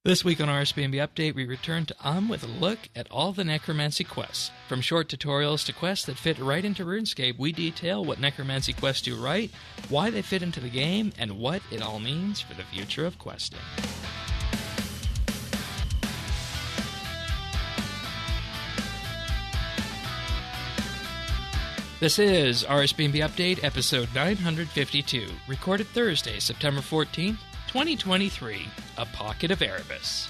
This week on RSBANDB Update, we return to with a look at all the Necromancy quests. From short tutorials to quests that fit right into RuneScape, we detail what Necromancy quests do right, why they fit into the game, and what it all means for the future of questing. This is RSBANDB Update, episode 952, recorded Thursday, September 14th, 2023, A Pocket of Erebus.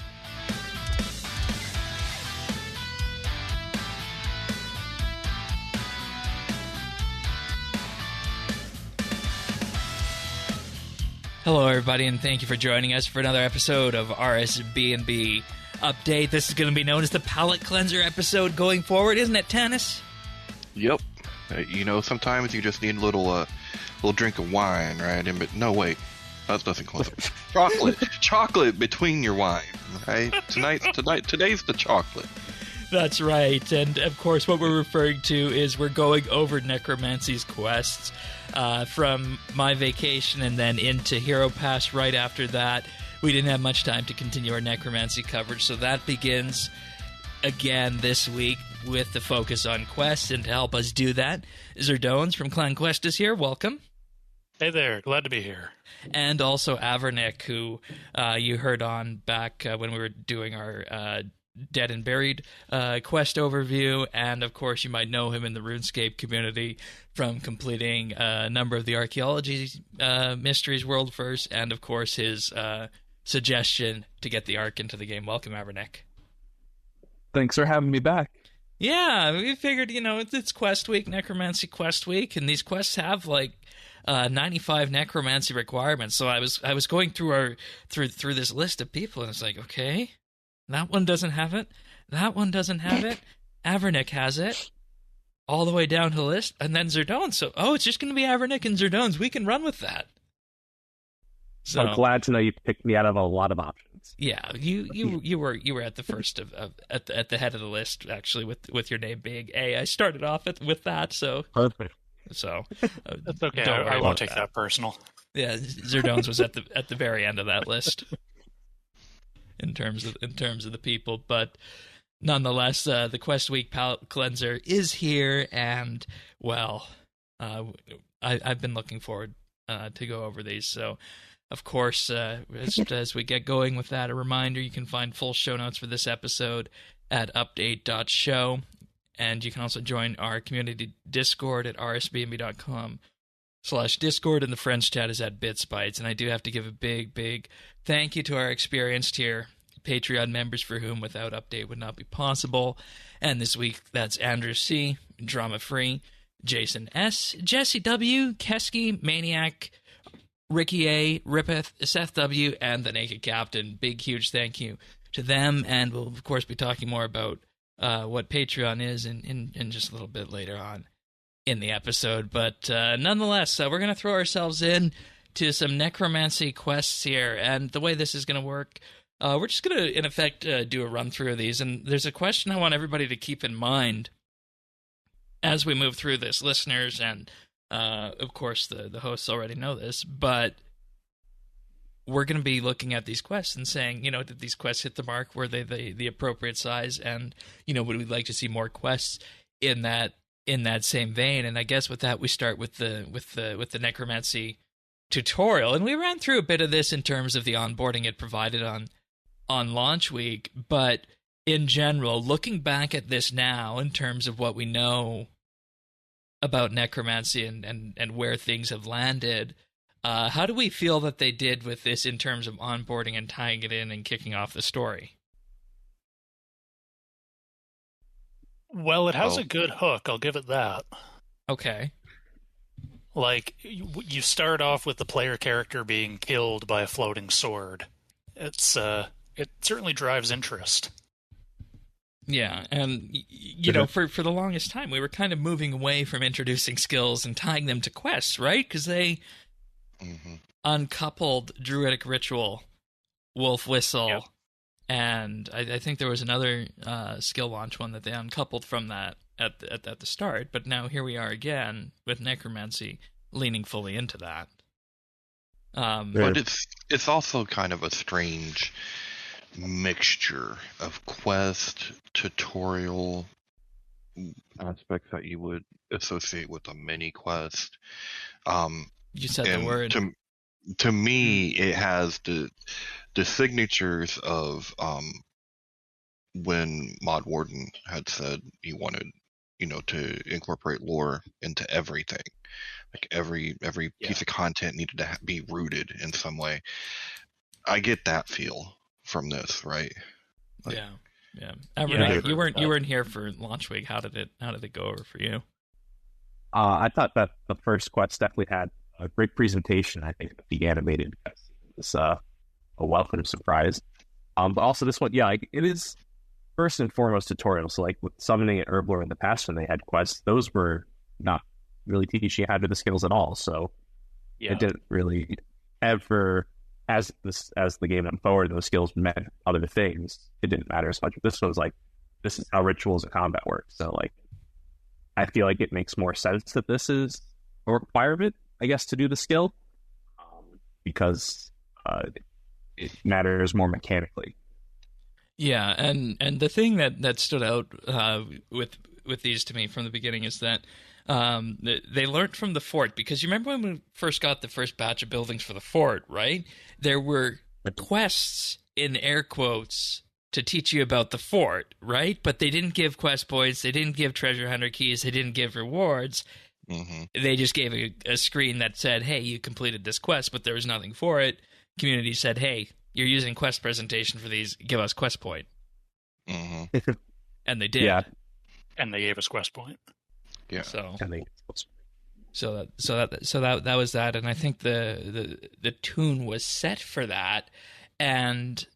Hello, everybody, and thank you for joining us for another episode of RSBANDB Update. This is going to be known as the Palate Cleanser episode going forward, isn't it, Tannis? Yep. You know, sometimes you just need a little drink of wine, right? But no, wait. That's nothing close. Chocolate between your wine, right? Today's the chocolate. That's right, and of course what we're referring to is we're going over Necromancy's quests from my vacation and then into Hero Pass right after that. We didn't have much time to continue our Necromancy coverage, so that begins again this week with the focus on quests, and to help us do that, Zerdones from Clan Quest is here. Welcome. Hey there, glad to be here. And also Avernick, who you heard on back when we were doing our Dead and Buried quest overview, and of course you might know him in the RuneScape community from completing a number of the Archaeology Mysteries World First, and of course his suggestion to get the Ark into the game. Welcome, Avernick. Thanks for having me back. Yeah, we figured, you know, it's Quest Week, Necromancy Quest Week, and these quests have like 95 necromancy requirements. So I was going through through this list of people, and it's like, okay, that one doesn't have it, that one doesn't have it, Avernick has it, all the way down to the list, and then Zerdones. So it's just going to be Avernick and Zerdones. We can run with that. So I'm glad to know you picked me out of a lot of options. Yeah, you were at the first at the head of the list, actually, with your name being A. I started off with that, so perfect. So that's okay. I won't take that personal. Yeah, Zerdones was at the very end of that list in terms of the people, but nonetheless, the Quest Week Palate Cleanser is here, and well, I've been looking forward to go over these. So, of course, as we get going with that, a reminder: you can find full show notes for this episode at update.show. And you can also join our community Discord at rsbnb.com/Discord, and the friends chat is at BitsBytes. And I do have to give a big thank you to our experienced tier Patreon members, for whom without Update would not be possible. And this week, that's Andrew C., Drama Free, Jason S., Jesse W., Kesky, Maniac, Ricky A., Rippeth, Seth W., and the Naked Captain. Big, huge thank you to them. And we'll, of course, be talking more about what Patreon is in just a little bit later on in the episode. But nonetheless, we're going to throw ourselves in to some necromancy quests here. And the way this is going to work, we're just going to, in effect, do a run-through of these. And there's a question I want everybody to keep in mind as we move through this. Listeners and, of course, the hosts already know this, but we're going to be looking at these quests and saying, you know, did these quests hit the mark? Were they the appropriate size? And, you know, would we like to see more quests in that same vein? And I guess with that, we start with the necromancy tutorial. And we ran through a bit of this in terms of the onboarding it provided on launch week. But in general, looking back at this now in terms of what we know about necromancy and where things have landed, how do we feel that they did with this in terms of onboarding and tying it in and kicking off the story? Well, it has a good hook, I'll give it that. Okay. Like, you start off with the player character being killed by a floating sword. It certainly drives interest. Yeah, and, you know, for the longest time, we were kind of moving away from introducing skills and tying them to quests, right? Because they uncoupled Druidic Ritual, Wolf Whistle, and I think there was another skill launch one that they uncoupled from that at the start, but now here we are again with Necromancy leaning fully into that. But it's also kind of a strange mixture of quest, tutorial aspects that you would associate with a mini quest. You said the And word. to me, it has the signatures of when Mod Warden had said he wanted, to incorporate lore into everything. Like every piece of content needed to be rooted in some way. I get that feel from this, right? Like, yeah. Everett, you weren't here for launch week. How did it go over for you? I thought that the first quest definitely had a great presentation. I think the animated was a welcome surprise. But also this one, it is first and foremost tutorial. So like with summoning at Herblore in the past when they had quests, those were not really teaching you how to do the skills at all. So it didn't really ever, as the game went forward, those skills meant other things. It didn't matter as much. This was like, this is how rituals and combat work. So like, I feel like it makes more sense that this is a requirement, I guess, to do the skill, because it matters more mechanically. Yeah, and the thing that stood out with these to me from the beginning is that they learned from the fort, because you remember when we first got the first batch of buildings for the fort, right? There were quests in air quotes to teach you about the fort, right? But they didn't give quest points, they didn't give treasure hunter keys, they didn't give rewards. Mm-hmm. They just gave a screen that said, hey, you completed this quest, but there was nothing for it. Community said, hey, you're using quest presentation for these, give us quest point. Mm-hmm. And they did. Yeah. And they gave us quest point. Yeah. So that was that, and I think the tune was set for that. And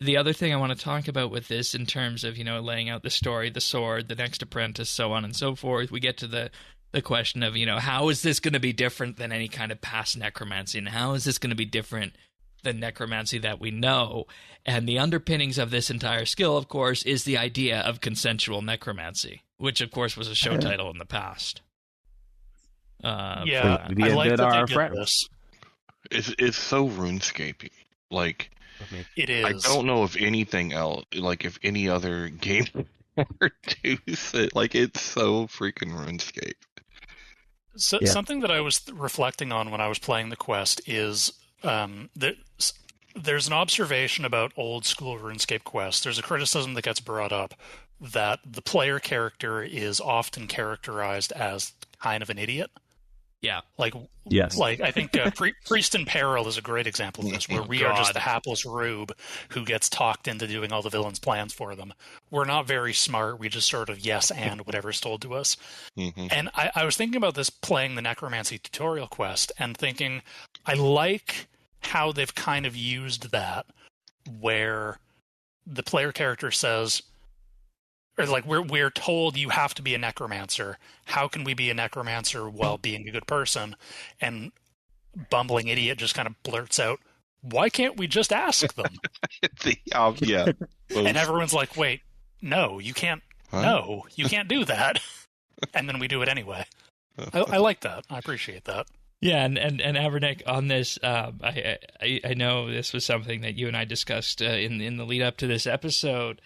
the other thing I want to talk about with this, in terms of laying out the story, the sword, the next apprentice, so on and so forth, we get to the question of how is this going to be different than any kind of past necromancy, and how is this going to be different than necromancy that we know? And the underpinnings of this entire skill, of course, is the idea of consensual necromancy, which of course was a show title in the past. I like that they did this. It's so RuneScape-y. Like, it is. I don't know if anything else, like if any other game does it. Like, it's so freaking RuneScape. So, something that I was reflecting on when I was playing the quest is there's an observation about old school RuneScape quests. There's a criticism that gets brought up that the player character is often characterized as kind of an idiot. Yeah. Yes. Like I think Priest in Peril is a great example of this, where we are just the hapless rube who gets talked into doing all the villain's plans for them. We're not very smart. We just sort of yes and whatever's told to us. Mm-hmm. And I was thinking about this playing the Necromancy tutorial quest and thinking, I like how they've kind of used that, where the player character says, or like we're told you have to be a necromancer. How can we be a necromancer while being a good person? And bumbling idiot just kind of blurts out, "Why can't we just ask them?" And everyone's like, "Wait, no, you can't. Huh? No, you can't do that." And then we do it anyway. I like that. I appreciate that. Yeah, and Avernick, on this, I know this was something that you and I discussed in the lead up to this episode.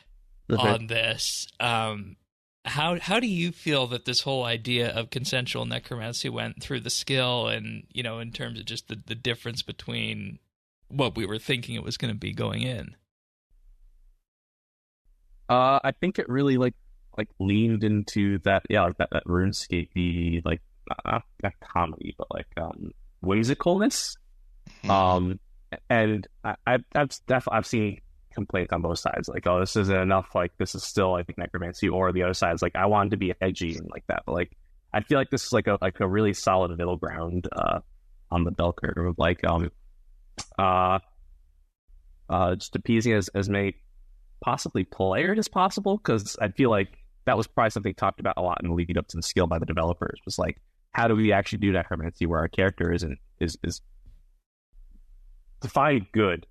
On this, how do you feel that this whole idea of consensual necromancy went through the skill, and in terms of just the difference between what we were thinking it was going to be going in? I think it really like leaned into that that RuneScape-y, like not comedy, but like whimsicalness. And I've seen complaints on both sides, like, oh, this isn't enough, like this is still, I think, necromancy, or the other side's like, I wanted to be edgy and like that. But like, I feel like this is like a really solid middle ground on the bell curve of like just appeasing as many possibly players as possible, because I feel like that was probably something talked about a lot in the lead up to the skill by the developers, was like, how do we actually do necromancy where our character is defined good,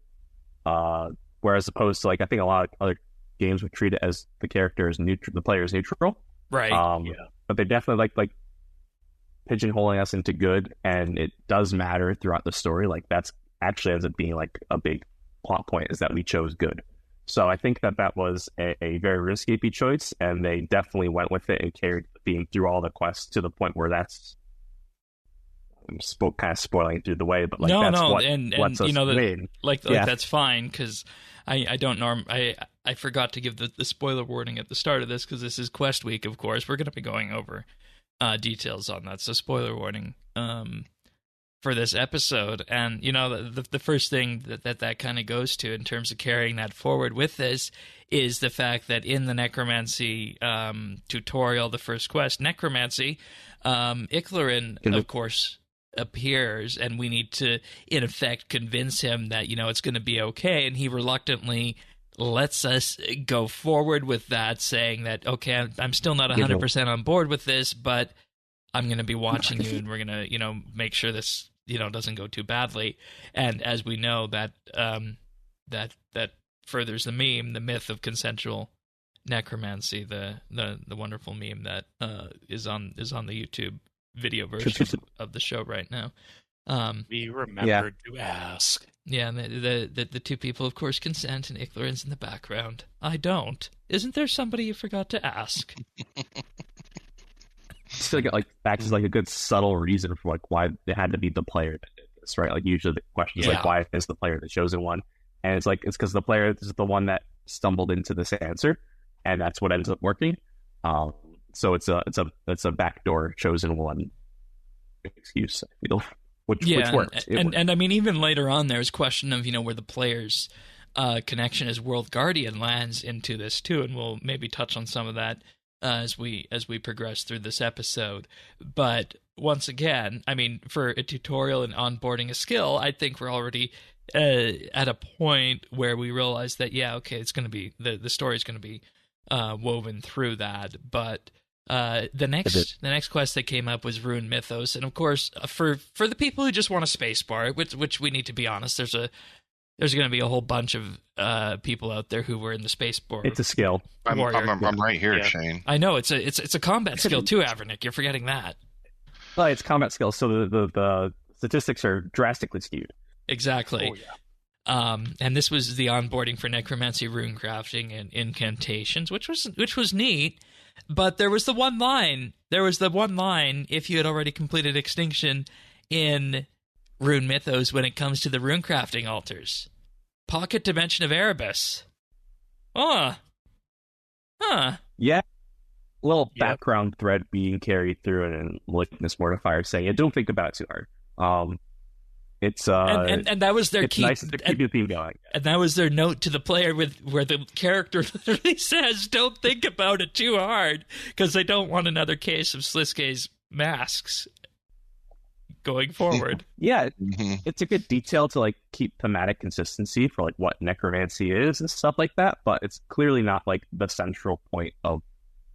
whereas opposed to, like, I think a lot of other games would treat it as the character is neutral, the player is neutral, right? But they definitely like pigeonholing us into good, and it does matter throughout the story. Like, that's actually ends up being like a big plot point, is that we chose good. So I think that was a very risky choice, and they definitely went with it and carried the theme through all the quests to the point where that's kind of spoiling through the way, but like what lets us win. Like that's fine, because I forgot to give the spoiler warning at the start of this, because this is quest week, of course. We're going to be going over details on that, so spoiler warning for this episode. And the first thing that kind of goes to in terms of carrying that forward with this is the fact that in the Necromancy tutorial, the first quest, Necromancy, Iclarin, of course, appears, and we need to, in effect, convince him that, it's going to be okay, and he reluctantly lets us go forward with that, saying that, okay, I'm still not 100% on board with this, but I'm going to be watching you, and we're going to, make sure this, doesn't go too badly. And as we know, that that furthers the meme, the myth of consensual necromancy, the wonderful meme that is on the YouTube video version of the show right now. We remembered to ask. Yeah, and the two people, of course, consent, and Iclarin's in the background. I don't. Isn't there somebody you forgot to ask? I feel like that is like a good subtle reason for like why it had to be the player that did this, right? Like usually the question is like, why is the player the chosen one? And it's because the player is the one that stumbled into this answer, and that's what ends up working. So it's a backdoor chosen one excuse, which works. And I mean, even later on, there's question of where the player's connection as World Guardian lands into this too, and we'll maybe touch on some of that as we progress through this episode. But once again, I mean, for a tutorial and onboarding a skill, I think we're already at a point where we realize that it's going to be the story is going to be woven through that. But the next quest that came up was Rune Mythos, and of course, for the people who just want a space bar, which we need to be honest, there's going to be a whole bunch of people out there who were in the space bar. It's a skill. I'm right here, Shane. I know it's a combat skill too, Avernick. You're forgetting that. Well, it's combat skill, so the statistics are drastically skewed. Exactly. Oh, yeah. And this was the onboarding for necromancy, rune crafting, and incantations, which was neat. But there was the one line. If you had already completed Extinction in Rune Mythos when it comes to the rune crafting altars. Pocket Dimension of Erebus. Huh. Yeah. Little background thread being carried through it, and Malignus Mortifier saying, don't think about it too hard. It's and that was their it's key. Nice to keep the theme going. And that was their note to the player, where the character literally says, "Don't think about it too hard," because they don't want another case of Sliskay's masks going forward. Yeah, it's a good detail to like keep thematic consistency for like what necromancy is and stuff like that. But it's clearly not like the central point of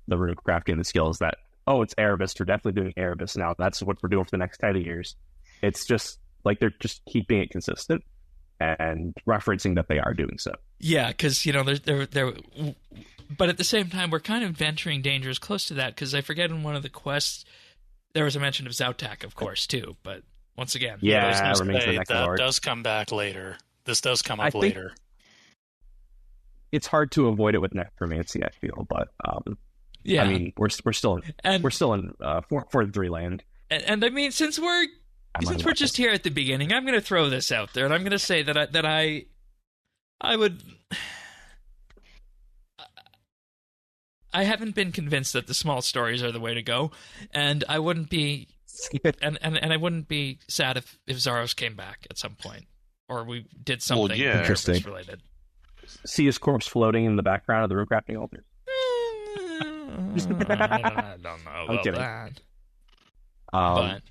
the rune crafting the skills. That it's Erebus. We're definitely doing Erebus now. That's what we're doing for the next 10 years. It's just like they're just keeping it consistent and referencing that they are doing so. Yeah, because they're but at the same time, we're kind of venturing dangers close to that, because I forget in one of the quests there was a mention of Zautak, of course, too. But once again, that does come back later. This does come up later. It's hard to avoid it with necromancy, I feel, but I mean, we're still in 4-3 land, and I mean, since we're just here at the beginning, I'm going to throw this out there, and I'm going to say that I would. I haven't been convinced that the small stories are the way to go, and I wouldn't be, and I wouldn't be sad if Zaros came back at some point, or we did something interesting related. See his corpse floating in the background of the rune crafting altar. I don't know about that. But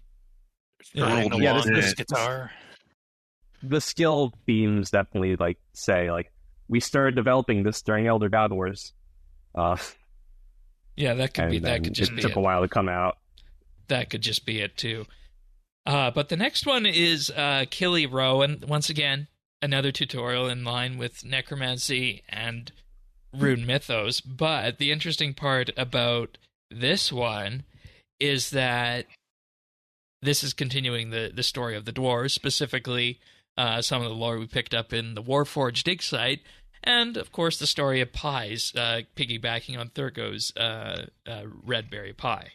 this guitar. The skill themes definitely say we started developing this during Elder God Wars. Yeah, that could be. That could just be. It took a while to come out. That could just be it too. But the next one is Killy Row, and once again, another tutorial in line with Necromancy and Rune Mythos. But the interesting part about this one is that this is continuing the story of the dwarves, specifically some of the lore we picked up in the Warforged dig site. And, of course, the story of pies, piggybacking on Thurgo's red berry pie.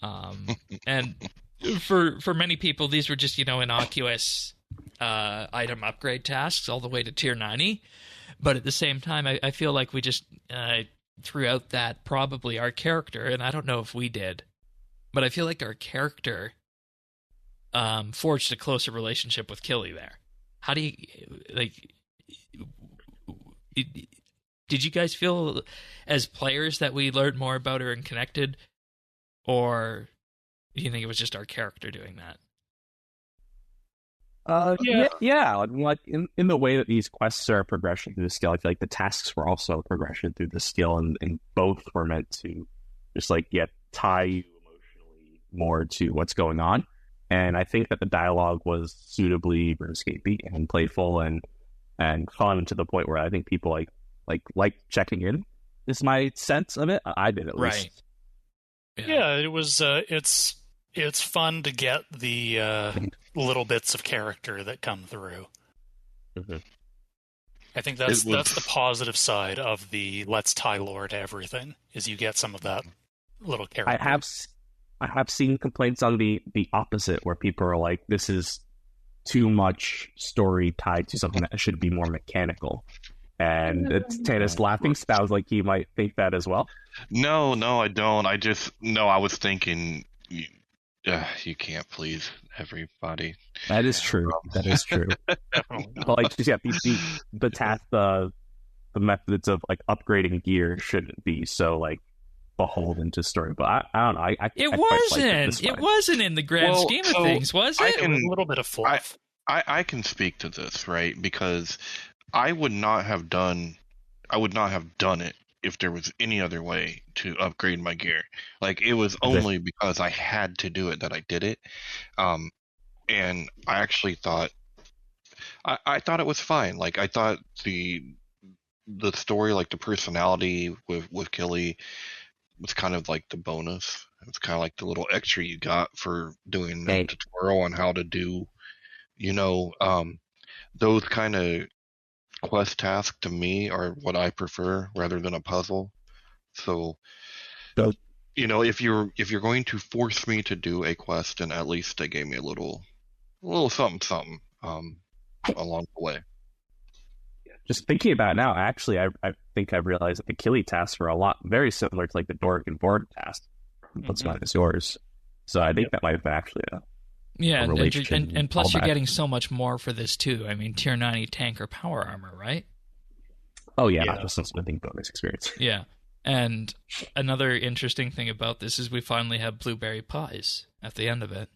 And for many people, these were just, innocuous item upgrade tasks all the way to tier 90. But at the same time, I feel like we just threw out that probably our character, and I don't know if we did, but I feel like our character forged a closer relationship with Killy there. How do you, did you guys feel as players that we learned more about her and connected, or do you think it was just our character doing that? Yeah. I mean, like in the way that these quests are a progression through the skill, I feel like the tasks were also a progression through the skill, and both were meant to just tie you emotionally more to what's going on. And I think that the dialogue was suitably RuneScape and playful and fun to the point where I think people like checking in. Is my sense of it. I did at least. Yeah, it was. It's fun to get the little bits of character that come through. Mm-hmm. I think that's the positive side of the let's tie lore to everything, is you get some of that little character. I have seen complaints on the opposite, where people are like, this is too much story tied to something that should be more mechanical. And Tannis laughing sounds like he might think that as well. No, I don't. I was thinking, you can't please everybody. That is true. That is true. But the task, the methods of upgrading gear shouldn't be so beholden to story. But I don't know. It wasn't in the grand scheme of things, was it? It was a little bit of fluff. I can speak to this, right? Because I would not have done it if there was any other way to upgrade my gear. It was only because I had to do it that I did it. And I actually thought I thought it was fine. I thought the story, the personality with Killy was kind of the bonus. It was kind of the little extra you got for doing a tutorial on how to do, those kind of quest tasks to me are what I prefer rather than a puzzle. So, if you're going to force me to do a quest, then at least they gave me a little something along the way. Just thinking about it now, actually, I think I've realized that the Killy tasks were very similar to the Dork and Borg task. What's mine is yours. So I think that might have actually a and plus you're getting so much more for this too. I mean, tier 90 tank or power armor, right? Oh yeah, not just some smithing bonus experience. Yeah, and another interesting thing about this is we finally have blueberry pies at the end of it.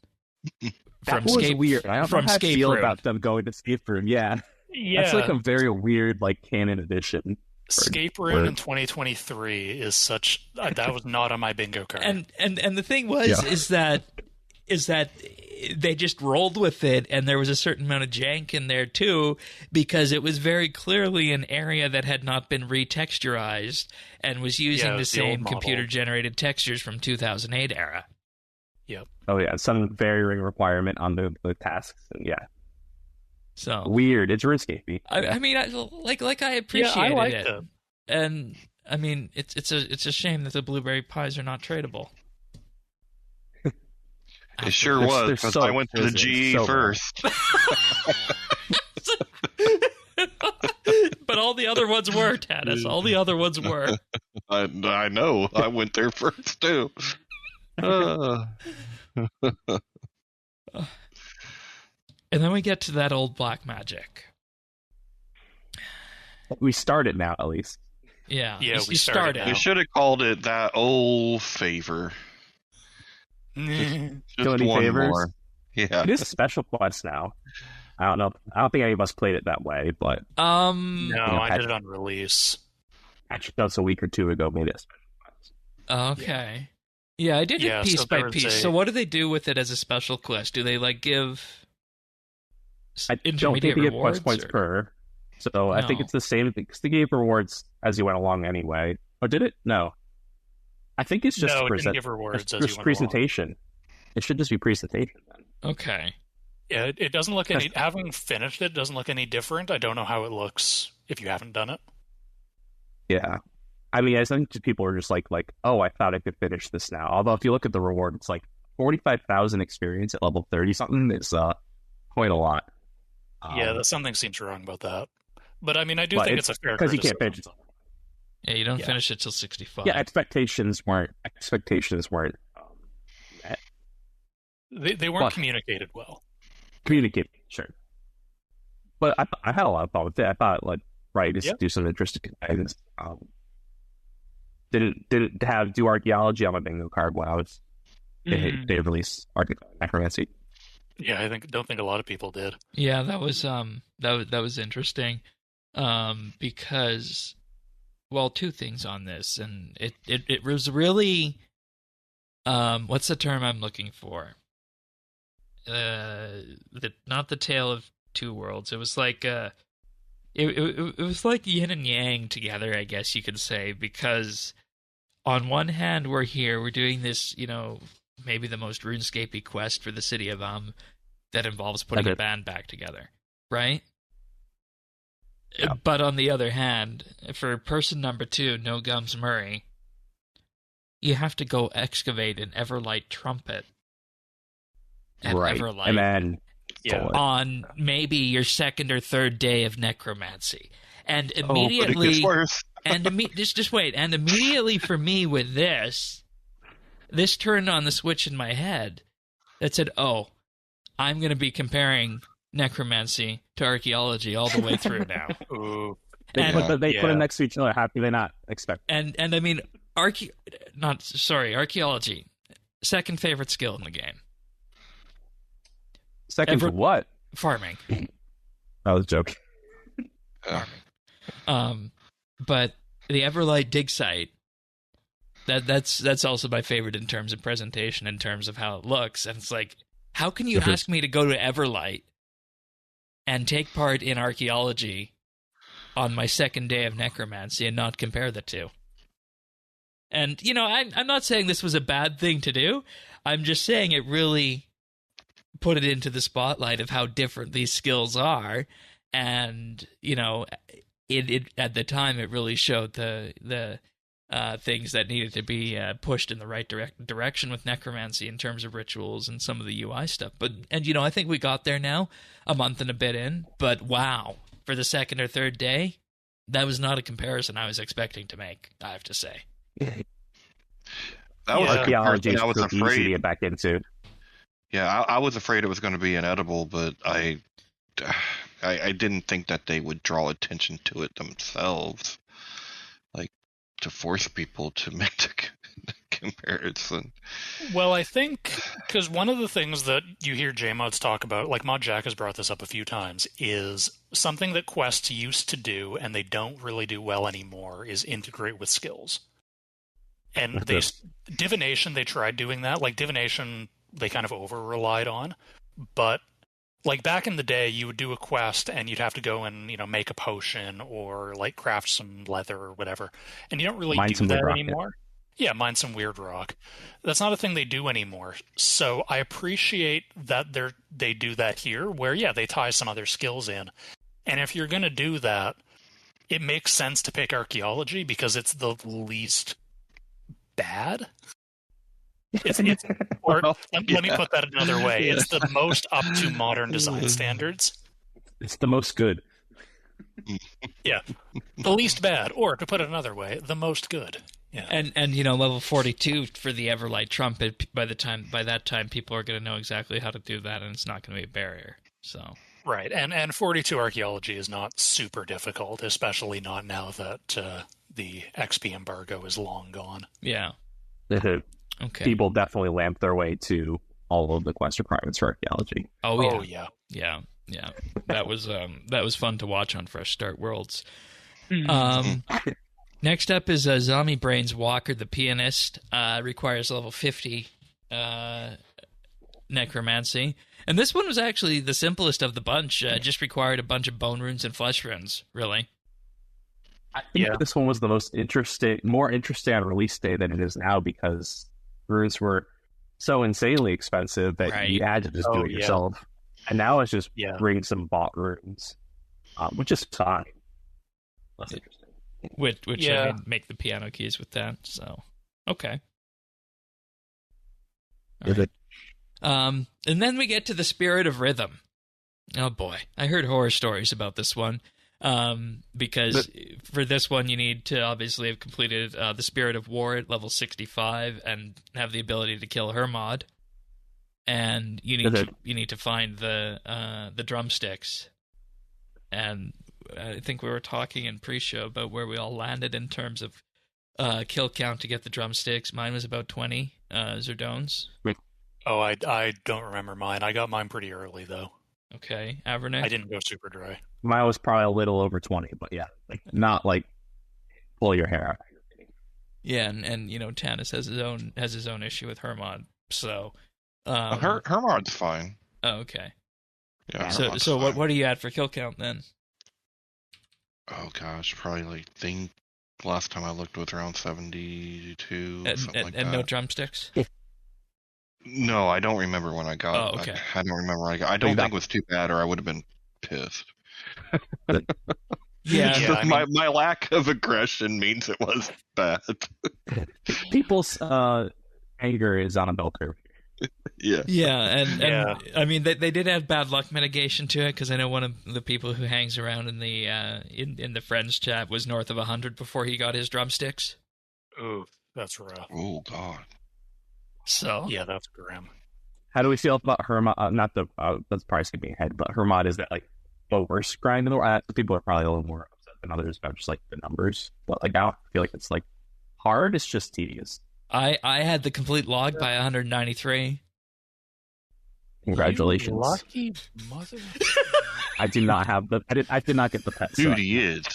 That was weird. I don't know how I feel about them going to escape room. Yeah, that's a very weird canon addition. Escape Room in 2023 is such that was not on my bingo card. And the thing was is that they just rolled with it, and there was a certain amount of jank in there too, because it was very clearly an area that had not been retexturized and was using the same computer-generated textures from 2008 era. Yep. Oh yeah, some varying requirement on the tasks, and so weird. It's RuneScape. I mean, I appreciated it, and I mean, it's a shame that the blueberry pies are not tradable. It sure was, because I went to the GE first. But all the other ones were, Tanis. All the other ones were. I know. I went there first, too. And then we get to that old black magic. We started now, at least. Yeah, we started. We should have called it that old favor. Just any favors? More. Yeah, it is a special quest now. I don't know. I don't think any of us played it that way, but no, I did it on release. Actually, that's a week or two ago. Made it a special quest. Okay. Yeah, I did it piece by piece. So what do they do with it as a special quest? Do they give? I don't think they give quest points per. So I think it's the same because they gave rewards as you went along anyway. Or did it? No. I think it's just it didn't give rewards as you went presentation. Along. It should just be presentation then. Okay. Yeah, it doesn't look any. Having finished it, doesn't look any different. I don't know how it looks if you haven't done it. Yeah. I mean, I think people are just like, oh, I thought I could finish this now. Although if you look at the reward, it's like 45,000 experience at level 30 something is quite a lot. Something seems wrong about that. But I mean, I do think it's a fair because you can't finish it. Yeah, you don't finish it till 65. Yeah, expectations weren't met. They weren't communicated well. Communicate, sure. But I had a lot of fun with it. I thought, do some interesting things. Didn't do archaeology on my bingo card when I was they released Necromancy. Yeah, don't think a lot of people did. Yeah, that was interesting. Because, well, two things on this, and it was really, what's the term I'm looking for? Not the Tale of Two Worlds. It was like it was like yin and yang together, I guess you could say, because on one hand we're doing this, maybe the most RuneScape-y quest for the city of that involves putting a band back together, right? Yeah. But on the other hand, for person number 2, No Gums Murray, you have to go excavate an Everlight trumpet at Everlight. And then on maybe your second or third day of necromancy. And immediately just wait. And immediately for me with this turned on the switch in my head that said, "Oh, I'm going to be comparing necromancy to archaeology all the way through now." Ooh. They put them next to each other. How can they not expect? And I mean, archaeology, second favorite skill in the game. Second to what? Farming. I was joking. Farming. But the Everlight dig site, that's also my favorite in terms of presentation, in terms of how it looks. And it's like, how can you ask me to go to Everlight and take part in archaeology on my second day of necromancy and not compare the two? And, I'm not saying this was a bad thing to do. I'm just saying it really put it into the spotlight of how different these skills are. And, it at the time, it really showed the things that needed to be pushed in the right direction with necromancy in terms of rituals and some of the UI stuff. And I think we got there now, a month and a bit in. But wow, for the second or third day, that was not a comparison I was expecting to make, I have to say. That was archaeology. I was afraid to get back into. Yeah, I was afraid it was going to be inedible, but I didn't think that they would draw attention to it themselves, like to force people to make the comparison. Well, I think because one of the things that you hear JMods talk about, like Mod Jack has brought this up a few times, is something that quests used to do and they don't really do well anymore is integrate with skills. And divination, they tried doing that. Like divination, they kind of over-relied on. But like back in the day, you would do a quest and you'd have to go and, make a potion or like craft some leather or whatever. And you don't really do that anymore. Yeah, mine some weird rock. That's not a thing they do anymore. So I appreciate that they do that here, where, they tie some other skills in. And if you're going to do that, it makes sense to pick archaeology because it's the least bad. Let me put that another way. It's the most up to modern design standards. It's the most good. Yeah. The least bad. Or, to put it another way, the most good. Yeah. And level 42 for the Everlight trumpet, by that time people are going to know exactly how to do that, and it's not going to be a barrier. So right. And 42 archaeology is not super difficult, especially not now that the XP embargo is long gone. Yeah. Okay. People definitely lamp their way to all of the quest requirements for archaeology. Oh yeah. That was fun to watch on Fresh Start Worlds. Next up is Zombie Brains Walker, the pianist. Requires level 50 necromancy, and this one was actually the simplest of the bunch. Just required a bunch of bone runes and flesh runes. Really. I think this one was the more interesting on release day than it is now, because runes were so insanely expensive that you had to just do it yourself. And now it's just bring some bought runes, which is fine. less interesting. Which Yeah. I mean, make the piano keys with that. So okay. All Is right. it? And then we get to the Spirit of Rhythm. Oh boy, I heard horror stories about this one. Because for this one, you need to obviously have completed the Spirit of War at level 65 and have the ability to kill her mod. And you need to find the drumsticks. And I think we were talking in pre-show about where we all landed in terms of kill count to get the drumsticks. Mine was about 20 Zerdones. Oh, I don't remember mine. I got mine pretty early, though. Okay, Avernick? I didn't go super dry. Mine was probably a little over 20, but yeah, like not like pull your hair out. Yeah, and you know, Tannis has his own issue with her mod. So her mod's fine. Oh, okay. Yeah. So what are you at for kill count then? Oh gosh, probably like last time I looked was around 72, something like that. And no drumsticks? No, I don't remember when I got. Oh, okay. I don't remember when I got. I don't think it was too bad, or I would have been pissed. Yeah, my lack of aggression means it was bad. People's anger is on a bell curve. Yeah. Yeah, and I mean they did have bad luck mitigation to it, because I know one of the people who hangs around in the in the friends chat was north of 100 before he got his drumsticks. Ooh, that's rough. Oh god. So Yeah, that's grim. How do we feel about her mod? Not the that's probably skipping ahead, but her mod is that like the worst grind in the world. People are probably a little more upset than others about just like the numbers, but like I don't feel like it's like hard. It's just tedious. I had the complete log by 193. Congratulations! You lucky mother. I do not have the. I did not get the pet. Dude, So he is.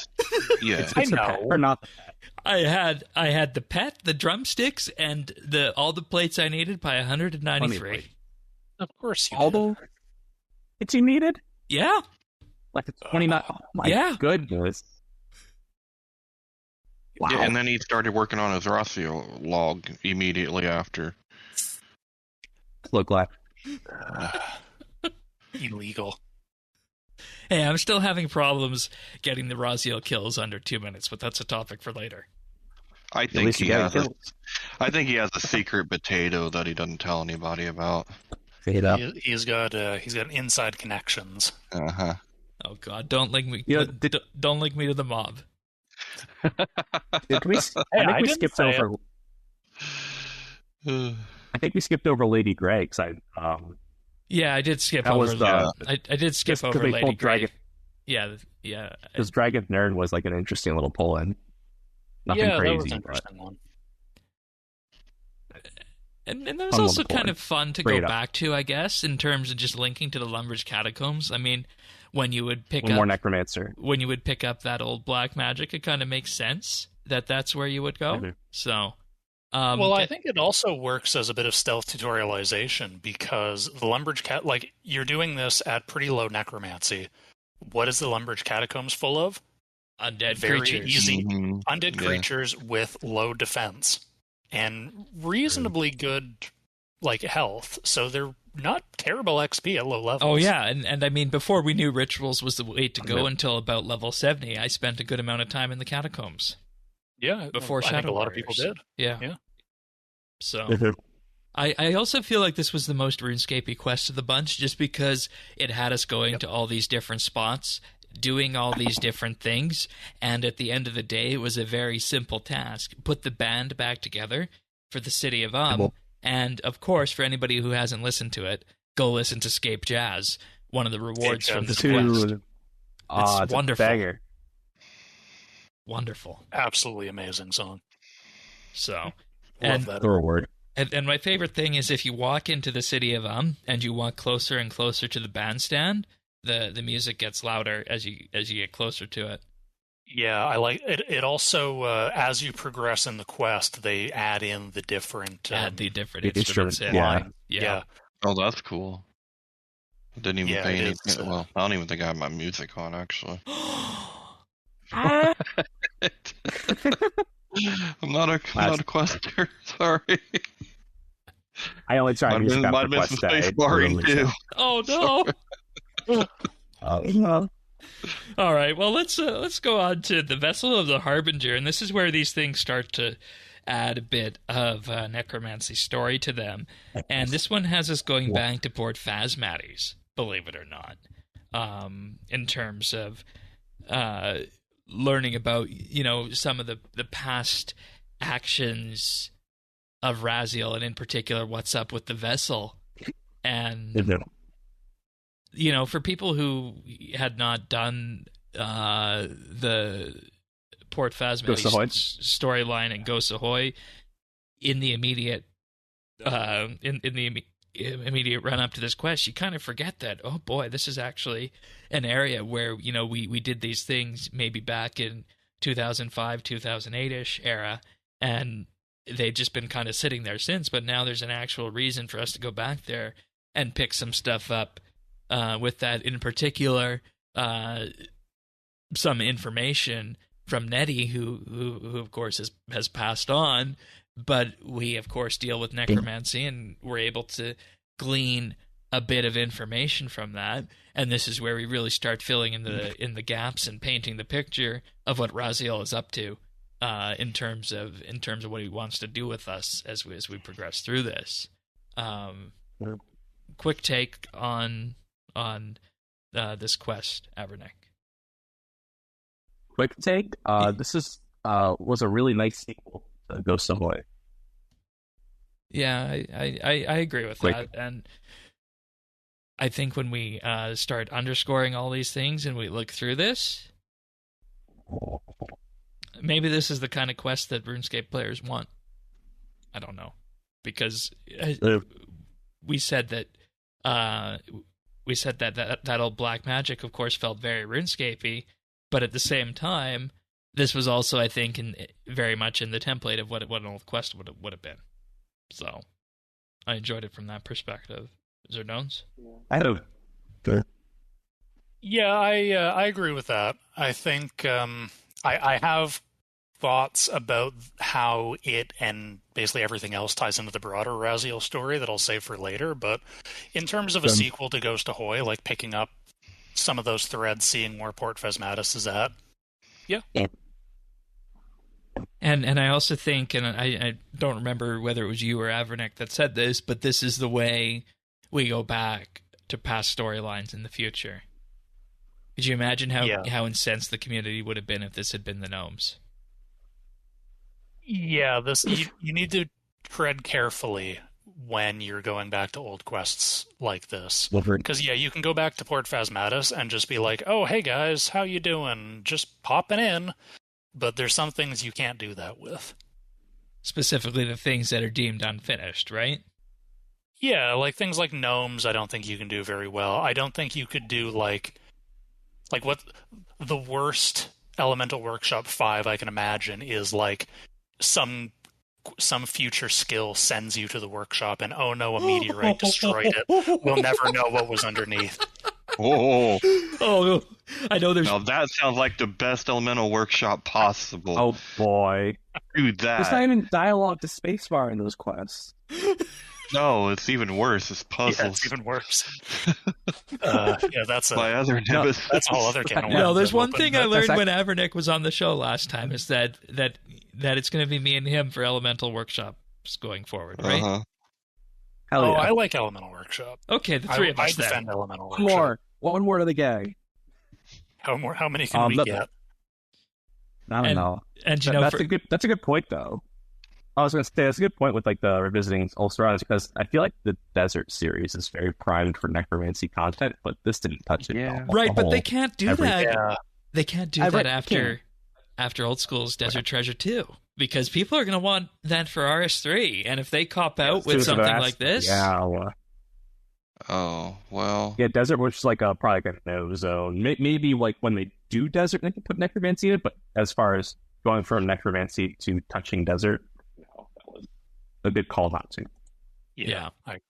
Yeah. it's I the know. pet, or not the pet. I had the pet, the drumsticks, and all the plates I needed by 193. Of course you All did. the it's you needed. Yeah. Like it's 29. Oh my Yeah. goodness! Wow. Yeah, and then he started working on his Rothio log immediately after. Look like Illegal. Hey, I'm still having problems getting the Raziel kills under 2 minutes, but that's a topic for later. I think he has a secret potato that he doesn't tell anybody about. fade up. He's got inside connections. Uh-huh. Oh God, don't link me. You know, don't link me to the mob. Did we? I we didn't skipped say over. I think we skipped over Lady Grey because Yeah, I did skip That over. was the- I did skip just 'cause over they Lady pulled Grey. Dragon. Yeah. Because Dragon Nerd was like an interesting little pull-in. Nothing Yeah, that was crazy, an but interesting one. And that was Fun also little kind point. of fun to Straight go up. back to, I guess, in terms of just linking to the Lumbridge Catacombs. I mean, when you would pick one up more Necromancer. when you would pick up that old black magic, it kind of makes sense that that's where you would go. Mhm. So, Well, I think it also works as a bit of stealth tutorialization because the Lumbridge Cat, like, you're doing this at pretty low necromancy. What is the Lumbridge Catacombs full of? undead Very creatures. easy. Mhm. Undead Yeah. creatures with low defense and reasonably good, like, health. So they're not terrible XP at low levels. Oh yeah, and I mean, before we knew rituals was the way to go Yeah. until about level 70, I spent a good amount of time in the catacombs. Yeah, Before I think Shadow a lot of people Warriors. did. Yeah. Yeah. So Mhm. I also feel like this was the most RuneScape quest of the bunch, just because it had us going to all these different spots, doing all these different things, and at the end of the day, it was a very simple task. Put the band back together for the city of and of course, for anybody who hasn't listened to it, go listen to Scape Jazz, one of the rewards Scape from Jazz this is quest. Dude, It's wonderful. A banger. Wonderful. Absolutely amazing song. So, Love and that. The reward. And my favorite thing is if you walk into the city of and you walk closer and closer to the bandstand, the music gets louder as you get closer to it. Yeah, I like it. It also, as you progress in the quest, they add in the different Add the different the instruments in. instrument, Yeah. Oh, that's cool. I didn't even Yeah, pay it any. is, Well, I don't even think I have my music on actually. Ah. I'm not a quester. Sorry. I only tried music Might after have been Quest some Day. space barring Really too. Oh no! well, All right. Well, let's go on to the Vessel of the Harbinger, and this is where these things start to add a bit of necromancy story to them. And this one has us going back to Port Phasmatis, believe it or not, in terms of learning about some of the past actions of Raziel, and in particular, what's up with the vessel. And for people who had not done the Port Phasmatis storyline and Ghost Ahoy in the immediate immediate run up to this quest, you kind of forget that, oh boy, this is actually an area where we did these things maybe back in 2005, 2008ish era, and they've just been kind of sitting there since. But now there's an actual reason for us to go back there and pick some stuff up with that. In particular, some information from Nettie, who of course has passed on, but we of course deal with necromancy, and we're able to glean a bit of information from that. And this is where we really start filling in the gaps and painting the picture of what Raziel is up to in terms of what he wants to do with us as we progress through this. Quick take on this quest, Avernick. Quick take. This was a really nice sequel to Ghost Ahoy. Yeah, I agree with that, and I think when we start underscoring all these things and we look through this, maybe this is the kind of quest that RuneScape players want. I don't know, because we said that that old black magic, of course, felt very RuneScapey, but at the same time, this was also, I think, very much in the template of what an old quest would have been. So, I enjoyed it from that perspective. Zerdones? I don't. Yeah, I agree with that. I think I have thoughts about how it and basically everything else ties into the broader Raziel story that I'll save for later. But in terms of a sequel to Ghost Ahoy, like picking up some of those threads, seeing where Port Phasmatis is at, yeah. And I also think, and I don't remember whether it was you or Avernick that said this, but this is the way we go back to past storylines in the future. Could you imagine how incensed the community would have been if this had been the gnomes? Yeah, you need to tread carefully when you're going back to old quests like this. Because, you can go back to Port Phasmatis and just be like, oh, hey guys, how you doing? Just popping in. But there's some things you can't do that with. Specifically the things that are deemed unfinished, right? Yeah, like things like gnomes, I don't think you can do very well. I don't think you could do like what the worst Elemental Workshop 5 I can imagine is like some future skill sends you to the workshop and oh no, a meteorite destroyed it. We'll never know what was underneath. Oh, I know there's... Now that sounds like the best Elemental Workshop possible. Oh boy. Do that. There's not even dialogue to spacebar in those quests. No, it's even worse. It's puzzles. Yeah, it's even worse. That's my other nemesis. That's a whole other can of worms. No, there's one thing I learned when Avernick was on the show last time is that it's going to be me and him for Elemental Workshops going forward, right? Uh-huh. Hell yeah. I like Elemental Workshop. Okay, the three of us I defend Elemental Workshop. One more to the gang. How many can we get? I don't know. And that's a good point though. I was going to say that's a good point with like the revisiting Ulcerans, because I feel like the Desert series is very primed for necromancy content, but this didn't touch it. Yeah. Right, but they can't do that. Yeah. They can't do that after Old School's Desert Treasure 2, because people are going to want that for RS3, and if they cop out with something like this... Yeah. Oh, well... Yeah, Desert was like probably like a no zone. Maybe like when they do Desert, they can put necromancy in it, but as far as going from necromancy to touching Desert, that was a good call not to. Yeah, I agree.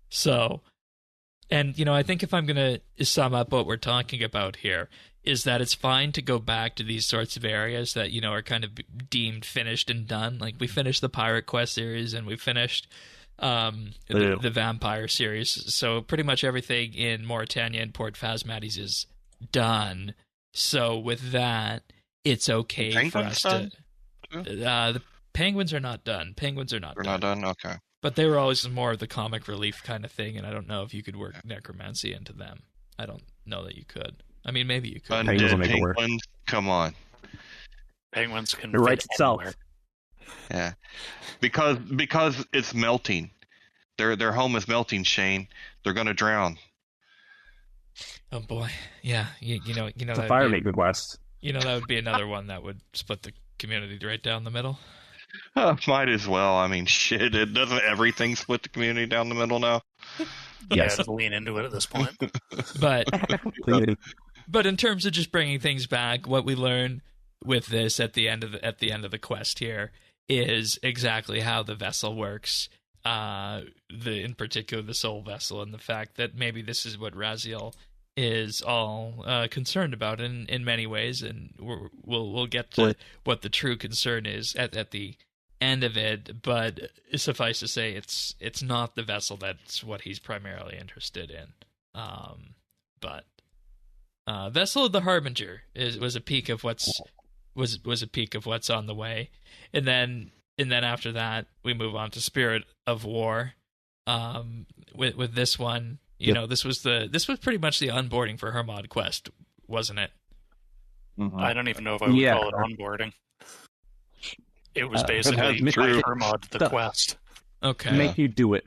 So, and I think if I'm going to sum up what we're talking about here, is that it's fine to go back to these sorts of areas that, are kind of deemed finished and done. Like, we finished the Pirate Quest series, and we finished the Vampire series. So pretty much everything in Mauritania and Port Phasmatis is done. So with that, it's okay for us to... the penguins are not done. They're not done? Okay. But they were always more of the comic relief kind of thing, and I don't know if you could work necromancy into them. I don't know that you could. I mean, maybe you could. Undead penguins? Come on. Penguins can It writes fit itself. anywhere. Yeah. Because it's melting. Their home is melting, Shane. They're going to drown. Oh boy, yeah, you know It's a that fire would be, making quest. that would be another one that would split the community right down the middle. Might as well. I mean, shit. It doesn't everything split the community down the middle now. Yes, to lean into it at this point. But Clearly. but in terms of just bringing things back, what we learn with this at the end of the quest here is exactly how the vessel works. In particular the soul vessel, and the fact that maybe this is what Raziel is all concerned about in many ways, and we'll get to what the true concern is at the end of it. But suffice to say, it's not the vessel that's what he's primarily interested in. But Vessel of the Harbinger was a peek of what's on the way, and then after that we move on to Spirit of War. With this one, you know, this was pretty much the onboarding for Hermod quest, wasn't it? Mm-hmm. I don't even know if I would call it onboarding. It was basically Hermod the quest. Okay. Make you do it.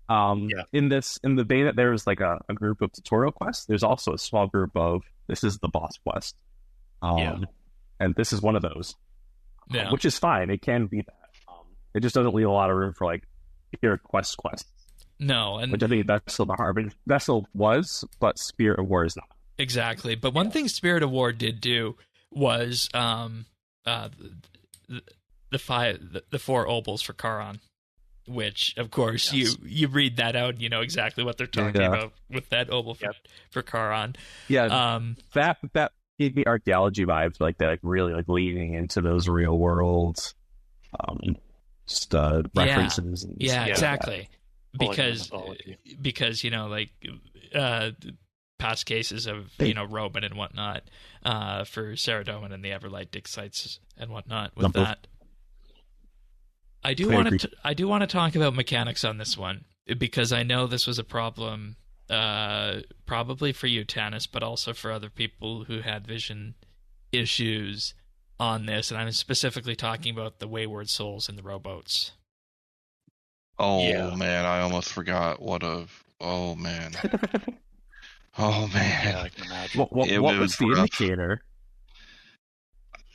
In the beta, there's like a group of tutorial quests. There's also a small group of this is the boss quest. And this is one of those. Yeah. Which is fine. It can be that. It just doesn't leave a lot of room for like pure quest. No, and which I think Vessel of the Harbinger Vessel was, but Spirit of War is not. Exactly. But one thing Spirit of War did do was the 4 obols for Charon, which of course you read that out and you know exactly what they're talking about with that obol for Charon. Yeah. That gave me archaeology vibes, like that, like really like leaning into those real world references. Yeah, exactly. Because you know, like past cases of Roman and whatnot for Saradomin and the Everlight dig sites and whatnot with that. I do want to talk about mechanics on this one, because I know this was a problem probably for you, Tanis, but also for other people who had vision issues on this, and I'm specifically talking about the wayward souls in the rowboats. Oh man, I almost forgot oh man. Oh man. Yeah, I can imagine. What was the indicator?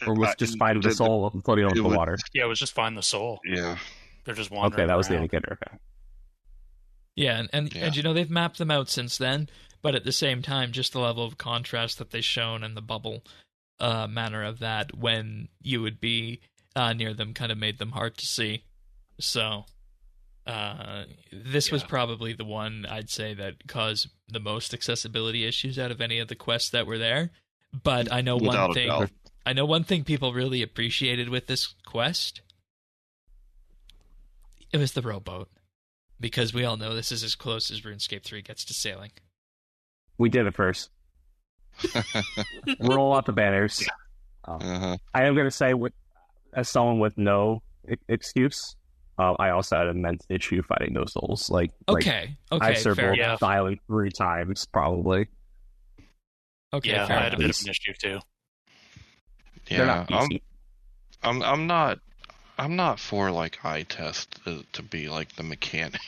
Or was it just finding the soul floating over the water? Yeah, it was just find the soul. Yeah. They're just wandering Okay, that was the around. indicator. Okay. Yeah, and you know, they've mapped them out since then, but at the same time, just the level of contrast that they've shown and the bubble manner of that when you would be near them kind of made them hard to see. So this was probably the one I'd say that caused the most accessibility issues out of any of the quests that were there. But I know one thing people really appreciated with this quest. It was the rowboat, because we all know this is as close as RuneScape 3 gets to sailing. We did it first. Roll out the banners. I am going to say, as someone with no excuse, I also had an immense issue fighting those souls. I survived dialing 3 times, probably. Okay, yeah, I had a bit of an issue too. Yeah, I'm not for like eye test to be like the mechanic.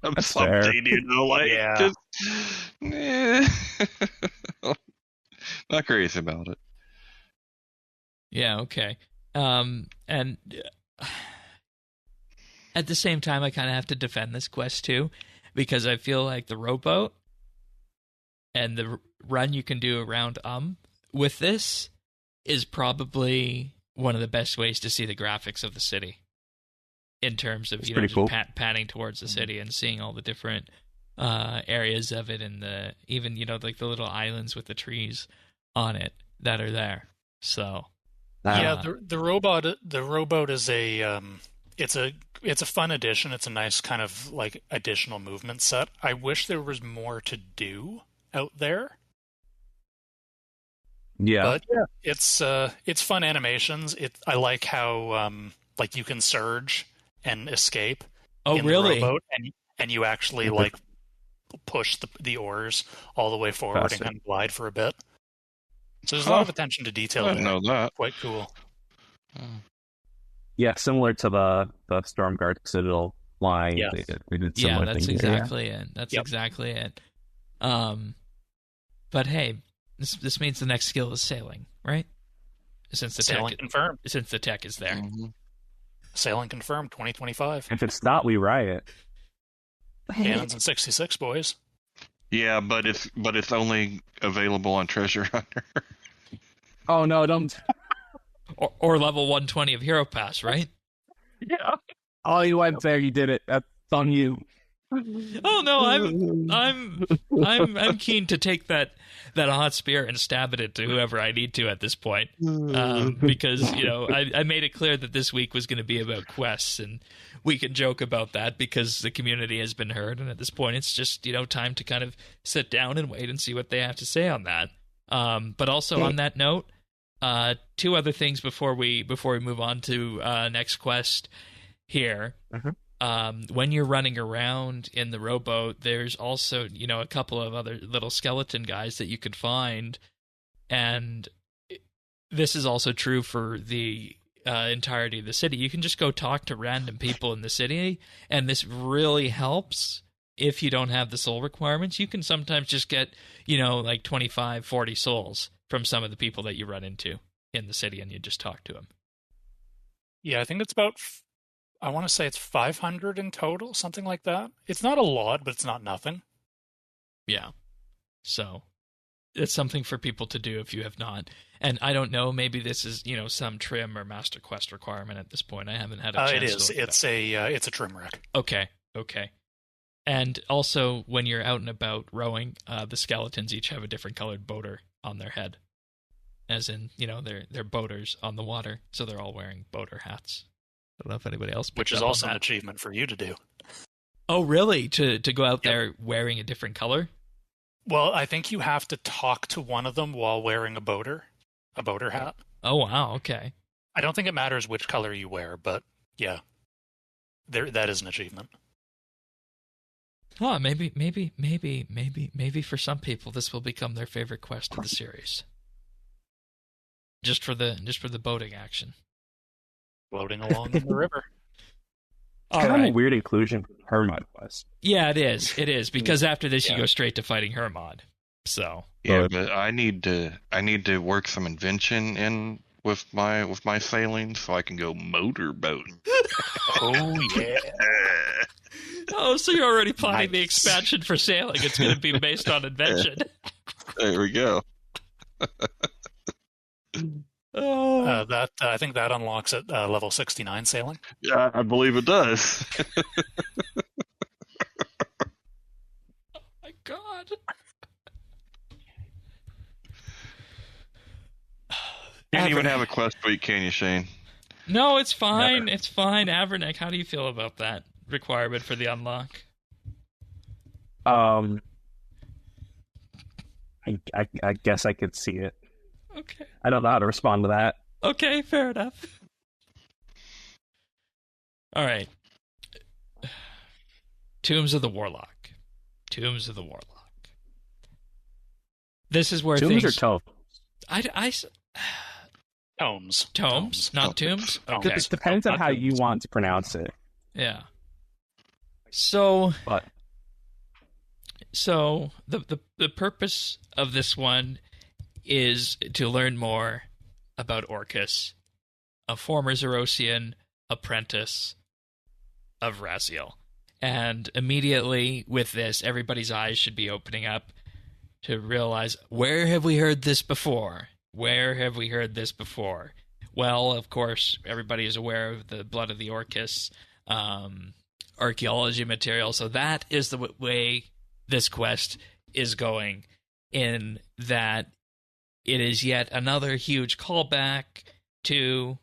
That's fair. Not crazy about it. Yeah, okay. And at the same time, I kind of have to defend this quest too, because I feel like the rowboat and the run you can do around with this is probably one of the best ways to see the graphics of the city, in terms of just cool. Panning towards the city and seeing all the different areas of it, and even like the little islands with the trees on it that are there. So the rowboat is it's a fun addition. It's a nice kind of like additional movement set. I wish there was more to do out there. Yeah. But it's fun animations. I like how like you can surge and escape. Oh, in really? The rowboat, and you actually like push the oars all the way forward and kind of glide for a bit. So there's a lot of attention to detail. I didn't know that. Quite cool. Yeah, similar to the Stormguard Citadel line. Yeah. They did similar that's things exactly it. That's exactly it. But hey, this means the next skill is sailing, right? Since the Sailing confirmed. Since the tech is there. Mm-hmm. Sailing confirmed 2025. If it's not, we riot. Cannons in 66, boys. Yeah, but it's only available on Treasure Hunter. Oh no, don't. Or level 120 of Hero Pass, right? Yeah. Oh, you went there. You did it. That's on you. Oh no, I'm keen to take that hot spear and stab it to whoever I need to at this point, because I made it clear that this week was going to be about quests, and we can joke about that because the community has been heard, and at this point it's just time to kind of sit down and wait and see what they have to say on that. But also on that note, two other things before we move on to next quest here. When you're running around in the rowboat, there's also, a couple of other little skeleton guys that you could find. And this is also true for the entirety of the city. You can just go talk to random people in the city, and this really helps if you don't have the soul requirements. You can sometimes just get, like 25, 40 souls from some of the people that you run into in the city, and you just talk to them. Yeah, I think it's about... I want to say it's 500 in total, something like that. It's not a lot, but it's not nothing. Yeah. So it's something for people to do if you have not. And I don't know, maybe this is, some trim or master quest requirement at this point. I haven't had a chance it is. to look It's a trim rack. Okay. And also, when you're out and about rowing, the skeletons each have a different colored boater on their head. As in, they're boaters on the water, so they're all wearing boater hats. I don't know if anybody else picked Which is up also on an that. achievement for you to do. Oh, really? To go out there wearing a different color? Well, I think you have to talk to one of them while wearing a boater hat. Oh, wow. Okay. I don't think it matters which color you wear, but yeah, that is an achievement. Oh, maybe for some people this will become their favorite quest of the series. Just for the boating action. Floating along in the river. It's kind of a weird inclusion for the Hermod quest. Yeah, it is because after this you go straight to fighting Hermod. So yeah, but I need to work some invention in with my sailing so I can go motorboating. Oh yeah. Oh, so you're already planning the expansion for sailing. It's going to be based on invention. There we go. I think that unlocks at level 69 sailing. Yeah, I believe it does. Oh my god. You didn't even have a quest week, can you, Shane? No, it's fine. Never. It's fine. Averneck, how do you feel about that requirement for the unlock? I guess I could see it. Okay. I don't know how to respond to that. Okay, fair enough. All right. Tombs of the Warlock. This is where Tombs things... or tomes? Tomes, not tombs? Okay. It depends on how you want to pronounce it. Yeah. So But the purpose of this one is to learn more about Orcus, a former Zerosian apprentice of Raziel. And immediately with this, everybody's eyes should be opening up to realize, where have we heard this before? Where have we heard this before? Well, of course, everybody is aware of the Blood of the Orcus archaeology material, so that is the way this quest is going, in that it is yet another huge callback to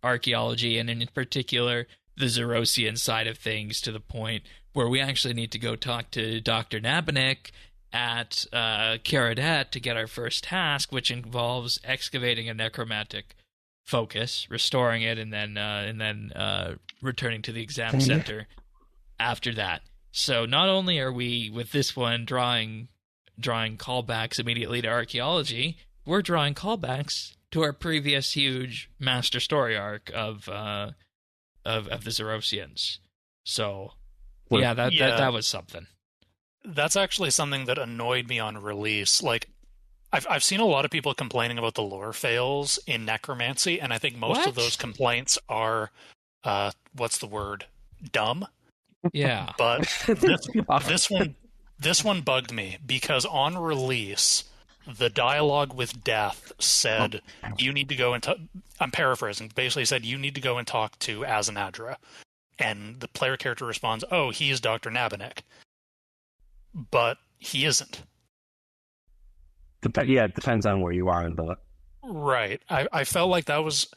archaeology, and in particular, the Zerosian side of things, to the point where we actually need to go talk to Dr. Nabanek at Caradet to get our first task, which involves excavating a necromantic focus, restoring it, and then returning to the exam center after that. So not only are we, with this one, drawing callbacks immediately to archaeology, we're drawing callbacks to our previous huge master story arc of the Zerosians. So, that was something. That's actually something that annoyed me on release. Like, I've seen a lot of people complaining about the lore fails in Necromancy, and I think most of those complaints are, what's the word? Dumb. Yeah. But this one bugged me because on release, the dialogue with Death said, you need to go and I'm paraphrasing, basically said, you need to go and talk to Azanadra. And the player character responds, oh, he's Dr. Nabanek. But he isn't. Yeah, it depends on where you are in the... Right. I felt like that was...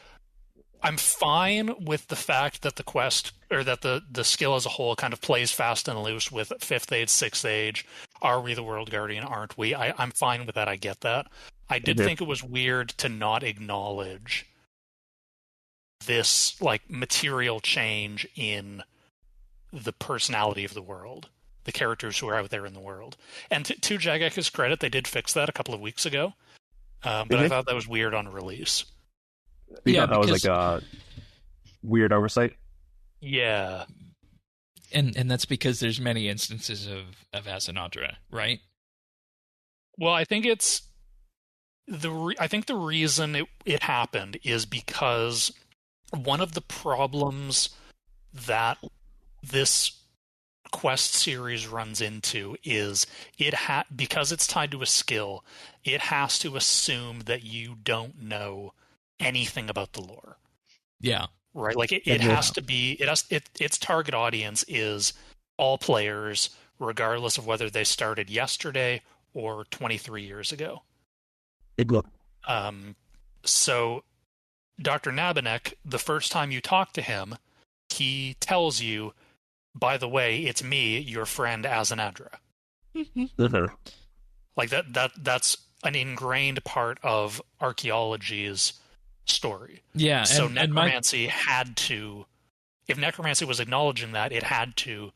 I'm fine with the fact that the quest, or that the skill as a whole kind of plays fast and loose with 5th age, 6th age. Are we the World Guardian? Aren't we? I'm fine with that. I get that. I did think it was weird to not acknowledge this, like, material change in the personality of the world, the characters who are out there in the world. And to Jagek's credit, they did fix that a couple of weeks ago. But I thought that was weird on release. Yeah, that was like a weird oversight. Yeah, and that's because there's many instances of Azanadra, right? Well, I think it's I think the reason it happened is because one of the problems that this quest series runs into is because it's tied to a skill, it has to assume that you don't know anything about the lore. Yeah. Right? Like it has to be its target audience is all players, regardless of whether they started yesterday or 23 years ago. So Dr. Nabanek, the first time you talk to him, he tells you, by the way, it's me, your friend Azanadra. Like that's an ingrained part of archaeology's story. Yeah. So Necromancy had to, if Necromancy was acknowledging that, it had to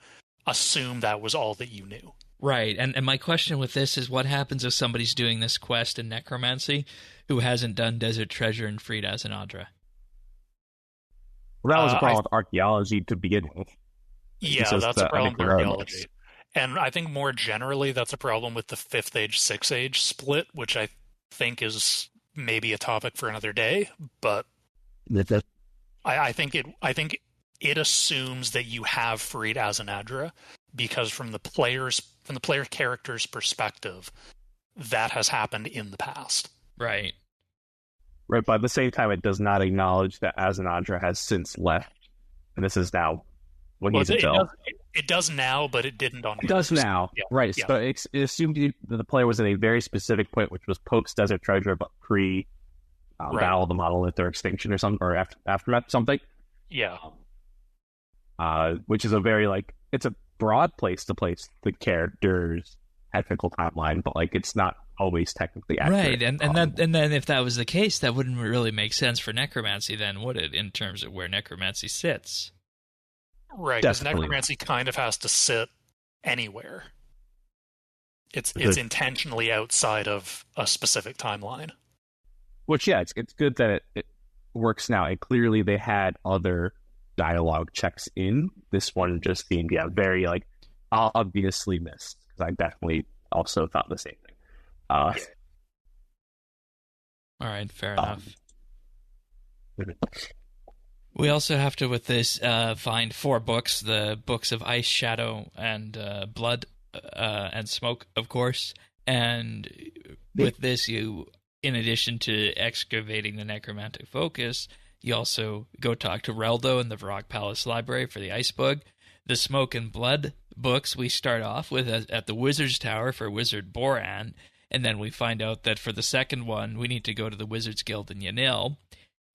assume that was all that you knew. Right. And my question with this is, what happens if somebody's doing this quest in Necromancy who hasn't done Desert Treasure and freed Azanadra? Well, that was a problem with archaeology to begin with. Yeah, that's a problem with archaeology. And I think more generally, that's a problem with the 5th age, 6th age split, which I think is maybe a topic for another day. But I think it assumes that you have freed Azanadra because from the player character's perspective, that has happened in the past. Right. Right, but at the same time, it does not acknowledge that Azanadra has since left, and this is now what he's until. It does now, but it didn't on. It does now, yeah. right? Yeah. So it assumed that the player was in a very specific point, which was post Desert Treasure, but pre Battle of the Monolith or Extinction or something, or Aftermath something. Yeah. Which is a very it's a broad place to place the character's technical timeline, but it's not always technically accurate. Right, and then if that was the case, that wouldn't really make sense for Necromancy, then, would it? In terms of where Necromancy sits. Right, because Necromancy kind of has to sit anywhere. It's intentionally outside of a specific timeline. Which, yeah, it's good that it works now. And clearly they had other dialogue checks in. This one just seemed, very, obviously missed. Because I definitely also thought the same thing. All right, fair enough. We also have to, with this, find 4 books, the books of Ice, Shadow, and Blood, and Smoke, of course. And with this, you, in addition to excavating the necromantic focus, you also go talk to Reldo in the Varrock Palace Library for the Ice Book. The Smoke and Blood books we start off with at the Wizard's Tower for Wizard Boran, and then we find out that for the second one, we need to go to the Wizards Guild in Yanil.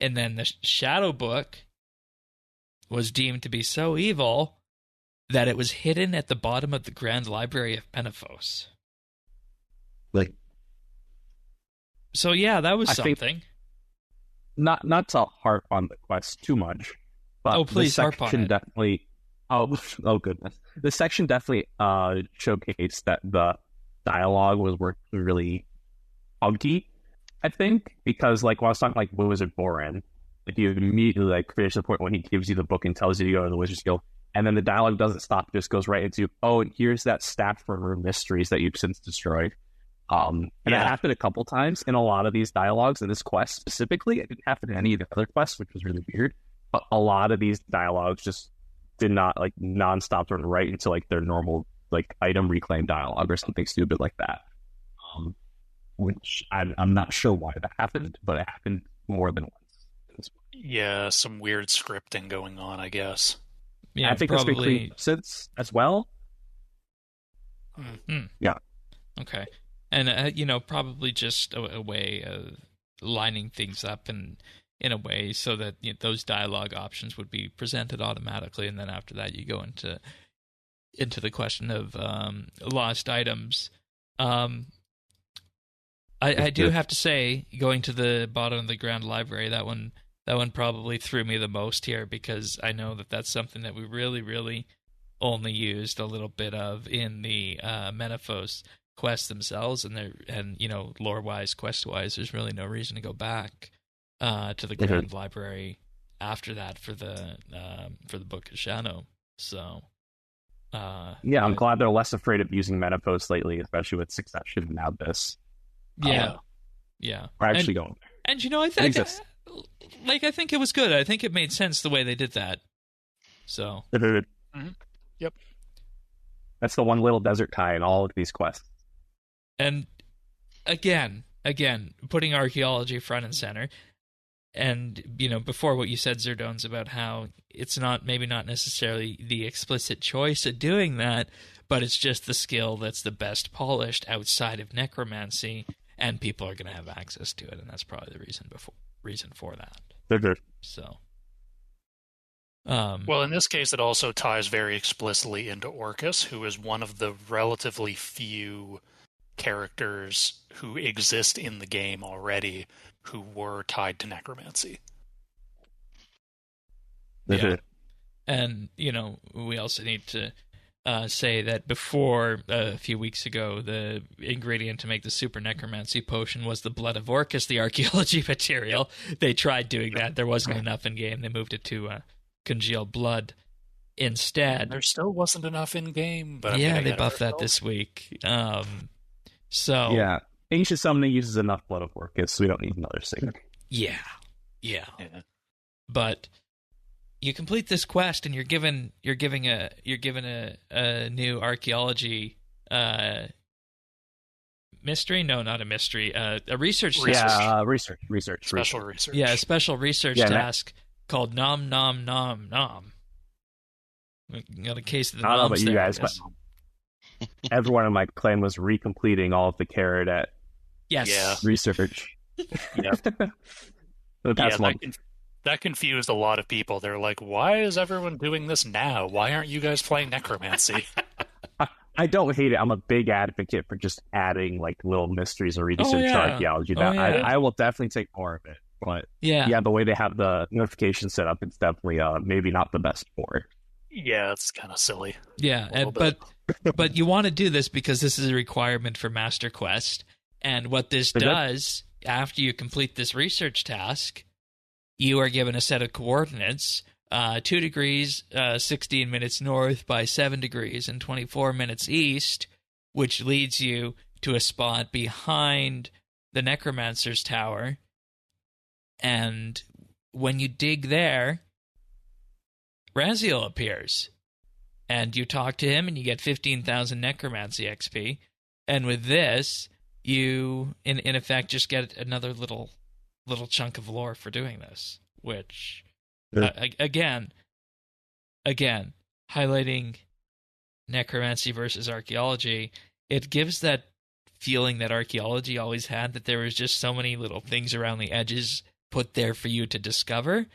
And then the Shadow Book was deemed to be so evil that it was hidden at the bottom of the Grand Library of Penifos. Like, So yeah, that was I think- something. not to harp on the quest too much, but Oh, please this harp on section it. definitely. Oh goodness! This section definitely showcased that the dialogue was working really funky. I think because like when I was talking like Wizard Boran, like you immediately like finish the point when he gives you the book and tells you to go to the Wizard's Guild, and then the dialogue doesn't stop; it just goes right into and here's that stack for Rune Mysteries that you've since destroyed. And that happened a couple times in a lot of these dialogues in this quest specifically. It didn't happen in any of the other quests, which was really weird. But a lot of these dialogues just did not like nonstop run right into like their normal like item reclaim dialogue or something stupid like that. Which I'm not sure why that happened, but it happened more than once. Yeah, some weird scripting going on, I guess. Yeah, I think that's been cleaned since as well. Yeah. Okay. And, probably just a way of lining things up in a way so that those dialogue options would be presented automatically. And then after that, you go into the question of lost items. I do have to say, going to the bottom of the Grand Library, that one probably threw me the most here, because I know that that's something that we really, really only used a little bit of in the Mythos quests themselves, and lore-wise, quest-wise, there's really no reason to go back to the Grand Library after that for the Book of Shadow. So, I'm glad they're less afraid of using Mythos lately, especially with Succession and now this. Yeah. We're actually going there. And I think it was good. I think it made sense the way they did that. So. Mm-hmm. Yep. That's the one little desert tie in all of these quests. And again, putting archaeology front and center. And, before what you said, Zerdones, about how it's maybe not necessarily the explicit choice of doing that, but it's just the skill that's the best polished outside of necromancy, and people are going to have access to it, and that's probably the reason for that. So. Well, in this case, it also ties very explicitly into Orcus, who is one of the relatively few characters who exist in the game already who were tied to necromancy. Yeah. And, we also need to say that before, a few weeks ago, the ingredient to make the super necromancy potion was the blood of Orcus, the archaeology material. They tried doing that. There wasn't enough in-game. They moved it to congealed blood instead. There still wasn't enough in-game, but they buffed that this week. So yeah, ancient summoning uses enough blood of Orcus, so we don't need another singer. Yeah. But you complete this quest, and you're given a new archaeology mystery. No, not a mystery. A research task. Yeah, research. Special research. Yeah, a special research task called Nom Nom Nom Nom. We got a case of the I don't know noms about you there, guys, but everyone in my clan was recompleting all of the carrot at research. Yeah. That confused a lot of people. They're like, why is everyone doing this now? Why aren't you guys playing necromancy? I don't hate it. I'm a big advocate for just adding like little mysteries or research to archaeology. I will definitely take more of it. But the way they have the notification set up, it's definitely maybe not the best for it. Yeah, it's kind of silly. Yeah, but you want to do this because this is a requirement for Master Quest. And what this does, after you complete this research task, you are given a set of coordinates, 2 degrees, 16 minutes north by 7 degrees and 24 minutes east, which leads you to a spot behind the Necromancer's Tower. And when you dig there, Raziel appears. And you talk to him, and you get 15,000 Necromancy XP. And with this, you, in effect, just get another little chunk of lore for doing this, which, again, highlighting necromancy versus archaeology, it gives that feeling that archaeology always had, that there was just so many little things around the edges put there for you to discover,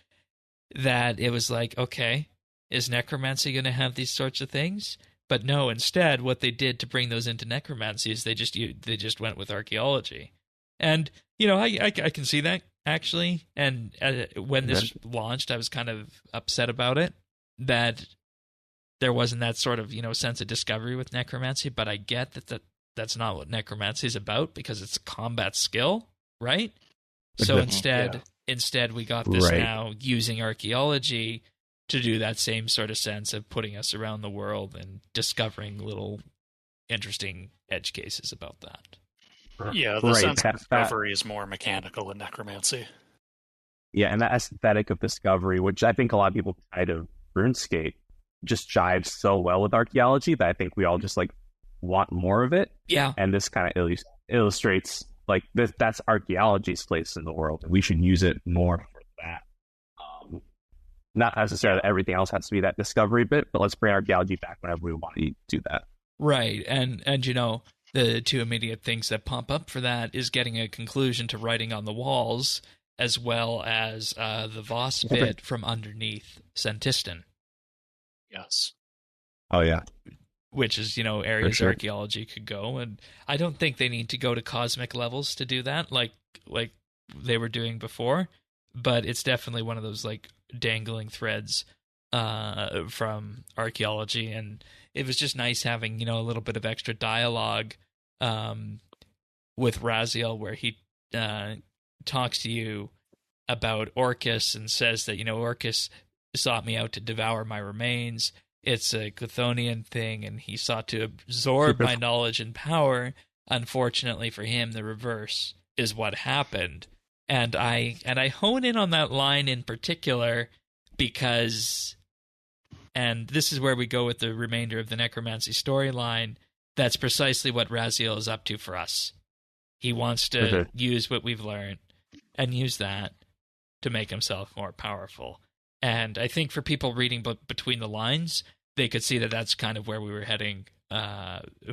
that it was like, okay, is necromancy going to have these sorts of things? But no, instead, what they did to bring those into Necromancy is they just went with archaeology. And, I can see that, actually. And when this launched, I was kind of upset about it, that there wasn't that sort of, sense of discovery with Necromancy. But I get that's not what Necromancy is about, because it's a combat skill, right? So instead we got this now using archaeology to do that same sort of sense of putting us around the world and discovering little interesting edge cases about that. Yeah, the sense of discovery is more mechanical in Necromancy. Yeah, and that aesthetic of discovery, which I think a lot of people tie to RuneScape, just jives so well with archaeology that I think we all just want more of it. Yeah. And this kind of illustrates that's archaeology's place in the world, and we should use it more for that. Not necessarily that everything else has to be that discovery bit, but let's bring archaeology back whenever we want to do that. Right, and the two immediate things that pop up for that is getting a conclusion to writing on the walls, as well as the Voss bit from underneath Sentistan. Yes. Oh, yeah. Which is, areas archaeology could go, and I don't think they need to go to cosmic levels to do that, like they were doing before, but it's definitely one of those, dangling threads from archaeology, and it was just nice having, a little bit of extra dialogue with Raziel, where he talks to you about Orcus and says that, Orcus sought me out to devour my remains. It's a Chthonian thing, and he sought to absorb my knowledge and power. Unfortunately for him, the reverse is what happened. And I hone in on that line in particular because, and this is where we go with the remainder of the Necromancy storyline, that's precisely what Raziel is up to for us. He wants to use what we've learned and use that to make himself more powerful. And I think for people reading between the lines, they could see that that's kind of where we were heading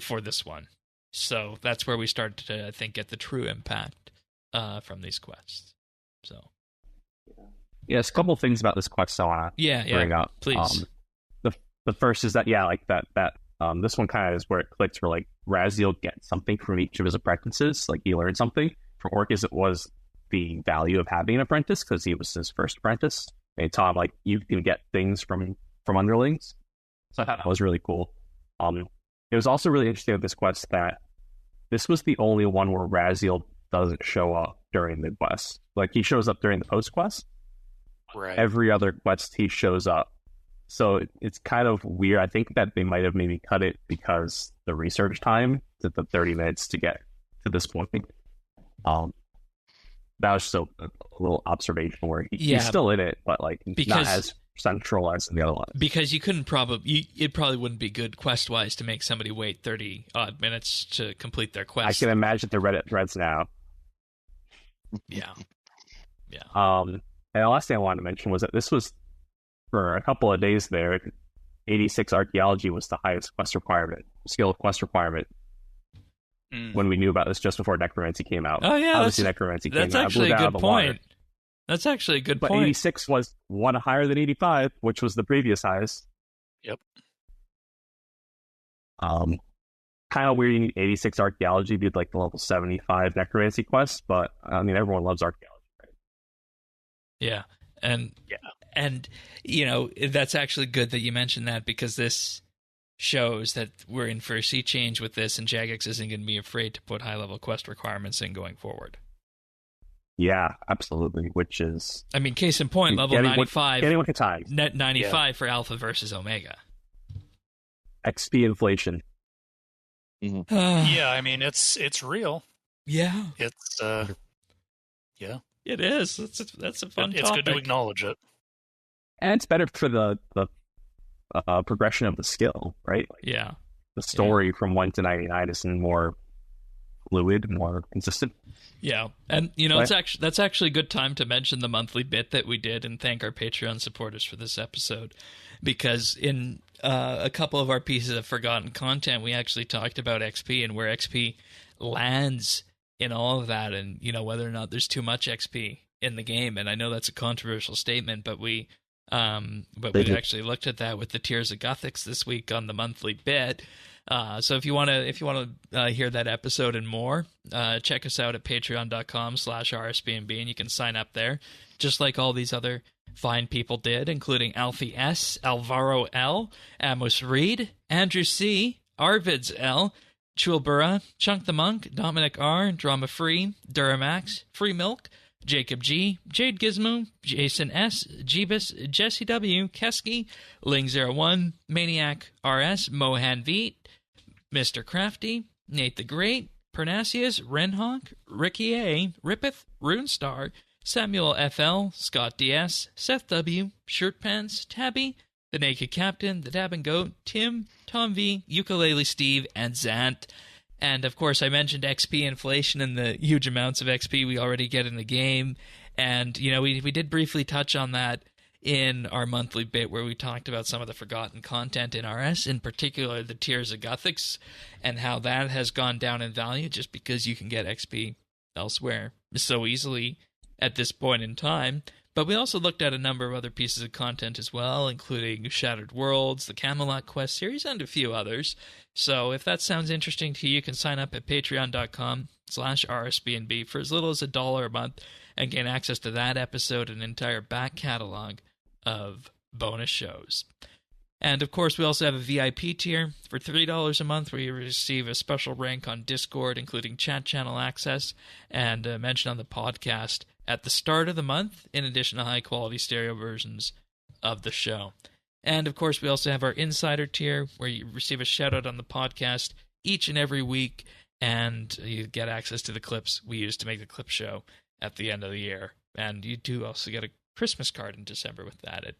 for this one. So that's where we started to, I think, get the true impact from these quests. So, there's a couple of things about this quest I want to bring up. Please. The first is that this one kind of is where it clicks, where Raziel gets something from each of his apprentices. He learned something. For Orcus, it was the value of having an apprentice, because he was his first apprentice. They taught him you can get things from underlings. So I thought that was really cool. It was also really interesting with this quest that this was the only one where Raziel doesn't show up during the quest. He shows up during the post quest. Right. Every other quest he shows up. So it's kind of weird. I think that they might have maybe cut it because the research time, the 30 minutes to get to this point. That was just a little observation where he's still in it, but not as central as the other ones. Because you couldn't it probably wouldn't be good quest-wise to make somebody wait 30-odd minutes to complete their quest. I can imagine the Reddit threads now. Yeah. And the last thing I wanted to mention was that this was, for a couple of days there, 86 archaeology was the highest skill quest requirement. When we knew about this just before Necromancy came out. Oh, yeah. Obviously, Necromancy came out. That's actually a good point. That's actually a good point. But 86 was one higher than 85, which was the previous highest. Yep. Kind of weird you need 86 archaeology to be the level 75 Necromancy quest, but everyone loves archaeology, right? Yeah. And that's actually good that you mentioned that, because this shows that we're in for a sea change with this, and Jagex isn't going to be afraid to put high-level quest requirements in going forward. Yeah, absolutely, which is... case in point, level 95... Getting what time. Net 95 for Alpha versus Omega. XP inflation. Mm-hmm. It's real. Yeah. It's, yeah. It is. That's a fun topic. It's good to acknowledge it. And it's better for the progression of the skill, right? The story from 1 to 99 is more fluid, more consistent. Yeah, and that's actually a good time to mention the monthly bit that we did and thank our Patreon supporters for this episode, because in a couple of our pieces of forgotten content, we actually talked about XP and where XP lands in all of that, and whether or not there's too much XP in the game. And I know that's a controversial statement, but we But we actually looked at that with the Tears of Gothics this week on the monthly bit. So if you want to hear that episode and more, check us out at patreon.com/RSBANDB, and you can sign up there, just like all these other fine people did, including Alfie S., Alvaro L., Amos Reed, Andrew C., Arvids L., Chulbura, Chunk the Monk, Dominic R., Drama Free, Duramax, Free Milk, Jacob G., Jade Gizmo, Jason S., Jeebus, Jesse W., Kesky, Ling01, Maniac RS, Mohan Veet, Mr. Crafty, Nate the Great, Pernasius, Renhawk, Ricky A., Rippeth, Runestar, Samuel FL, Scott DS, Seth W., Shirtpants, Tabby, The Naked Captain, The Dab and Goat, Tim, Tom V, Ukulele Steve, and Zant. And, of course, I mentioned XP inflation and the huge amounts of XP we already get in the game. And, you know, we did briefly touch on that in our monthly bit where we talked about some of the forgotten content in RS, in particular the Tears of Gothics, and how that has gone down in value just because you can get XP elsewhere so easily at this point in time. But we also looked at a number of other pieces of content as well, including Shattered Worlds, the Camelot Quest series, and a few others. So if that sounds interesting to you, you can sign up at patreon.com/RSBNB for as little as $1 a month and gain access to that episode and an entire back catalog of bonus shows. And of course, we also have a VIP tier for $3 a month where you receive a special rank on Discord, including chat channel access and mention on the podcast at the start of the month, in addition to high-quality stereo versions of the show. And, of course, we also have our Insider tier, where you receive a shout-out on the podcast each and every week, and you get access to the clips we use to make the clip show at the end of the year. And you do also get a Christmas card in December with that.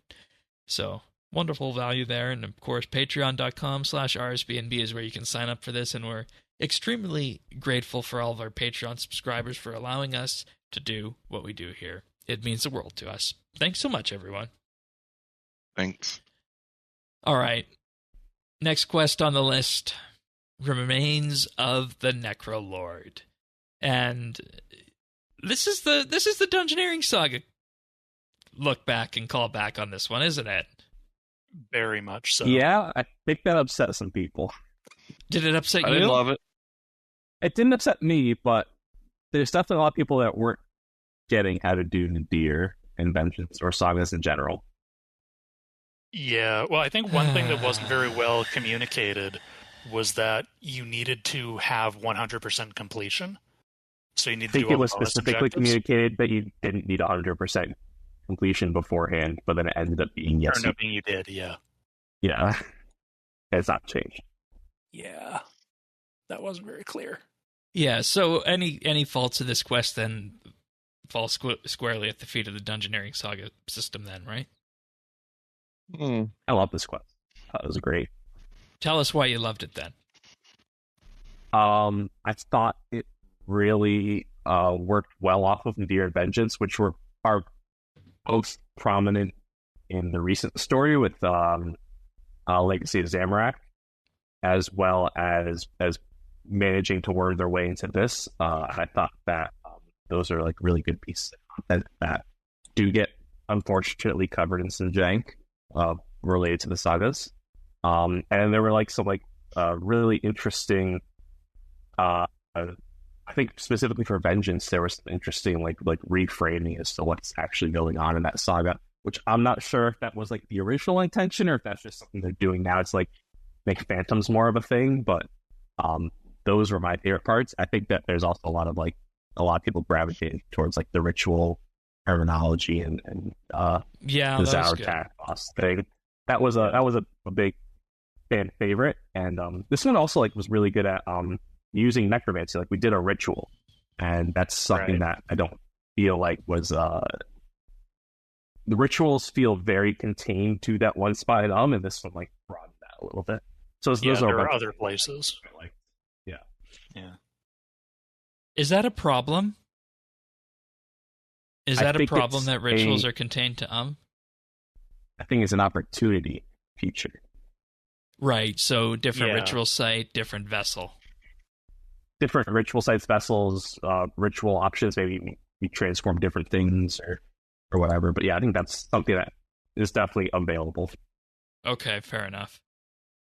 So, wonderful value there. And, of course, patreon.com/RSBNB is where you can sign up for this, and we're extremely grateful for all of our Patreon subscribers for allowing us to do what we do here. It means the world to us. Thanks so much, everyone. Thanks. All right. Next quest on the list, Remains of the Necrolord. And this is the Dungeoneering Saga look back and call back on this one, isn't it? Very much so. Yeah, I think that upset some people. Did it upset you? I didn't love it. It didn't upset me, but there's definitely a lot of people that weren't getting how to do Nadir and Vengeance or Sagas in general. Yeah, well, I think one thing that wasn't very well communicated was that you needed to have 100% completion. So you need to do all I think it was the bonus specifically objectives. communicated that you didn't need 100% completion beforehand, but then it ended up being yes. Turned out being you did, yeah. Yeah. It's not changed. Yeah. That wasn't very clear. Yeah, so any faults of this quest then fall squarely at the feet of the Dungeoneering Saga system then, right? I love this quest. It was great. Tell us why you loved it then. I thought it really worked well off of Nadir and Vengeance, which are both prominent in the recent story with Legacy of Zamorak, as well as managing to worm their way into this. I thought that those are like really good pieces of content that do get unfortunately covered in some jank related to the sagas. And there were like some really interesting I think specifically for Vengeance there was some interesting like reframing as to what's actually going on in that saga, which I'm not sure if that was like the original intention or if that's just something they're doing now. It's like make phantoms more of a thing, but those were my favorite parts. I think that there's also a lot of people gravitating towards like the ritual terminology and the Zauertak boss thing. That was a big fan favorite, and this one also like was really good at using necromancy. Like we did a ritual, and that's something that I don't feel like was the rituals feel very contained to that one spot, and this one like broadened that a little bit. So those are other places. Yeah. Is that a problem? Is that a problem that rituals are contained to I think it's an opportunity feature. Right, so different ritual site, different vessel. Different ritual sites, vessels, ritual options, maybe we transform different things or whatever. But yeah, I think that's something that is definitely available. Okay, fair enough.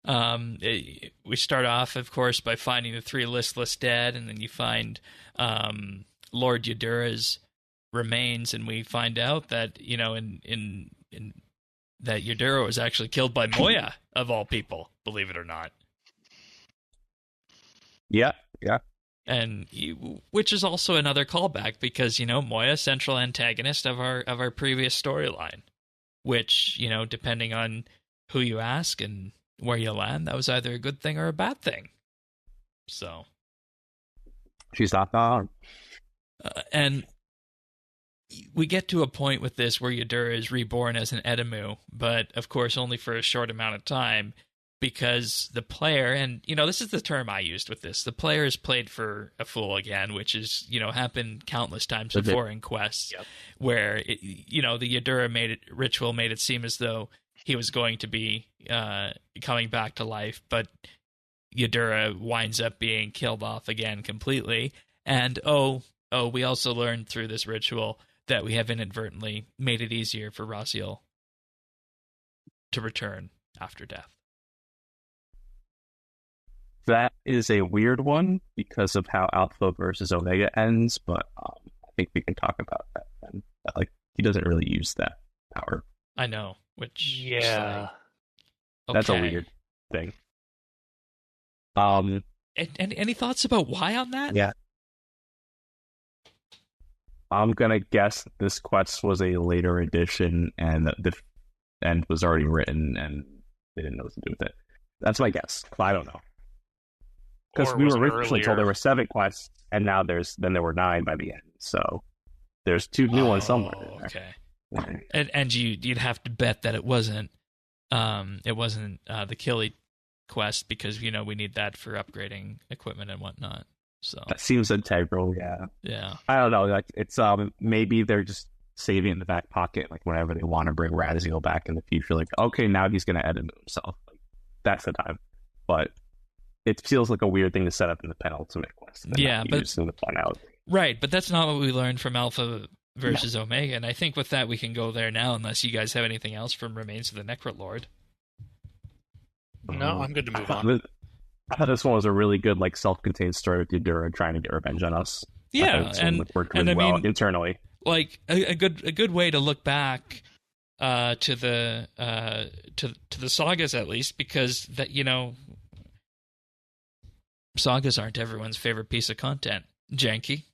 We start off, of course, by finding the 3 listless dead, and then you find Lord Yudura's remains, and we find out that in that Yudura was actually killed by Moya of all people, believe it or not. Yeah. And which is also another callback because Moya, central antagonist of our previous storyline, which depending on who you ask and where you land, that was either a good thing or a bad thing. So she's not gone. And we get to a point with this where Yudura is reborn as an Edemu, but of course only for a short amount of time, because the player, and this is the term I used with this, the player is played for a fool again, which is happened countless times before in quests, where the Yudura ritual made it seem as though he was going to be coming back to life, but Yudura winds up being killed off again completely. And we also learned through this ritual that we have inadvertently made it easier for Raziel to return after death. That is a weird one because of how Alpha versus Omega ends, but I think we can talk about that then. Like, he doesn't really use that power. I know, which yeah, that's a weird thing. Any thoughts about why on that? Yeah. I'm gonna guess this quest was a later edition and the end was already written and they didn't know what to do with it. That's my guess. But I don't know. Because we were originally told there were 7 quests, and now there were 9 by the end. So there's 2 new ones somewhere. Okay. And you'd have to bet that it wasn't the Killy quest because we need that for upgrading equipment and whatnot. So that seems integral. Yeah. Yeah. I don't know. Like it's maybe they're just saving it in the back pocket, like whenever they want to bring Raziel back in the future. Like, okay, now he's going to edit himself. Like, that's the time. But it feels like a weird thing to set up in the penultimate quest. Yeah, but in the fun out. Right, but that's not what we learned from Alpha versus Omega, and I think with that we can go there now, unless you guys have anything else from Remains of the Necrolord. No, I'm good to move on. I thought this one was a really good, like, self-contained story with Yudura trying to get revenge on us. Yeah, and worked really well internally. Like a good way to look back to the sagas, at least, because that sagas aren't everyone's favorite piece of content. Janky,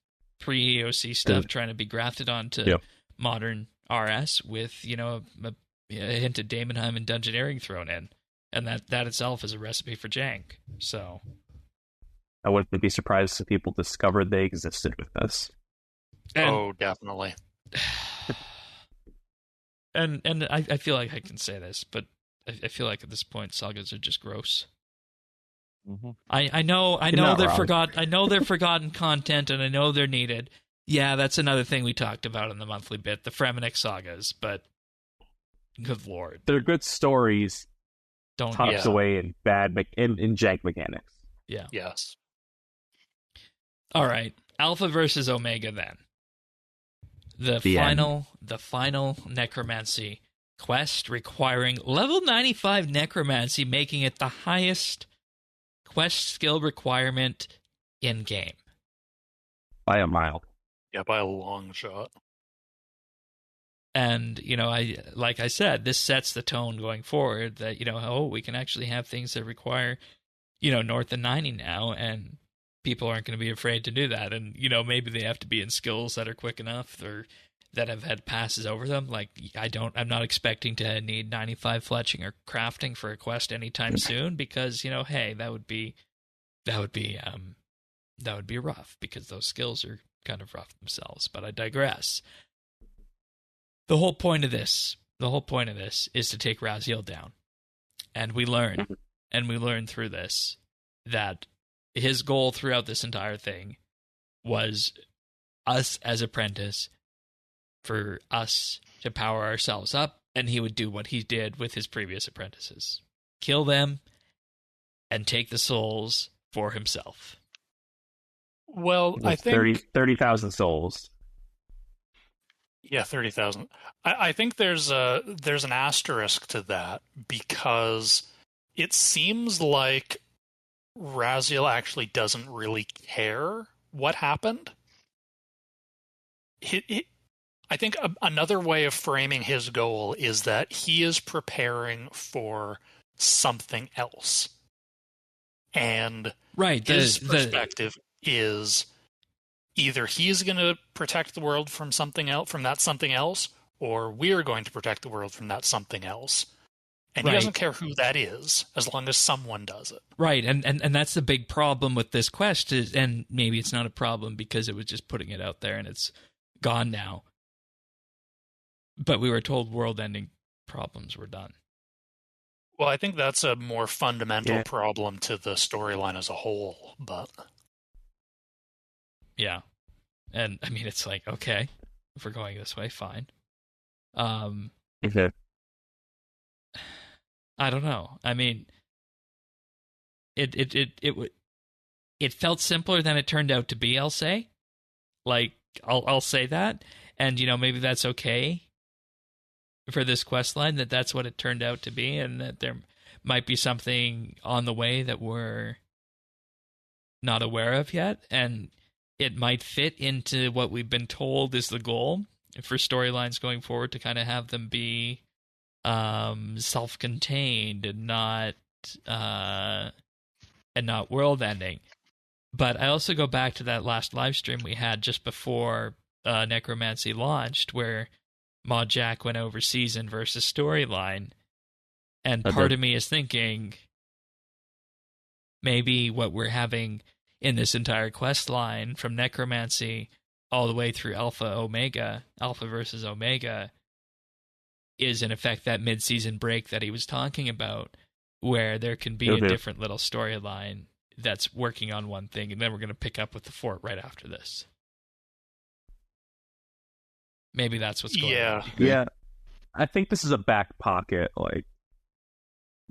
pre-EOC stuff trying to be grafted onto modern RS with a hint of Daemonheim and Dungeoneering thrown in. And that itself is a recipe for jank. So I wouldn't be surprised if people discovered they existed with this. Definitely. And I feel like I can say this, but I feel like at this point sagas are just gross. Mm-hmm. I know they're forgotten. I know they're forgotten content, and I know they're needed. Yeah, that's another thing we talked about in the monthly bit, the Fremennik sagas. But good lord, they're good stories. Tucked away in bad in jank mechanics. Yeah. Yes. All right, Alpha versus Omega then. The final Necromancy quest requiring level 95 Necromancy, making it the highest quest skill requirement in game. By a mile. Yeah, by a long shot. And, like I said, this sets the tone going forward that, we can actually have things that require, north of 90 now, and people aren't going to be afraid to do that. And, maybe they have to be in skills that are quick enough or that have had passes over them. Like, I'm not expecting to need 95 fletching or crafting for a quest anytime soon because, hey, that would be rough because those skills are kind of rough themselves. But I digress. The whole point of this is to take Raziel down. And we learn through this that his goal throughout this entire thing was us as apprentice, for us to power ourselves up, and he would do what he did with his previous apprentices. Kill them and take the souls for himself. Well, I think 30,000 souls. Yeah, 30,000. I think there's an asterisk to that because it seems like Raziel actually doesn't really care what happened. I think another way of framing his goal is that he is preparing for something else. And his perspective is either he's going to protect the world from something else, from that something else, or we're going to protect the world from that something else. And he doesn't care who that is, as long as someone does it. Right, and that's the big problem with this quest, is, and maybe it's not a problem because it was just putting it out there and it's gone now. But we were told world-ending problems were done. Well, I think that's a more fundamental problem to the storyline as a whole, but... Yeah. And, I mean, it's like, okay, if we're going this way, fine. Okay. I don't know. I mean, it felt simpler than it turned out to be, I'll say. Like, I'll say that. And, you know, maybe that's okay for this quest line, that's what it turned out to be, and that there might be something on the way that we're not aware of yet, and it might fit into what we've been told is the goal for storylines going forward, to kind of have them be self-contained and not world-ending. But I also go back to that last live stream we had just before Necromancy launched, where Mod Jack went over season versus storyline, and part of me is thinking maybe what we're having in this entire quest line from Necromancy all the way through Alpha versus Omega, is in effect that mid-season break that he was talking about, where there can be a different little storyline that's working on one thing, and then we're going to pick up with the fort right after this. Maybe that's what's going on. Yeah. I think this is a back pocket. Like,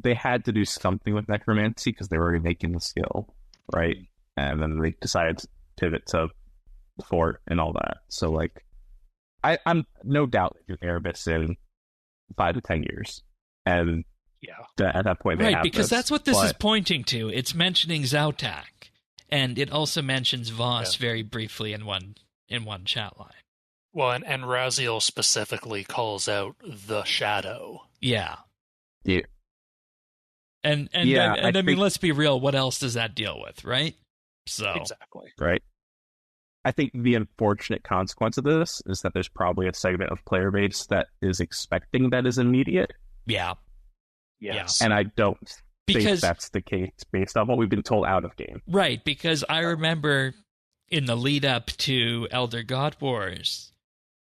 they had to do something with Necromancy because they were already making the skill, right? And then they decided to pivot to the fort and all that. So, like, I'm no doubt that you're Erebus in 5 to 10 years. And at that point, they have because that's what this is pointing to. It's mentioning Zautak, and it also mentions Voss very briefly in one chat line. Well, and Raziel specifically calls out the shadow. Yeah. Yeah. And I mean, let's be real. What else does that deal with, right? So exactly. Right. I think the unfortunate consequence of this is that there's probably a segment of player base that is expecting that is immediate. Yeah. Yes. And I don't think that's the case based on what we've been told out of game. Right, because I remember in the lead up to Elder God Wars,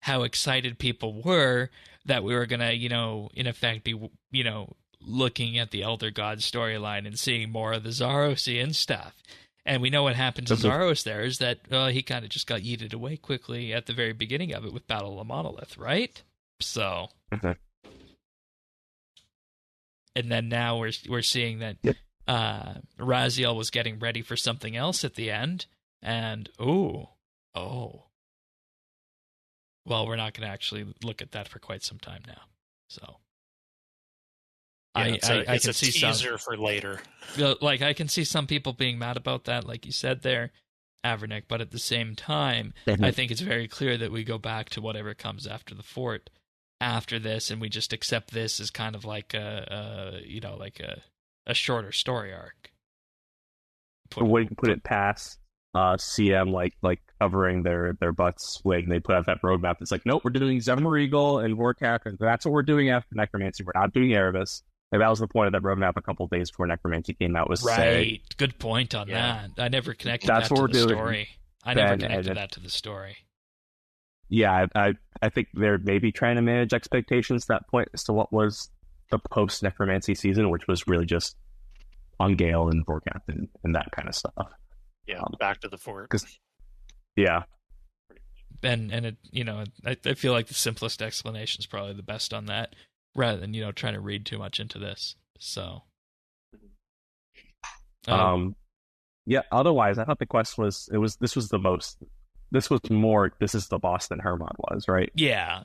how excited people were that we were going to, you know, in effect be, you know, looking at the Elder God storyline and seeing more of the Zarosian stuff. And we know what happened to Zaros there is that he kind of just got yeeted away quickly at the very beginning of it with Battle of the Monolith, right? So... And then now we're seeing that Raziel was getting ready for something else at the end, and well, we're not going to actually look at that for quite some time now. So I can see teaser for later. Like, I can see some people being mad about that, like you said there, Avernick. But at the same time, I think it's very clear that we go back to whatever comes after the fort. After this, and we just accept this as kind of like a shorter story arc. Wouldn't put it past CM like covering their butts when they put out that roadmap. It's like, nope, we're doing Zevmaregal and Vorkak, and that's what we're doing after Necromancy. We're not doing Erebus. And that was the point of that roadmap a couple of days before Necromancy came out. Was right. Good point on that. I never connected that to the story. I never connected that to the story. Yeah, I think they're maybe trying to manage expectations at that point as to what was the post-Necromancy season, which was really just on Gale and Vorkap and that kind of stuff. Yeah, back to the fort. Yeah. And it, you know, I feel like the simplest explanation is probably the best on that, rather than, you know, trying to read too much into this. So. Yeah, otherwise, I thought the quest this was the most this is the boss than Hermod was, right? Yeah.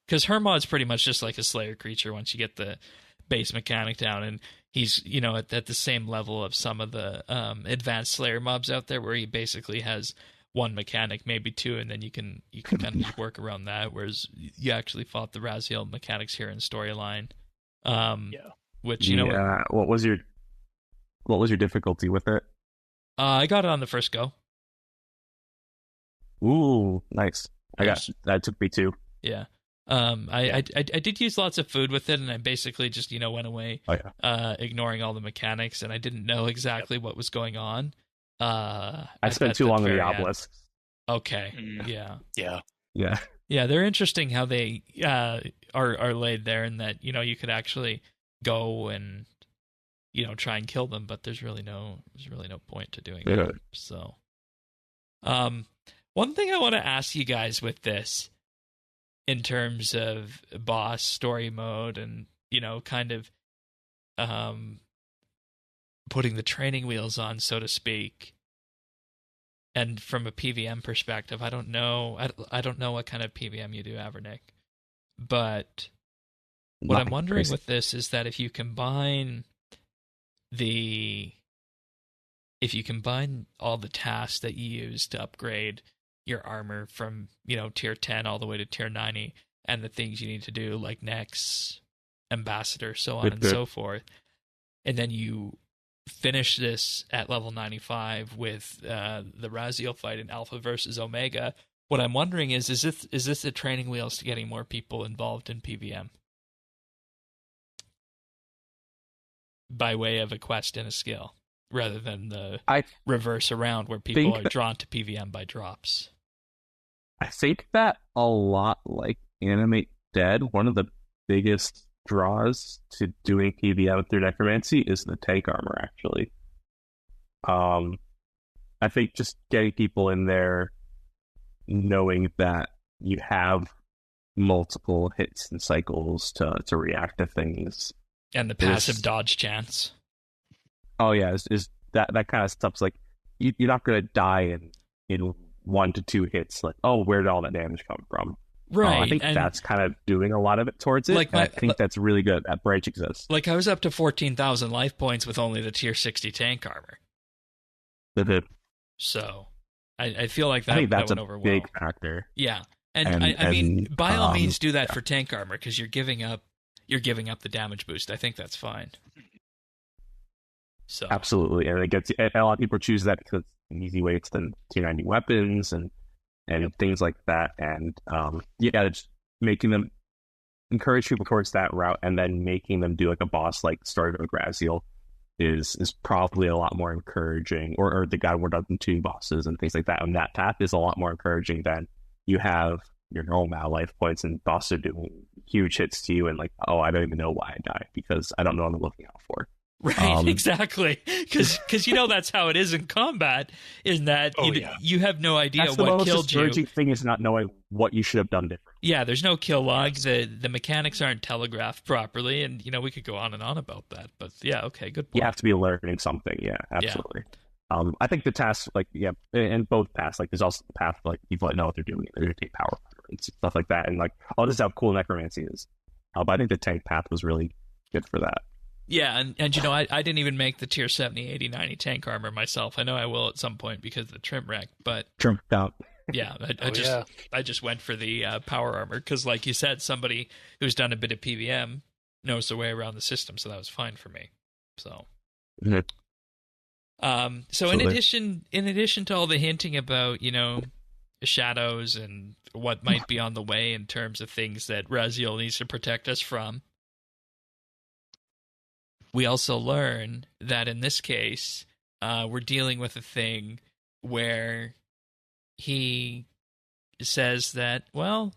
Because Hermod's pretty much just like a Slayer creature once you get the base mechanic down, and he's, at the same level of some of the advanced Slayer mobs out there, where he basically has one mechanic, maybe two, and then you can kind of just work around that. Whereas you actually fought the Raziel mechanics here in storyline. Which what was your difficulty with it? I got it on the first go. Ooh, nice. That took me 2. Yeah. I did use lots of food with it, and I basically just went away, ignoring all the mechanics, and I didn't know exactly what was going on. I spent too long on the obelisks. Okay. Yeah. They're interesting how they are laid there, and that you could actually go and try and kill them, but there's really no point to doing that. So, one thing I want to ask you guys with this, in terms of boss story mode and kind of putting the training wheels on, so to speak, and from a PVM perspective, I don't know what kind of PVM you do, Avernick, but what I'm wondering with this is that if you combine all the tasks that you use to upgrade your armor from tier 10 all the way to tier 90, and the things you need to do like Nex, Ambassador, so on and so forth, and then you finish this at level 95 with the Raziel fight in Alpha versus Omega, what I'm wondering is this the training wheels to getting more people involved in PVM by way of a quest and a skill, rather than the reverse around where people are drawn to PVM by drops? I think that a lot like Animate Dead, one of the biggest draws to doing PVM through Necromancy is the tank armor, actually. I think just getting people in there knowing that you have multiple hits and cycles to react to things. And the passive dodge chance. Oh yeah, is that kind of stuff's like you're not going to die in 1 to 2 hits. Like, oh, where did all that damage come from? Right. I think that's kind of doing a lot of it towards it. I think that's really good. That branch exists. Like, I was up to 14,000 life points with only the tier 60 tank armor. So, I feel like that, I think that's went a over well. big factor. Yeah, and I mean, by all means, do that for tank armor, because you're giving up the damage boost. I think that's fine. So absolutely, and a lot of people choose that because it's an easy way to tier 90 weapons and things like that, and just making them encourage people towards that route, and then making them do like a boss like Story of Graziel is probably a lot more encouraging, or the God War Dungeon 2 bosses and things like that. And that path is a lot more encouraging than you have your normal life points and bosses are doing huge hits to you, and like, oh, I don't even know why I died because I don't know what I'm looking out for. Right, exactly. Because that's how it is in combat, is that you have no idea what killed you. The most discouraging thing is not knowing what you should have done different. Yeah, there's no kill log. The mechanics aren't telegraphed properly, and we could go on and on about that. But yeah, okay, good point. You have to be learning something. Yeah, absolutely. Yeah. I think the tasks, in both paths, like there's also the path like people that know what they're doing. They're going to take power and stuff like that, and like, oh, this is how cool Necromancy is. But I think the tank path was really good for that. Yeah, and I didn't even make the tier 70, 80, 90 tank armor myself. I know I will at some point because of the trim rack, but trimmed out. Yeah, I just went for the power armor because, like you said, somebody who's done a bit of PVM knows their way around the system, so that was fine for me. So, in addition to all the hinting about shadows and what might be on the way in terms of things that Raziel needs to protect us from, we also learn that in this case, we're dealing with a thing where he says that, well,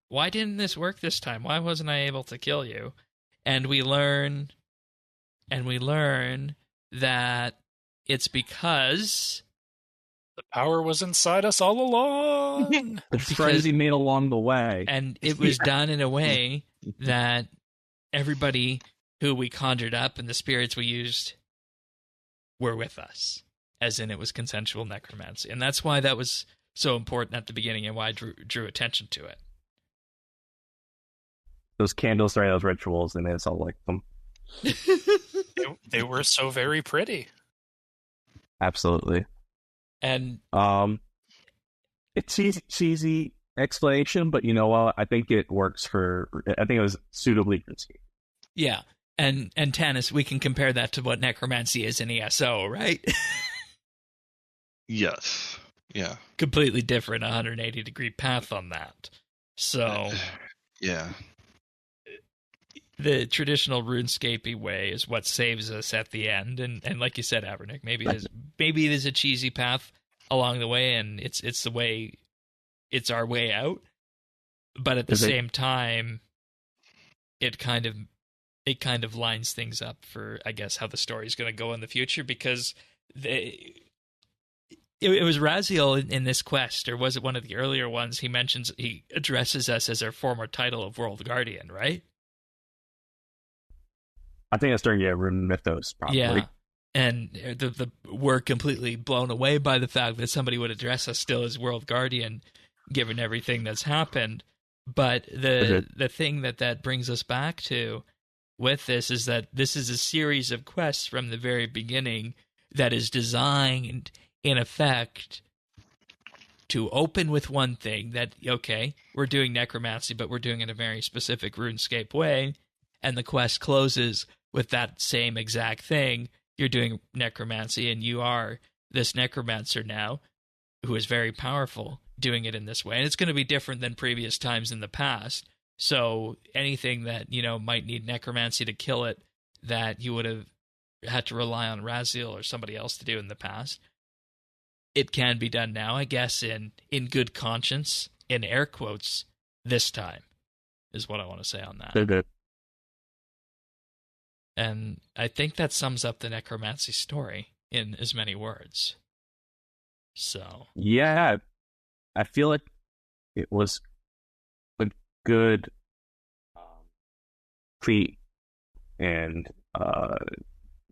why didn't this work this time? Why wasn't I able to kill you? And we learn that it's because the power was inside us all along. The friends he made along the way. And it was done in a way that everybody who we conjured up and the spirits we used were with us, as in it was consensual necromancy. And that's why that was so important at the beginning and why I drew attention to it. Those candles during those rituals, they made us all like them. They were so very pretty. Absolutely. And it's cheesy explanation, but you know what? I think it works I think it was suitably conceived. Yeah. And Tanis, we can compare that to what necromancy is in ESO, right? Yes. Yeah. Completely different 180-degree path on that. So yeah. The traditional RuneScape way is what saves us at the end, and like you said, Avernick, maybe it is a cheesy path along the way, and it's our way out. But at the same time, it kind of lines things up for, I guess, how the story is going to go in the future, because it was Raziel in this quest, or was it one of the earlier ones? He addresses us as our former title of World Guardian, right? I think that's during Rune Mythos, probably. Yeah, and we're completely blown away by the fact that somebody would address us still as World Guardian, given everything that's happened. But the thing that brings us back to with this is that this is a series of quests from the very beginning that is designed, in effect, to open with one thing, that, okay, we're doing necromancy, but we're doing it in a very specific RuneScape way, and the quest closes with that same exact thing. You're doing necromancy, and you are this necromancer now, who is very powerful, doing it in this way. And it's going to be different than previous times in the past. So anything that, might need necromancy to kill it, that you would have had to rely on Raziel or somebody else to do in the past, it can be done now, I guess, in good conscience, in air quotes, this time, is what I want to say on that. And I think that sums up the necromancy story in as many words. So. Yeah, I feel like it was a good feat and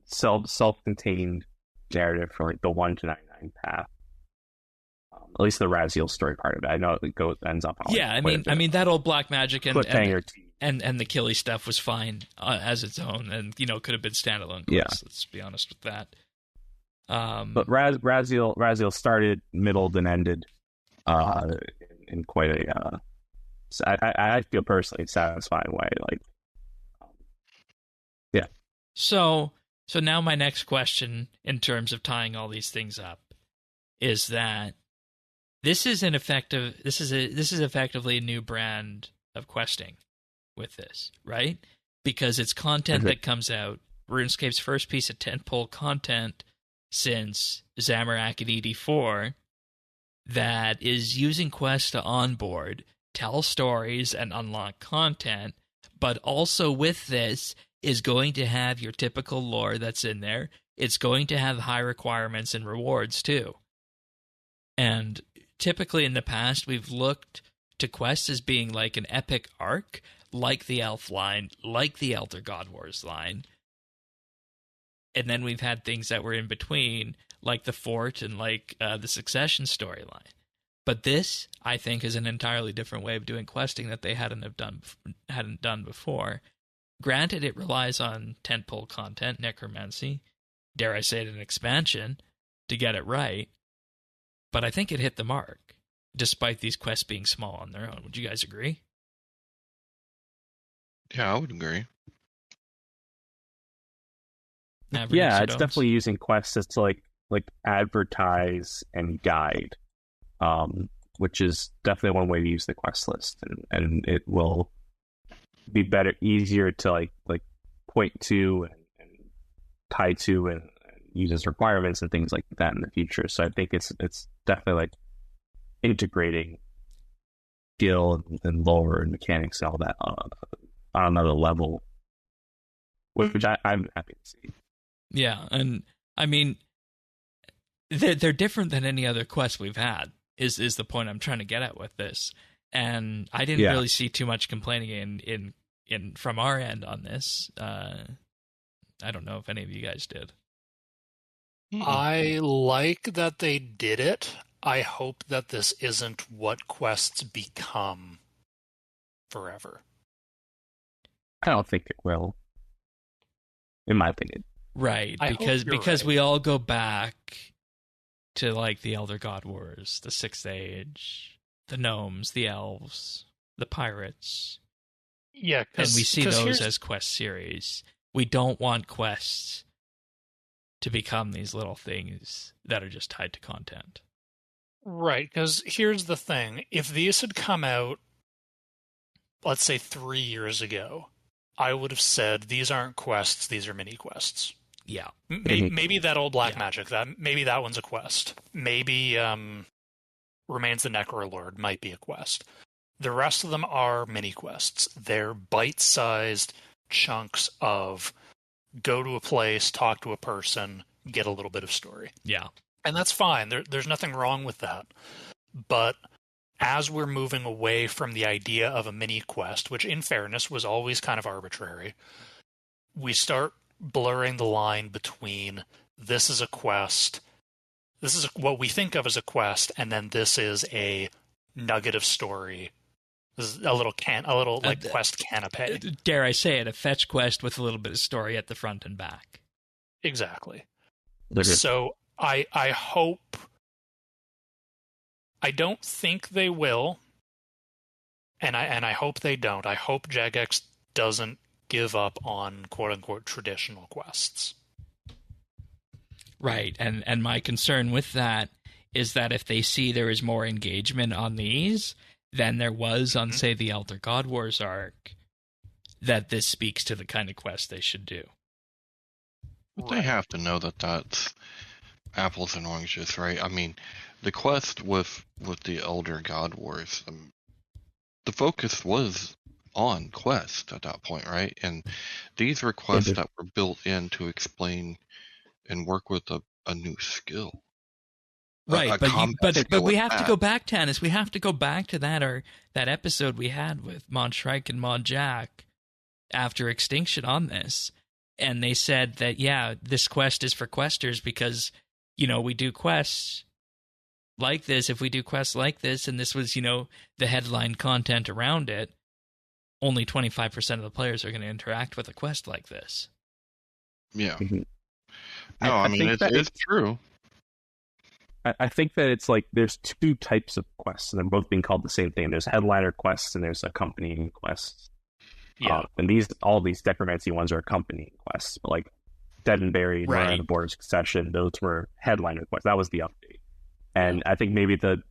self-contained narrative for like the 1 to 99 path. At least the Raziel story part of it. I know it ends up on. Yeah, I mean that old black magic and the Killy stuff was fine as its own, and could have been standalone quests. Yeah. Let's be honest with that. But Raziel started, middled, and ended in quite a I feel personally satisfying way. Like, yeah. So now my next question, in terms of tying all these things up, is that this is effectively a new brand of questing with this, right? Because it's content that comes out, RuneScape's first piece of tentpole content since Zamorak at ED4, that is using quests to onboard, tell stories, and unlock content, but also with this is going to have your typical lore that's in there. It's going to have high requirements and rewards too. And typically in the past, we've looked to quests as being like an epic arc, like the Elf line, like the Elder God Wars line. And then we've had things that were in between, like the Fort and like the Succession storyline. But this, I think, is an entirely different way of doing questing that they hadn't done before. Granted, it relies on tentpole content, necromancy, dare I say it, an expansion, to get it right. But I think it hit the mark, despite these quests being small on their own. Would you guys agree? Yeah, I would agree. Yeah, it's definitely using quests to like advertise and guide, which is definitely one way to use the quest list, and it will be easier to like point to and tie to and use as requirements and things like that in the future. So I think it's definitely like integrating skill and lore and mechanics and all that on another level, which I'm happy to see. Yeah, and I mean, they're different than any other quest we've had, is the point I'm trying to get at with this. And I didn't really see too much complaining in from our end on this. I don't know if any of you guys did. I like that they did it. I hope that this isn't what quests become forever. I don't think it will, in my opinion. Right, because right. we all go back to like the Elder God Wars, the Sixth Age, the gnomes, the elves, the pirates. Yeah, and we see those as quest series. We don't want quests to become these little things that are just tied to content. Right, because here's the thing. If these had come out, let's say 3 years ago, I would have said, these aren't quests, these are mini-quests. Yeah. Maybe that old black magic, maybe that one's a quest. Maybe Remains the Necrolord might be a quest. The rest of them are mini-quests. They're bite-sized chunks of go to a place, talk to a person, get a little bit of story. Yeah. And that's fine. There's nothing wrong with that. But as we're moving away from the idea of a mini-quest, which in fairness was always kind of arbitrary, we start blurring the line between this is a quest, this is what we think of as a quest, and then this is a nugget of story. This is a little quest canapé. Dare I say it, a fetch quest with a little bit of story at the front and back. Exactly. So I hope... I don't think they will, and I hope they don't. I hope Jagex doesn't give up on quote-unquote traditional quests. Right, and my concern with that is that if they see there is more engagement on these than there was on, say, the Elder God Wars arc, that this speaks to the kind of quest they should do. But they have to know that that's apples and oranges, right? I mean, the quest with the Elder God Wars, the focus was on quest at that point, right? And these were quests that were built in to explain and work with a new skill. Right, but we have to go back, Tannis. We have to go back to that episode we had with Mod Shrike and Mod Jack after Extinction on this. And they said that, yeah, this quest is for questers because, we do quests like this. If we do quests like this, and this was, the headline content around it, only 25% of the players are going to interact with a quest like this. Yeah. No, I mean, it's true. I think that it's like there's two types of quests, and they're both being called the same thing. There's headliner quests, and there's accompanying quests. Yeah. And all these necromancy ones are accompanying quests, but like Dead and Buried, right. and the Border Succession, those were headliner quests. That was the update. And I think maybe I don't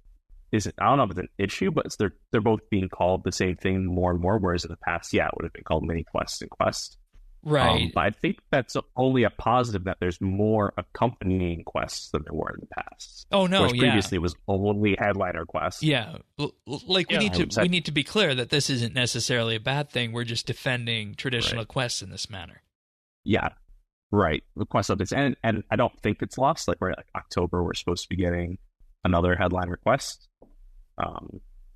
know if it's an issue, but they're both being called the same thing more and more, whereas in the past, it would have been called mini quests and quests. Right. But I think that's only a positive that there's more accompanying quests than there were in the past. Oh no, whereas previously it was only headliner quests. Yeah, we need to be clear that this isn't necessarily a bad thing. We're just defending traditional quests in this manner. Yeah, right. The quest updates, and I don't think it's lost. Like October, we're supposed to be getting another headliner quest.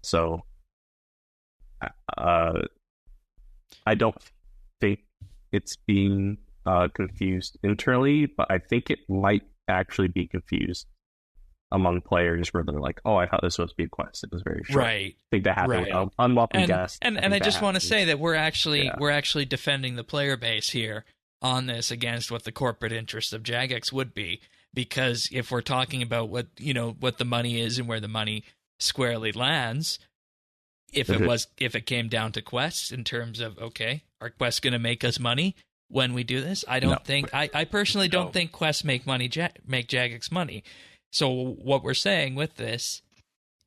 So I don't think it's being confused internally, but I think it might actually be confused among players where they're like, "Oh, I thought this was supposed to be a quest. It was very short." Right. I think that happened with unwelcome guests. And I just want to say that we're actually defending the player base here on this against what the corporate interests of Jagex would be, because if we're talking about what the money is and where the money squarely lands, if it came down to quests in terms of, okay, are quests going to make us money when we do this? I personally don't think quests make Jagex money. So what we're saying with this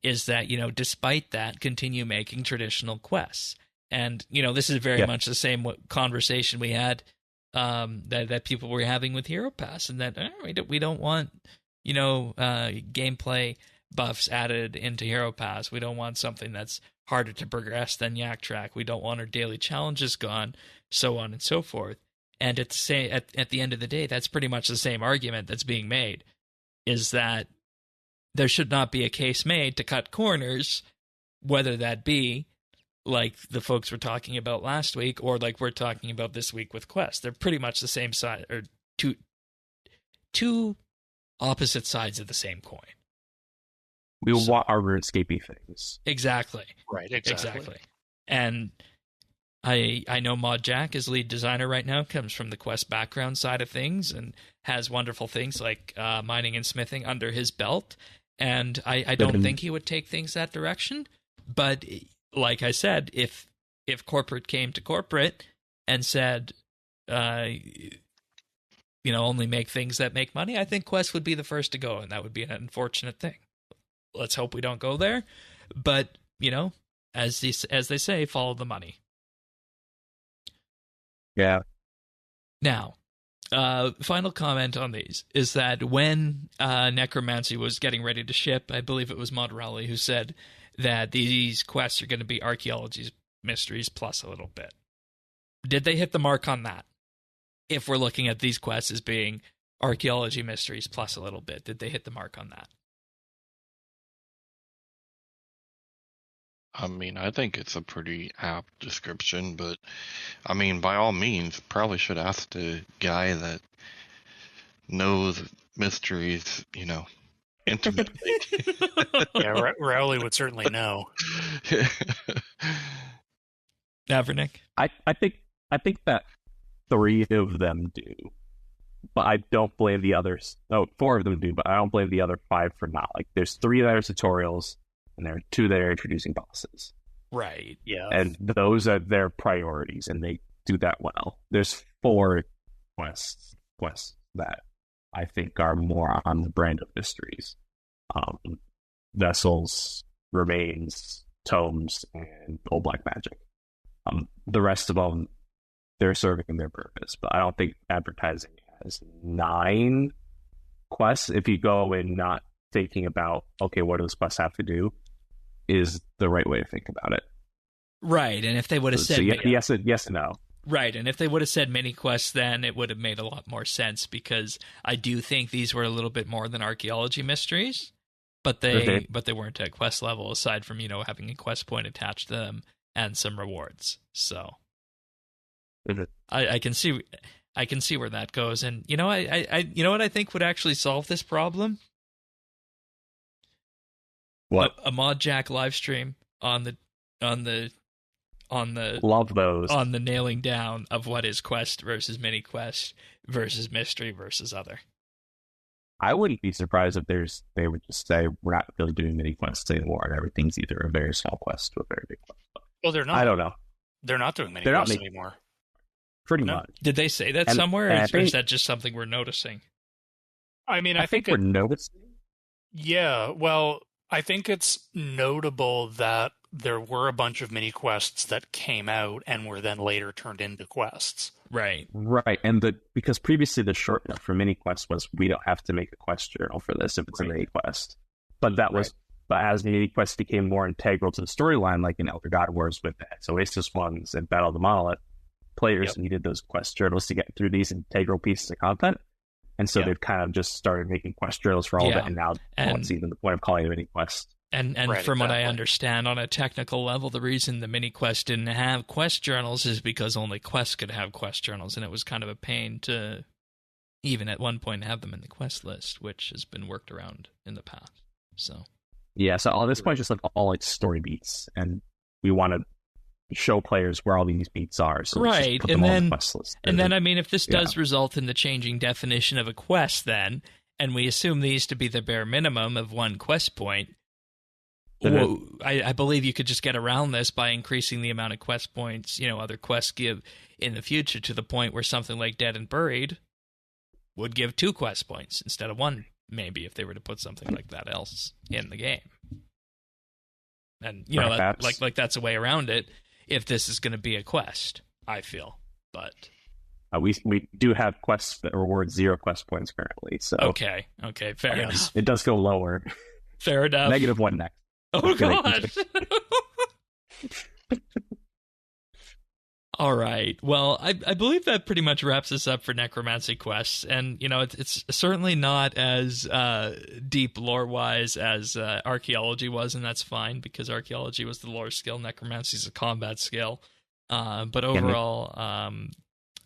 is that, despite that, continue making traditional quests. And, this is very much the same conversation we had that people were having with Hero Pass, and that we don't want, gameplay buffs added into Hero Pass. We don't want something that's harder to progress than Yak Track. We don't want our daily challenges gone, so on and so forth. And at the end of the day, that's pretty much the same argument that's being made, is that there should not be a case made to cut corners, whether that be like the folks were talking about last week or like we're talking about this week with Quest. They're pretty much the same side, or two opposite sides of the same coin. We want our RuneScape things. Exactly. Right, exactly. And I know Mod Jack is lead designer right now, comes from the quest background side of things, and has wonderful things like mining and smithing under his belt. And I don't think he would take things that direction. But like I said, if corporate came to corporate and said, only make things that make money, I think Quest would be the first to go, and that would be an unfortunate thing. Let's hope we don't go there. But, as they say, follow the money. Yeah. Now, final comment on these is that when Necromancy was getting ready to ship, I believe it was Monterelli who said that these quests are going to be archaeology mysteries plus a little bit. Did they hit the mark on that? If we're looking at these quests as being archaeology mysteries plus a little bit, did they hit the mark on that? I mean, I think it's a pretty apt description, but I mean, by all means, probably should ask the guy that knows mysteries, intimately. Yeah, Rowley would certainly know. Avernick? I think that 3 of them do, but I don't blame the others. Oh, 4 of them do, but I don't blame the other 5 for not. Like, there's 3 that are tutorials, and there are 2 that are introducing bosses. Right. Yeah. And those are their priorities, and they do that well. There's 4 quests that I think are more on the brand of mysteries. Vessels, Remains, Tomes, and Old Black Magic. The rest of them, they're serving their purpose, but I don't think advertising has 9 quests. If you go in not thinking about, okay, what do those quests have to do, is the right way to think about it. Right, and if they would have said... yes and no. Right, and if they would have said mini quests, then it would have made a lot more sense, because I do think these were a little bit more than archaeology mysteries, but they weren't at quest level, aside from, having a quest point attached to them and some rewards. So I can see where that goes, and I what I think would actually solve this problem? What? A Mod Jack live stream on the love those, on the nailing down of what is quest versus mini quest versus mystery versus other. I wouldn't be surprised if they would just say we're not really doing mini quests anymore, and everything's either a very small quest to a very big quest. Well, they're not. I don't know. They're not doing mini quests anymore. Pretty much. Did they say that somewhere, or is that just something we're noticing? I mean, I think we're noticing. Yeah, well, I think it's notable that there were a bunch of mini quests that came out and were then later turned into quests. Right. And because previously the shortcut for mini quest was we don't have to make a quest journal for this if it's a mini quest. But that was but as mini quests became more integral to the storyline, like in Elder God Wars with the Oasis ones and Battle of the Monolith, players needed those quest journals to get through these integral pieces of content. And so they've kind of just started making quest journals for all of it, and now what's even the point of calling it a mini quest? And from what I understand, on a technical level, the reason the mini quest didn't have quest journals is because only quests could have quest journals, and it was kind of a pain to even at one point have them in the quest list, which has been worked around in the past. So at this point, just all like story beats, and we want to show players where all these beats are. So right, and then I mean, if this does result in the changing definition of a quest, then, and we assume these to be the bare minimum of one quest point. Well, I believe you could just get around this by increasing the amount of quest points, other quests give in the future, to the point where something like Dead and Buried would give 2 quest points instead of 1, maybe, if they were to put something like that else in the game. And, like that's a way around it if this is going to be a quest, I feel. But we do have quests that reward 0 quest points currently. So Okay, fair enough. It does go lower. Fair enough. -1 next. Oh, God. All right. Well, I believe that pretty much wraps us up for Necromancy quests. And, it's certainly not as deep lore-wise as archaeology was, and that's fine, because archaeology was the lore skill. Necromancy is a combat skill. But overall,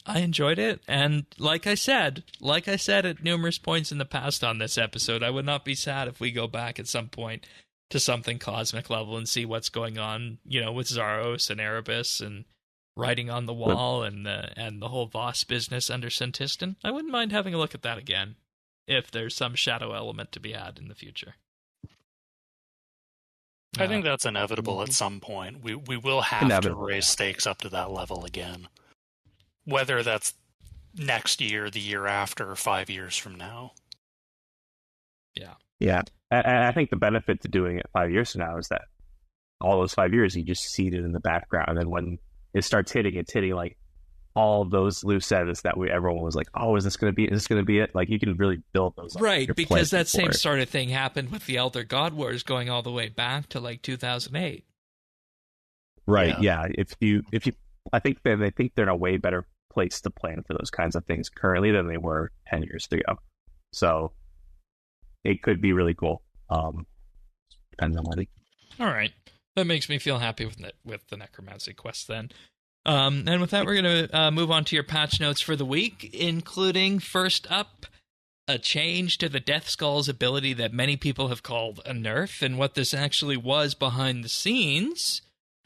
I enjoyed it. And like I said at numerous points in the past on this episode, I would not be sad if we go back at some point to something cosmic level and see what's going on, with Zaros and Erebus and writing on the wall and the whole Voss business under Sentistan. I wouldn't mind having a look at that again if there's some shadow element to be had in the future. I think that's inevitable at some point. We will have to raise stakes up to that level again. Whether that's next year, the year after, or 5 years from now. Yeah. Yeah. And I think the benefit to doing it 5 years from now is that all those 5 years, you just see it in the background. And then when it starts hitting, it's hitting like all of those loose ends that everyone was like, oh, is this going to be it? Like, you can really build those up. Right, because that same sort of thing happened with the Elder God Wars going all the way back to like 2008. Right, yeah. I think they think they're in a way better place to plan for those kinds of things currently than they were 10 years ago. So it could be really cool. Depends on what. All right. That makes me feel happy with the Necromancy quest then. And with that, we're going to move on to your patch notes for the week, including, first up, a change to the Death Skull's ability that many people have called a nerf, and what this actually was behind the scenes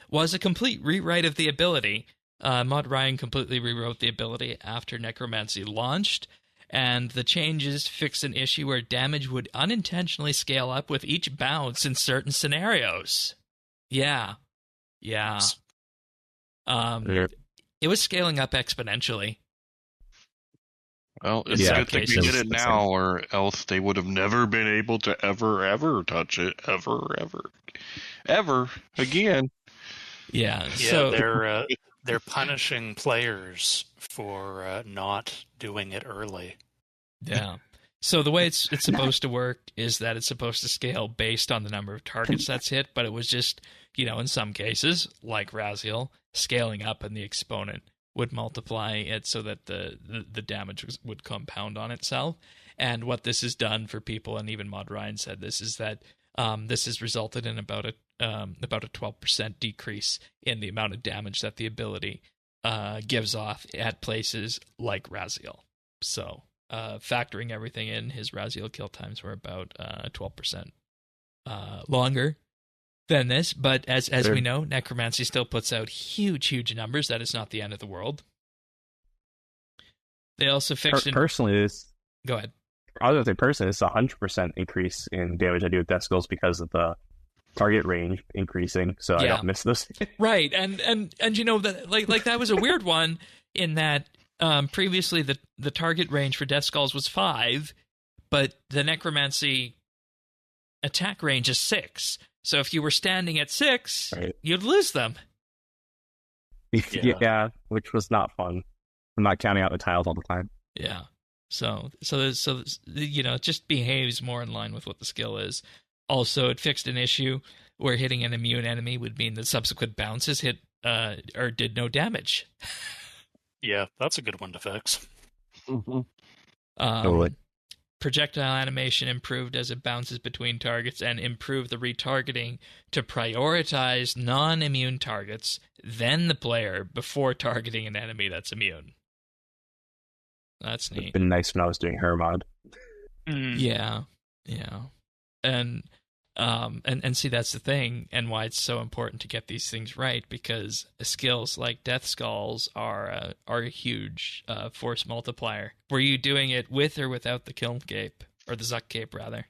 was a complete rewrite of the ability. Mod Ryan completely rewrote the ability after Necromancy launched, and the changes fix an issue where damage would unintentionally scale up with each bounce in certain scenarios. Yeah. It was scaling up exponentially. Well, it's good that we did it now, or else they would have never been able to ever touch it, ever again. Yeah, so they're punishing players for not doing it early. Yeah. So the way it's supposed to work is that it's supposed to scale based on the number of targets that's hit, but it was just, in some cases, like Raziel, scaling up and the exponent would multiply it so that the damage would compound on itself. And what this has done for people, and even Mod Ryan said this, is that this has resulted in about a 12% decrease in the amount of damage that the ability gives off at places like Raziel. So factoring everything in, his Raziel kill times were about 12% longer than this, but as we know, Necromancy still puts out huge numbers. That is not the end of the world. They also fixed personally this. Go ahead. I was going to say personally, it's 100% increase in damage I do with Death Skulls because of the target range increasing, so I don't miss this. Right, and that like that was a weird one in that previously the target range for Death Skulls was 5, but the Necromancy attack range is 6. So if you were standing at 6, you'd lose them. Yeah, which was not fun. I'm not counting out the tiles all the time. Yeah. So it just behaves more in line with what the skill is. Also, it fixed an issue where hitting an immune enemy would mean that subsequent bounces hit or did no damage. Yeah, that's a good one to fix. Mm-hmm. Totally. Projectile animation improved as it bounces between targets, and improved the retargeting to prioritize non-immune targets, then the player, before targeting an enemy that's immune. That's neat. It's been nice when I was doing her mod. Yeah. And see, that's the thing, and why it's so important to get these things right, because skills like Death Skulls are a huge force multiplier. Were you doing it with or without the Kiln Cape, or the Zuck Cape, rather?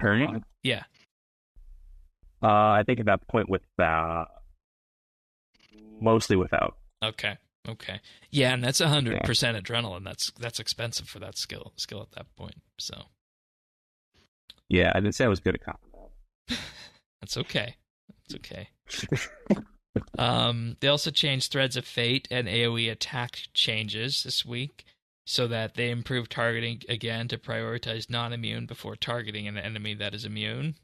Turning? Yeah. I think at that point mostly without. Okay. Yeah, and that's 100% adrenaline. That's expensive for that skill at that point. So. Yeah, I didn't say I was good at combat. That's okay. They also changed Threads of Fate and AoE attack changes this week, so that they improved targeting again to prioritize non-immune before targeting an enemy that is immune.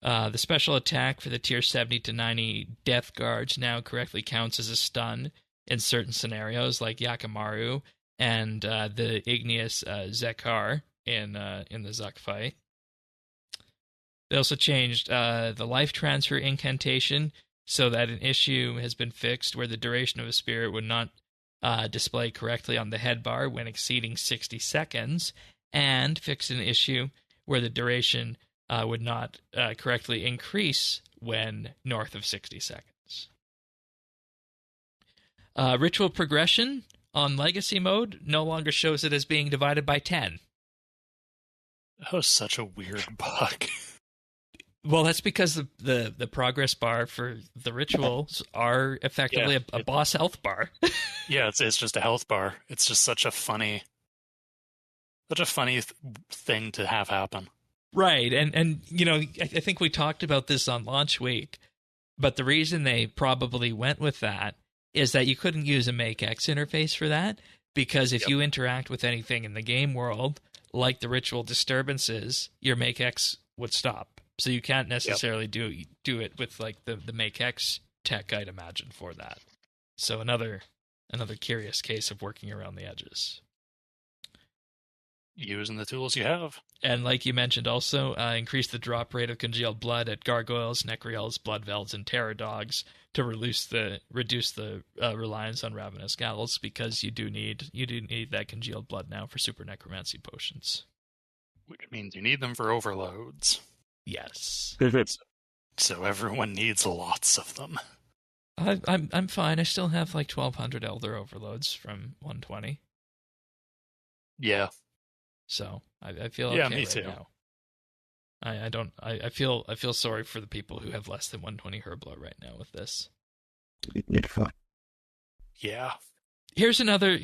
The special attack for the tier 70 to 90 Death Guards now correctly counts as a stun in certain scenarios, like Yakamaru and the Igneous Zekar in the Zuck fight. They also changed the life transfer incantation so that an issue has been fixed where the duration of a spirit would not display correctly on the head bar when exceeding 60 seconds, and fix an issue where the duration would not correctly increase when north of 60 seconds. Ritual progression on Legacy mode no longer shows it as being divided by 10. That was such a weird bug. Well, that's because the progress bar for the rituals are effectively a boss health bar. Yeah, it's just a health bar. It's just such a funny thing to have happen. Right, and you know, I think we talked about this on launch week, but the reason they probably went with that is that you couldn't use a MakeX interface for that, because if you interact with anything in the game world, like the ritual disturbances, your MakeX would stop. So you can't necessarily do it with like the MakeX tech, I'd imagine, for that. So another curious case of working around the edges. Using the tools you have. And like you mentioned also, increase the drop rate of congealed blood at gargoyles, necreals, bloodvelds, and terror dogs to reduce the reliance on ravenous gallows, because you do need that congealed blood now for super necromancy potions. Which means you need them for overloads. Yes. So everyone needs lots of them. I'm fine. I still have like 1,200 Elder Overloads from 120. Yeah. So I feel okay. Yeah, me right too. now. I feel sorry for the people who have less than 120 Herblow right now with this. Yeah. Here's another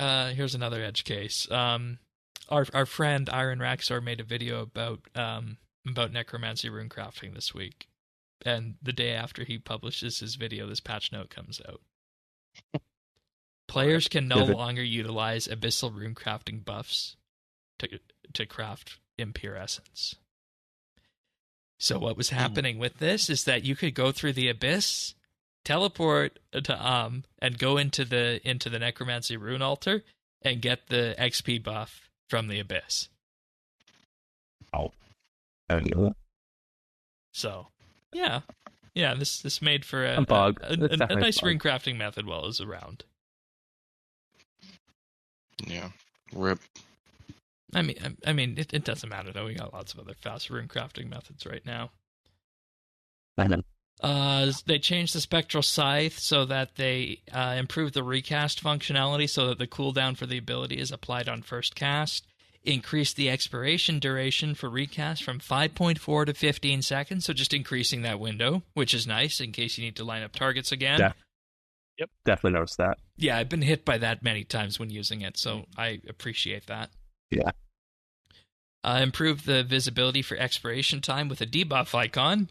edge case. Our friend Iron Raxor made a video about necromancy rune crafting this week, and the day after he publishes his video, this patch note comes out. Players can no longer utilize abyssal rune crafting buffs to craft impure essence. So what was happening with this is that you could go through the abyss, teleport to and go into the necromancy rune altar and get the XP buff from the abyss. Oh, I didn't know that. So yeah, this made for a bug. a nice rune crafting method while it was around. Yeah, rip. I mean, it doesn't matter though. We got lots of other fast rune crafting methods right now. I know. They changed the spectral scythe so that they improved the recast functionality, so that the cooldown for the ability is applied on first cast. Increased the expiration duration for recast from 5.4 to 15 seconds, so just increasing that window, which is nice in case you need to line up targets again. Yep, definitely noticed that. Yeah, I've been hit by that many times when using it, so I appreciate that. Yeah. Improve the visibility for expiration time with a debuff icon,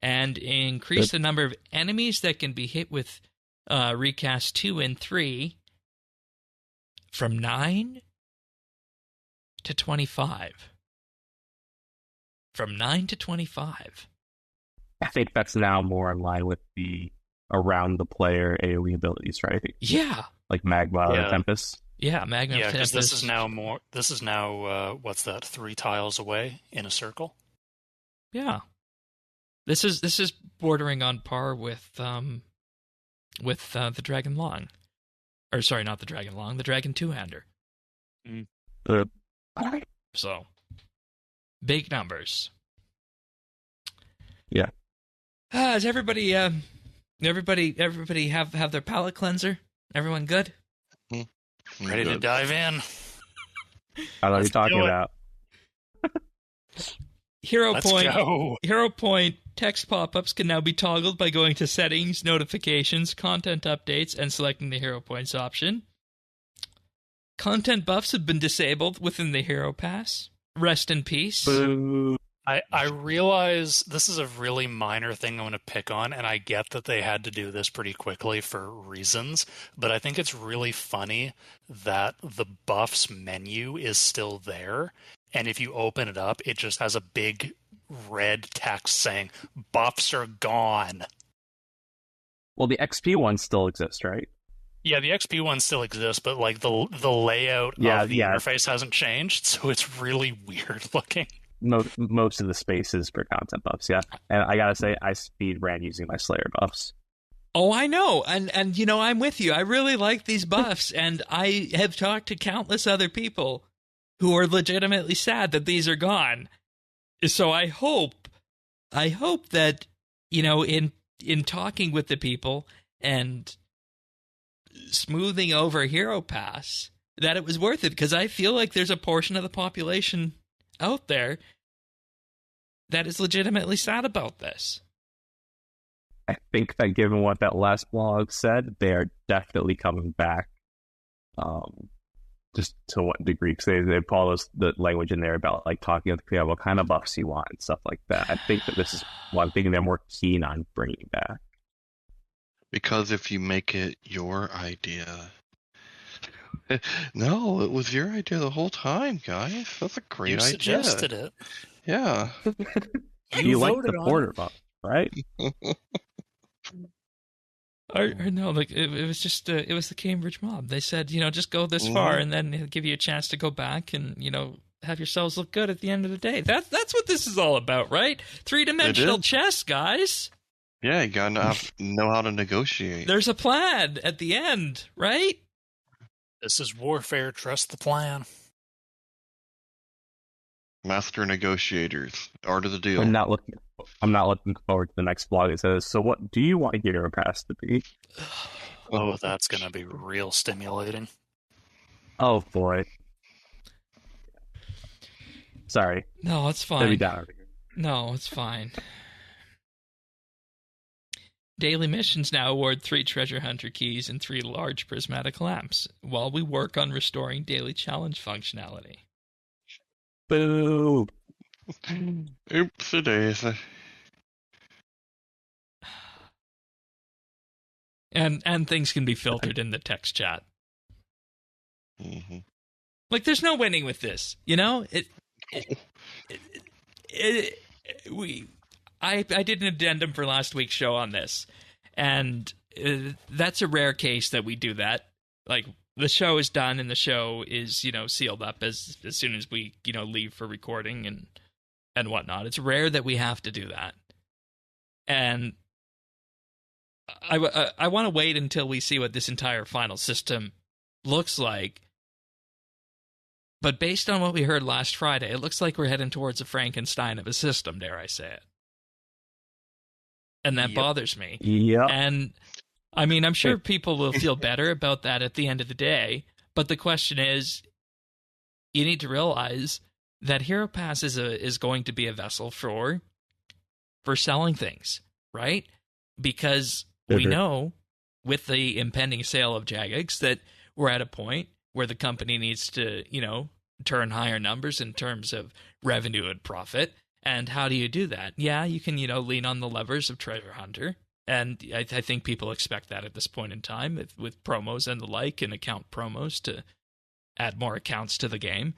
and increase the number of enemies that can be hit with recast 2 and 3 from 9 to 25. From 9 to 25. I think that's now more in line with the around the player AoE abilities, right? Yeah. Like Magma or Tempest. Yeah, Magma Tempest. Tempest. Because this is now what's that? 3 tiles away in a circle. Yeah. This is bordering on par with the Dragon Long. Or sorry, not the Dragon Long, the Dragon Two-Hander. So, big numbers. Yeah. Does everybody have their palate cleanser? Everyone good? Ready to dive in? I know what you're talking about. Hero Point text pop-ups can now be toggled by going to Settings, Notifications, Content Updates, and selecting the Hero Points option. Content buffs have been disabled within the Hero Pass. Rest in peace. Boo. I realize this is a really minor thing I'm going to pick on, and I get that they had to do this pretty quickly for reasons, but I think it's really funny that the buffs menu is still there, and if you open it up, it just has a big red text saying, buffs are gone. Well, the XP ones still exist, right? Yeah, the XP one still exists, but like the layout of the interface hasn't changed, so it's really weird looking. Most of the spaces for content buffs, yeah. And I gotta say, I speed ran using my Slayer buffs. Oh, I know, and you know, I'm with you. I really like these buffs, and I have talked to countless other people who are legitimately sad that these are gone. So I hope that, you know, in talking with the people and smoothing over Hero Pass, that it was worth it, because I feel like there's a portion of the population out there that is legitimately sad about this. I think that given what that last blog said, they are definitely coming back. Just to what degree? Because they follow the language in there about like talking with people, what kind of buffs you want and stuff like that. I think that this is one thing they're more keen on bringing back. Because if you make it your idea. No, it was your idea the whole time, guys. That's a great idea. You suggested it. Yeah. You like the border buff, right? Or no, like it was just it was the Cambridge mob. They said, you know, just go this far, and then it'll give you a chance to go back and, you know, have yourselves look good at the end of the day. That's what this is all about, right? 3-dimensional chess, guys. Yeah, you gotta know how to negotiate. There's a plan at the end, right? This is warfare. Trust the plan. Master negotiators. Art of the deal. I'm not looking forward to the next blog. It says, so what do you want Hero Pass to be? Oh, that's going to be real stimulating. Oh, boy. Sorry. No, it's fine. Let me down over here. No, it's fine. Daily missions now award 3 treasure hunter keys and 3 large prismatic lamps, while we work on restoring daily challenge functionality. Boo! Oopsie daisy. And things can be filtered in the text chat. Mm-hmm. Like, there's no winning with this, you know? I did an addendum for last week's show on this, and that's a rare case that we do that. Like, the show is done, and the show is, you know, sealed up as soon as we, you know, leave for recording and whatnot. It's rare that we have to do that. And I want to wait until we see what this entire final system looks like. But based on what we heard last Friday, it looks like we're heading towards a Frankenstein of a system, dare I say it. And that bothers me. Yeah. And I mean, I'm sure people will feel better about that at the end of the day. But the question is, you need to realize that Hero Pass is going to be a vessel for selling things, right? Because we know with the impending sale of Jagex that we're at a point where the company needs to, you know, turn higher numbers in terms of revenue and profit. And how do you do that? Yeah, you can, you know, lean on the levers of Treasure Hunter. And I think people expect that at this point in time with promos and the like, and account promos to add more accounts to the game.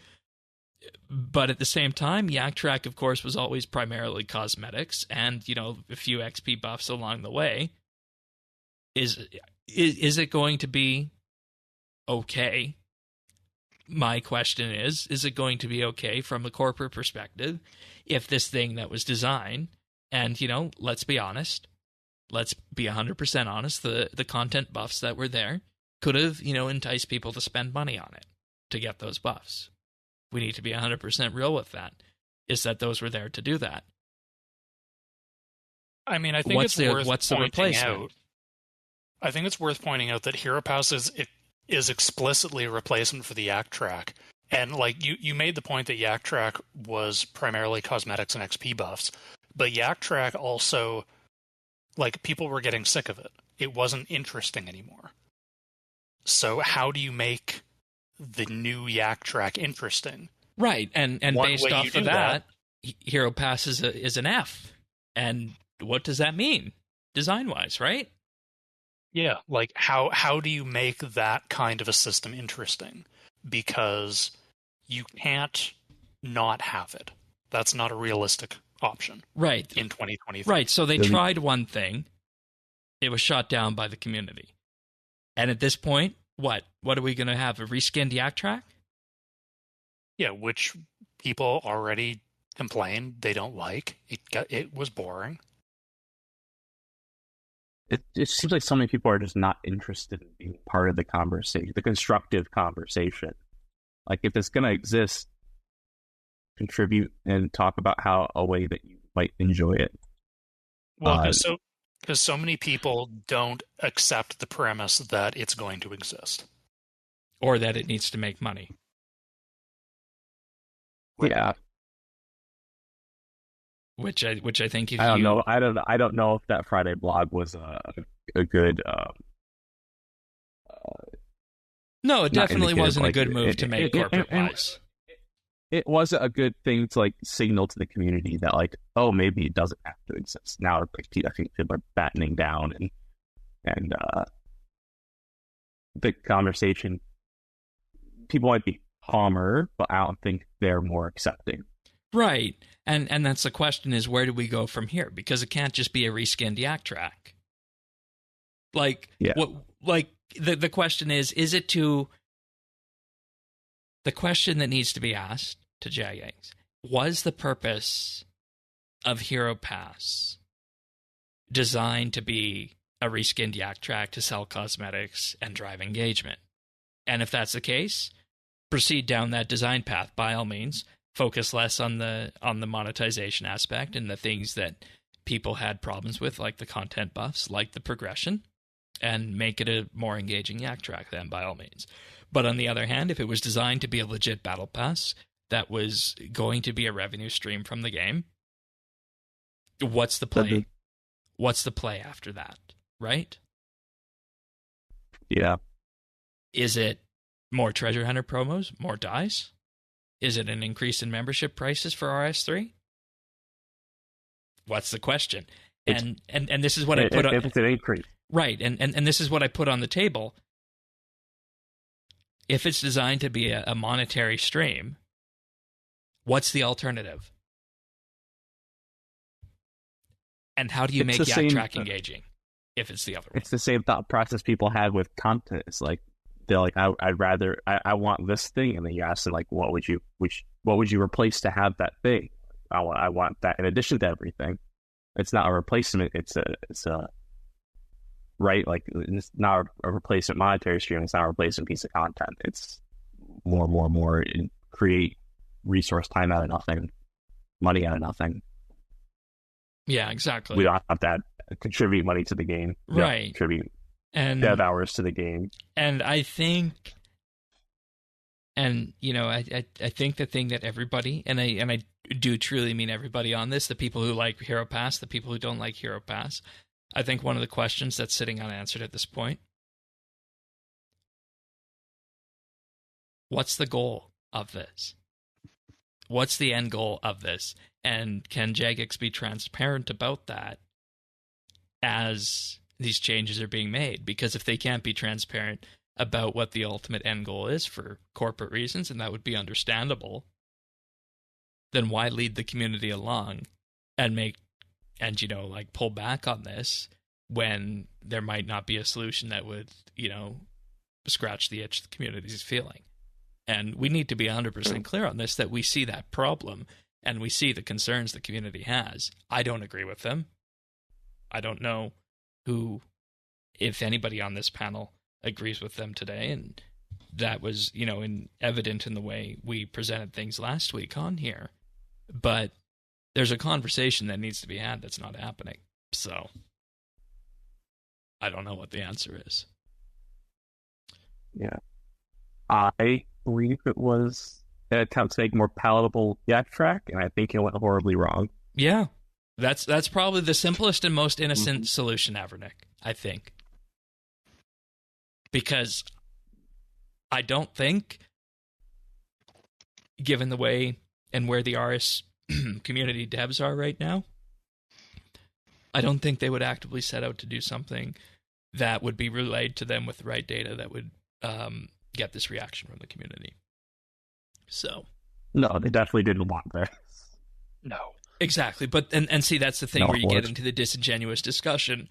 But at the same time, Yak Track, of course, was always primarily cosmetics and, you know, a few XP buffs along the way. Is it going to be okay? My question is it going to be okay from a corporate perspective if this thing that was designed, and, you know, let's be honest, let's be 100% honest, the content buffs that were there could have, you know, enticed people to spend money on it to get those buffs. We need to be 100% real with that, is that those were there to do that. I mean, I think it's worth pointing out. I think it's worth pointing out that Hero Pass is explicitly a replacement for the Yak Track. And, like, you made the point that Yak Track was primarily cosmetics and XP buffs, but Yak Track also, like, people were getting sick of it. It wasn't interesting anymore. So how do you make the new Yak Track interesting? Right, and based off of that, Hero Pass is an F. And what does that mean, design-wise, right? Yeah, like, how do you make that kind of a system interesting? Because you can't not have it. That's not a realistic option. Right. In 2023. Right, so they tried one thing. It was shot down by the community. And at this point, what? What are we going to have, a reskinned Yak Track? Yeah, which people already complained they don't like. It was boring. It seems like so many people are just not interested in being part of the conversation, the constructive conversation. Like, if it's going to exist, contribute and talk about how a way that you might enjoy it. Well, because so many people don't accept the premise that it's going to exist, or that it needs to make money. Yeah, which I think I don't know. I don't know if that Friday blog was a good. No, it definitely wasn't a good move to make corporate-wise. It wasn't a good thing to like signal to the community that like, oh, maybe it doesn't have to exist. Now, like, I think people are battening down and the conversation. People might be calmer, but I don't think they're more accepting. Right, and that's the question: is where do we go from here? Because it can't just be a reskinned yak track. Like, yeah. What? Like the question is it to? The question that needs to be asked to Jagex: was the purpose of Hero Pass designed to be a reskinned yak track to sell cosmetics and drive engagement? And if that's the case, proceed down that design path by all means. Focus less on the monetization aspect and the things that people had problems with, like the content buffs, like the progression, and make it a more engaging yak track then by all means. But on the other hand, if it was designed to be a legit battle pass that was going to be a revenue stream from the game, what's the play? What's the play after that, right? Yeah. Is it more treasure hunter promos, more dice? Is it an increase in membership prices for RS3? What's the question? And this is what I put on. If it's an increase. Right, and this is what I put on the table. If it's designed to be a monetary stream, what's the alternative? And how do you make yak track engaging if it's the other one? It's the same thought process people had with content. It's like, they're like, I want this thing, and then you ask them like, what would you replace to have that thing? I want that in addition to everything. It's not a replacement. It's a right, like it's not a replacement monetary stream. It's not a replacement piece of content. It's more and create resource time out of nothing, money out of nothing. Yeah, exactly. We don't have to contribute money to the game. Right. Contribute and dev hours to the game. And I think, and you know, I think the thing that everybody, and I do truly mean everybody on this, the people who like Hero Pass, the people who don't like Hero Pass, I think one of the questions that's sitting unanswered at this point: what's the goal of this? What's the end goal of this? And can Jagex be transparent about that as these changes are being made? Because if they can't be transparent about what the ultimate end goal is for corporate reasons, and that would be understandable, then why lead the community along and pull back on this when there might not be a solution that would, scratch the itch the community's feeling? And we need to be 100% clear on this, that we see that problem and we see the concerns the community has. I don't agree with them. I don't know if anybody on this panel agrees with them today, and that was, evident in the way we presented things last week on here. But there's a conversation that needs to be had that's not happening. So I don't know what the answer is. Yeah. I believe it was an attempt to make more palatable yak track, and I think it went horribly wrong. Yeah. That's probably the simplest and most innocent solution ever, Nick, I think. Because I don't think, given the way and where the RS community devs are right now, I don't think they would actively set out to do something that would be relayed to them with the right data that would get this reaction from the community. So, no, they definitely didn't want this. No, exactly. But and see, that's the thing where you get into the disingenuous discussion,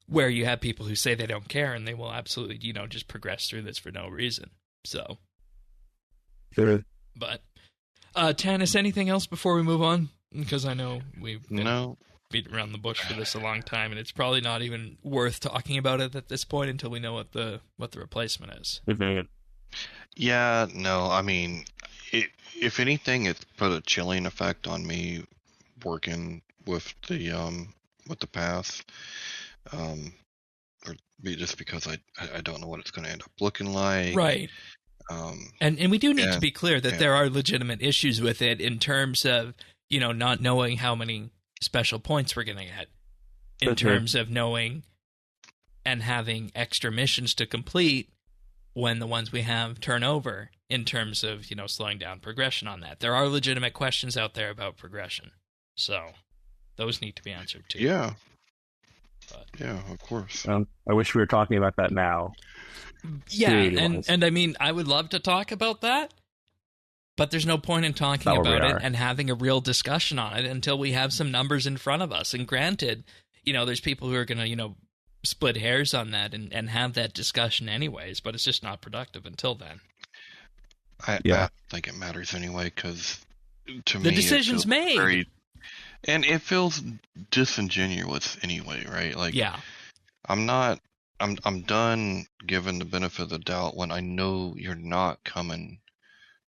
where you have people who say they don't care and they will absolutely, just progress through this for no reason. So, sure. But Tanis, anything else before we move on? Because I know we've been beating around the bush for this a long time, and it's probably not even worth talking about it at this point until we know what the replacement is. Yeah, no, I mean, if anything, it's put a chilling effect on me working with the path, or just because I don't know what it's going to end up looking like. Right. And we do need to be clear that there are legitimate issues with it in terms of, not knowing how many special points we're going to get, in terms of knowing and having extra missions to complete when the ones we have turn over, in terms of, slowing down progression on that. There are legitimate questions out there about progression. So those need to be answered too. Yeah. Yeah, of course. I wish we were talking about that now. Yeah, and I mean, I would love to talk about that, but there's no point in talking about it and having a real discussion on it until we have some numbers in front of us. And granted, there's people who are going to, split hairs on that and have that discussion anyways, but it's just not productive until then. I think it matters anyway, because to me, the decision's made. And it feels disingenuous anyway, right? Like, yeah. I'm done giving the benefit of the doubt when I know you're not coming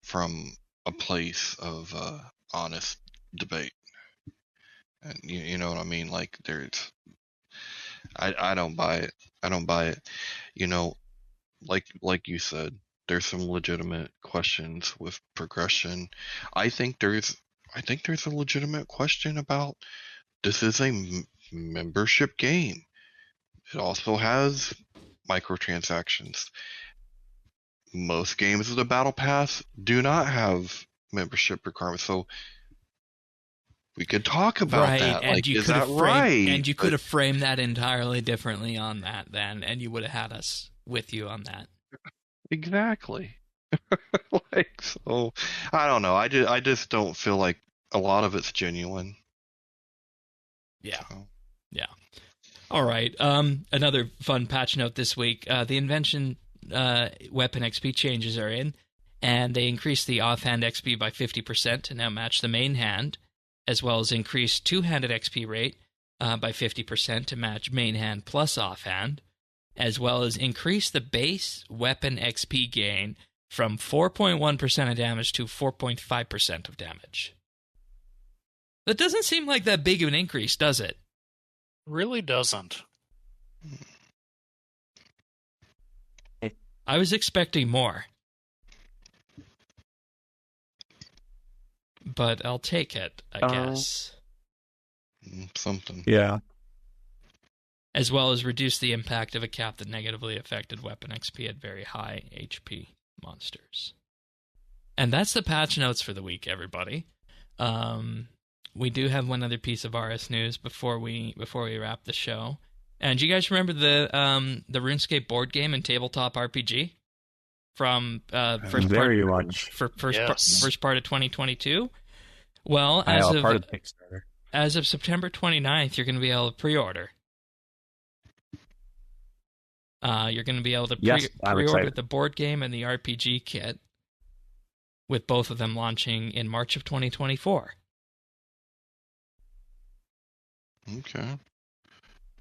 from a place of honest debate. And you know what I mean? Like, I don't buy it. I don't buy it. Like you said, there's some legitimate questions with progression. I think there's a legitimate question about, this is a membership game. It also has microtransactions. Most games of the Battle Pass do not have membership requirements, so we could talk about that. And like, is that right? And you could have framed that entirely differently on that then, and you would have had us with you on that. Exactly. So I don't know. I just don't feel like a lot of it's genuine. Yeah. So. Yeah. All right. Another fun patch note this week. The Invention weapon XP changes are in, and they increased the offhand XP by 50% to now match the main hand, as well as increased two-handed XP rate by 50% to match main hand plus offhand, as well as increase the base weapon XP gain from 4.1% of damage to 4.5% of damage. That doesn't seem like that big of an increase, does it? Really doesn't. I was expecting more. But I'll take it, I guess. Something. Yeah. As well as reduce the impact of a cap that negatively affected weapon XP at very high HP monsters. And that's the patch notes for the week, everybody. We do have one other piece of RS news before we wrap the show. And do you guys remember the RuneScape board game and tabletop RPG from first part of 2022? Well, as of September 29th, you're going to be able to pre-order. You're going to be able to pre-order the board game and the RPG kit, with both of them launching in March of 2024. Okay.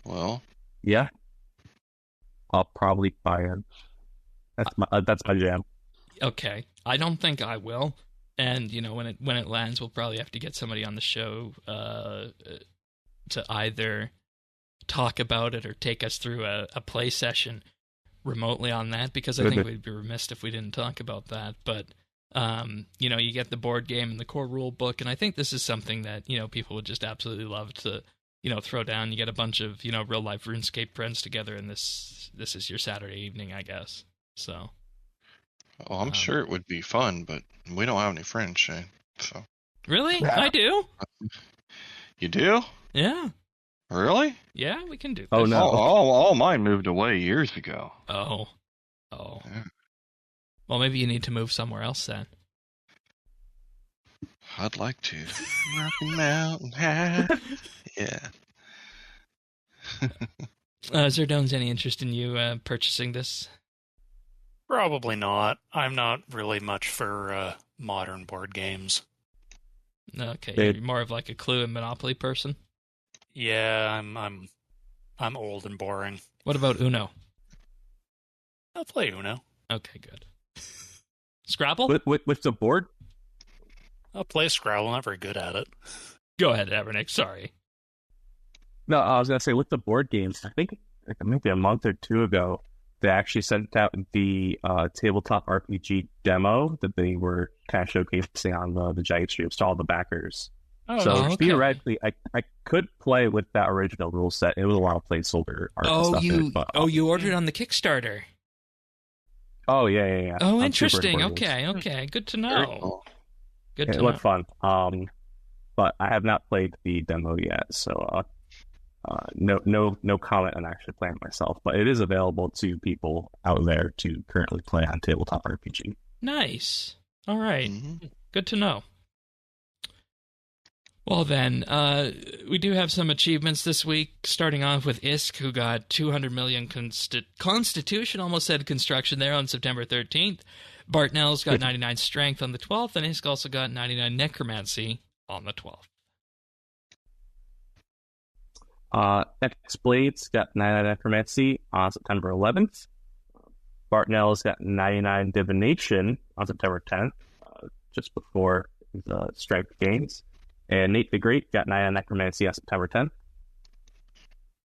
Well. Yeah. I'll probably buy it. That's my jam. Okay. I don't think I will. And, when it lands, we'll probably have to get somebody on the show to either talk about it or take us through a play session remotely on that, because I think we'd be remiss if we didn't talk about that. But, you get the board game and the core rule book, and I think this is something that, people would just absolutely love to, throw down. You get a bunch of, real-life RuneScape friends together, and this is your Saturday evening, I guess. So... Well, I'm sure it would be fun, but we don't have any friends, Shane. So. Really? Yeah. I do. You do? Yeah. Really? Yeah, we can do this. Oh, no. All mine moved away years ago. Oh. Yeah. Well, maybe you need to move somewhere else then. I'd like to. Rocky Mountain High. Yeah. Zerdone's any interest in you purchasing this? Probably not. I'm not really much for modern board games. Okay, you're more of like a Clue and Monopoly person. Yeah, I'm old and boring. What about Uno? I'll play Uno. Okay, good. Scrabble? With the board? I'll play Scrabble. I'm not very good at it. Go ahead, Evernick. Sorry. No, I was gonna say with the board games, I think maybe a month or two ago, they actually sent out the tabletop RPG demo that they were kind of showcasing on the Giant Streams to all the backers. Oh, So okay. theoretically, I could play with that original rule set. It was a lot of placeholder art and stuff in it, but, you ordered on the Kickstarter. Oh, yeah. Oh, I'm interesting. super into Okay. Good to Very know. cool. Good it to know. looked fun. But I have not played the demo yet, so no comment on actually playing it myself. But it is available to people out there to currently play on tabletop RPG. Nice. All right. Mm-hmm. Good to know. Well, then, we do have some achievements this week, starting off with ISK, who got 200 million Constitution, almost said construction there, on September 13th. Bartnell's got 99 Strength on the 12th, and ISK also got 99 Necromancy on the 12th. X-Blades got 99 Necromancy on September 11th. Bartnell's got 99 Divination on September 10th, just before the Strength gains. And Nate the Great got 99 Necromancy on September 10th.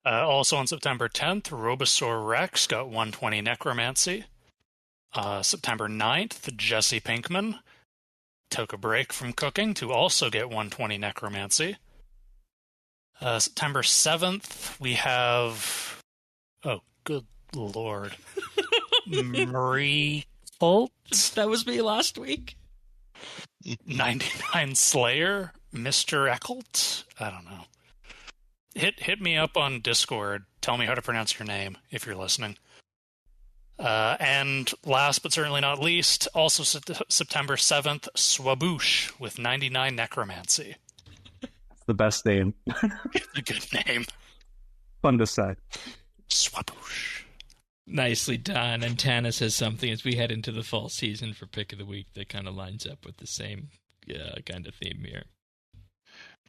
Also on September 10th, Robosaur Rex got 120 Necromancy. September 9th, Jesse Pinkman took a break from cooking to also get 120 Necromancy. September 7th, we have... Oh, good lord. Marie Holt? That was me last week. 99 Slayer? Mr. Eccles? I don't know. Hit me up on Discord. Tell me how to pronounce your name, if you're listening. And last but certainly not least, also September 7th, Swaboosh with 99 Necromancy. That's the best name. It's a good name. Fun to say. Swaboosh. Nicely done. And Tana says something as we head into the fall season for Pick of the Week that kind of lines up with the same kind of theme here.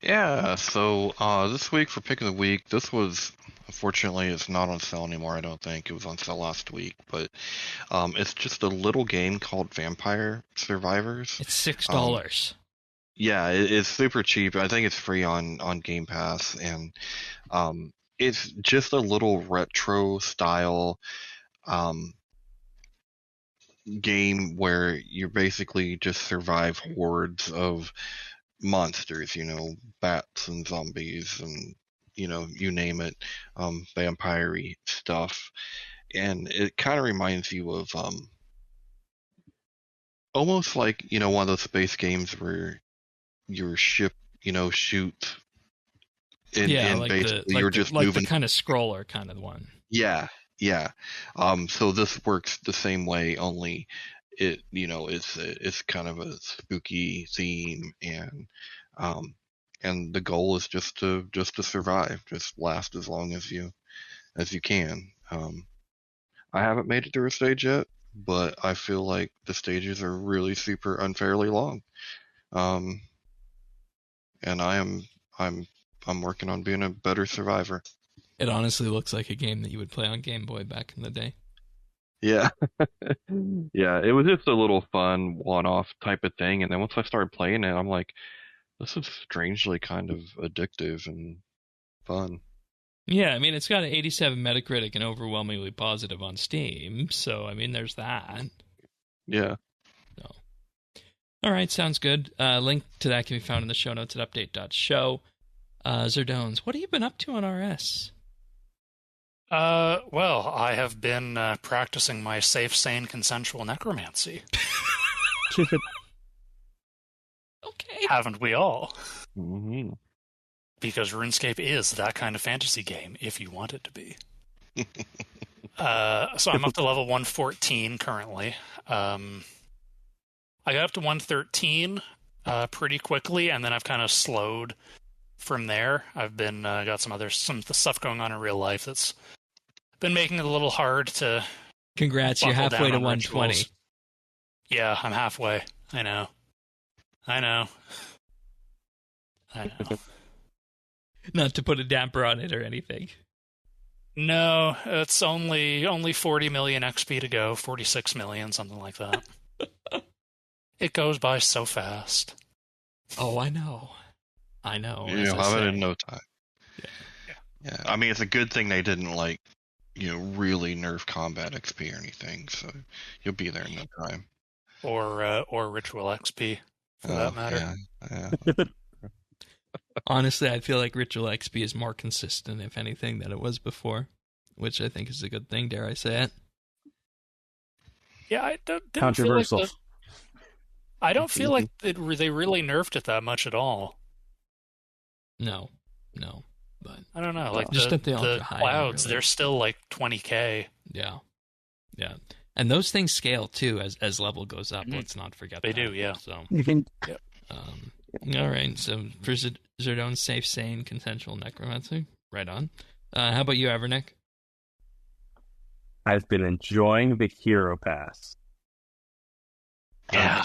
Yeah, so this week for Pick of the Week, this was, unfortunately, it's not on sale anymore, I don't think. It was on sale last week, but it's just a little game called Vampire Survivors. It's $6. Yeah, it's super cheap. I think it's free on Game Pass, and it's just a little retro style game where you basically just survive hordes of monsters, bats and zombies and, you name it, vampire-y stuff. And it kind of reminds you of almost like, one of those space games where your ship, shoots and like basically you're just like moving. the kind of scroller kind of one. Yeah. So this works the same way, only it's kind of a spooky theme, and the goal is just to survive, just last as long as you can. I haven't made it through a stage yet, but I feel like the stages are really super unfairly long. And I'm working on being a better survivor. It honestly looks like a game that you would play on Game Boy back in the day. Yeah. Yeah, it was just a little fun one-off type of thing, and then once I started playing it, I'm like, this is strangely kind of addictive and fun. Yeah, I mean, it's got an 87 Metacritic and overwhelmingly positive on Steam, so, I mean, there's that. Yeah. So. All right, sounds good. Link to that can be found in the show notes at update.show. Zerdones, what have you been up to on RS? Well, I have been practicing my safe, sane, consensual necromancy. Okay. Haven't we all? Mm-hmm. Because RuneScape is that kind of fantasy game, if you want it to be. So I'm up to level 114 currently. I got up to 113 pretty quickly, and then I've kind of slowed from there. I've been got some stuff going on in real life that's been making it a little hard to. Congrats, you're halfway to 120. Rituals. Yeah, I'm halfway. I know. Not to put a damper on it or anything. No, it's only 40 million XP to go, 46 million, something like that. It goes by so fast. Oh, I know. You'll have it in no time. Yeah. I mean, it's a good thing they didn't really nerf combat XP or anything, so you'll be there in no time. Or ritual XP, for that matter. Yeah. Honestly, I feel like ritual XP is more consistent, if anything, than it was before, which I think is a good thing. Dare I say it? Yeah, I didn't controversial. Feel like I don't feel like they really nerfed it that much at all. No, but I don't know. Like just the at the ultra high clouds, really. They're still like 20k. Yeah, and those things scale too as level goes up. Let's not forget they that. do. Yeah. So you can. Yep. All right. So for Zerdone, safe, sane, consensual necromancy. Right on. How about you, Evernick? I've been enjoying the hero pass. Yeah.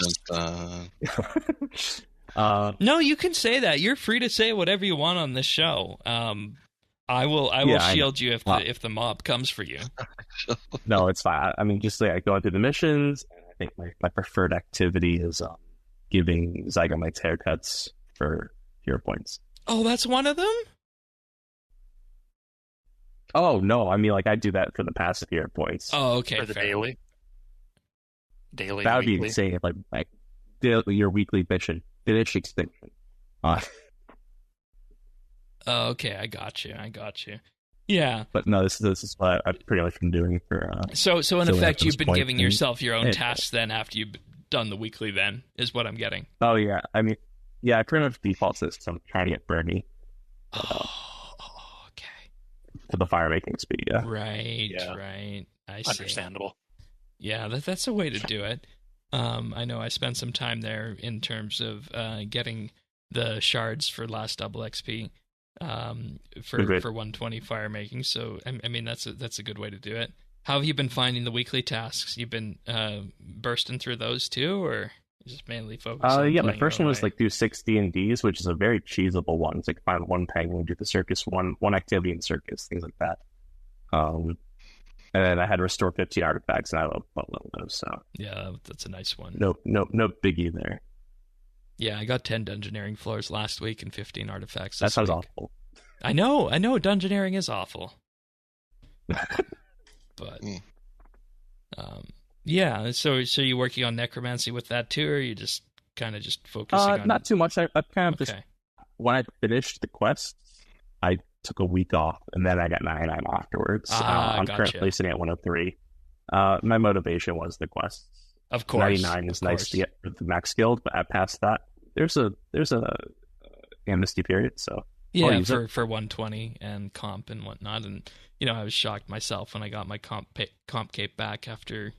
No, you can say that. You're free to say whatever you want on this show. I will shield you if the mob comes for you. No, it's fine. I mean, just like going through the missions, and I think my preferred activity is giving Zygomites haircuts for hero points. Oh, that's one of them? Oh, no. I mean, like, I do that for the passive hero points. Oh, okay. For the daily? Daily, that would weekly. be insane. Like your weekly mission. Finish extinction. Okay, I got you. Yeah. But no, this is what I've pretty much been doing for... So in effect, you've been giving and yourself your own tasks then after you've done the weekly then, is what I'm getting. Oh, yeah. I mean, yeah, I pretty much default system. I'm trying to get Bernie. Okay. For the fire making speed, yeah. Right. I see. Understandable. Yeah, that's a way to do it. I know I spent some time there in terms of getting the shards for last double XP for 120 fire making. So I mean that's a good way to do it. How have you been finding the weekly tasks? You've been bursting through those too, or just mainly focused? Yeah, my first one was like do 6 D&Ds, which is a very cheesable one. It's like find one penguin, do the circus, one activity in circus, things like that. And then I had restore 15 artifacts, and I love those. So yeah, that's a nice one. No biggie there. Yeah, I got 10 dungeoneering floors last week and 15 artifacts. That sounds awful. I know. Dungeoneering is awful. But yeah. So you working on necromancy with that too, or are you just kind of just focusing on? Not too much. I kind of just when I finished the quests, I took a week off, and then I got 99 afterwards. I'm currently sitting at 103. My motivation was the quests. Of course, 99 is nice to get with the max guild, but past that, there's a amnesty period. So yeah, for 120 and comp and whatnot, and I was shocked myself when I got my comp cape back after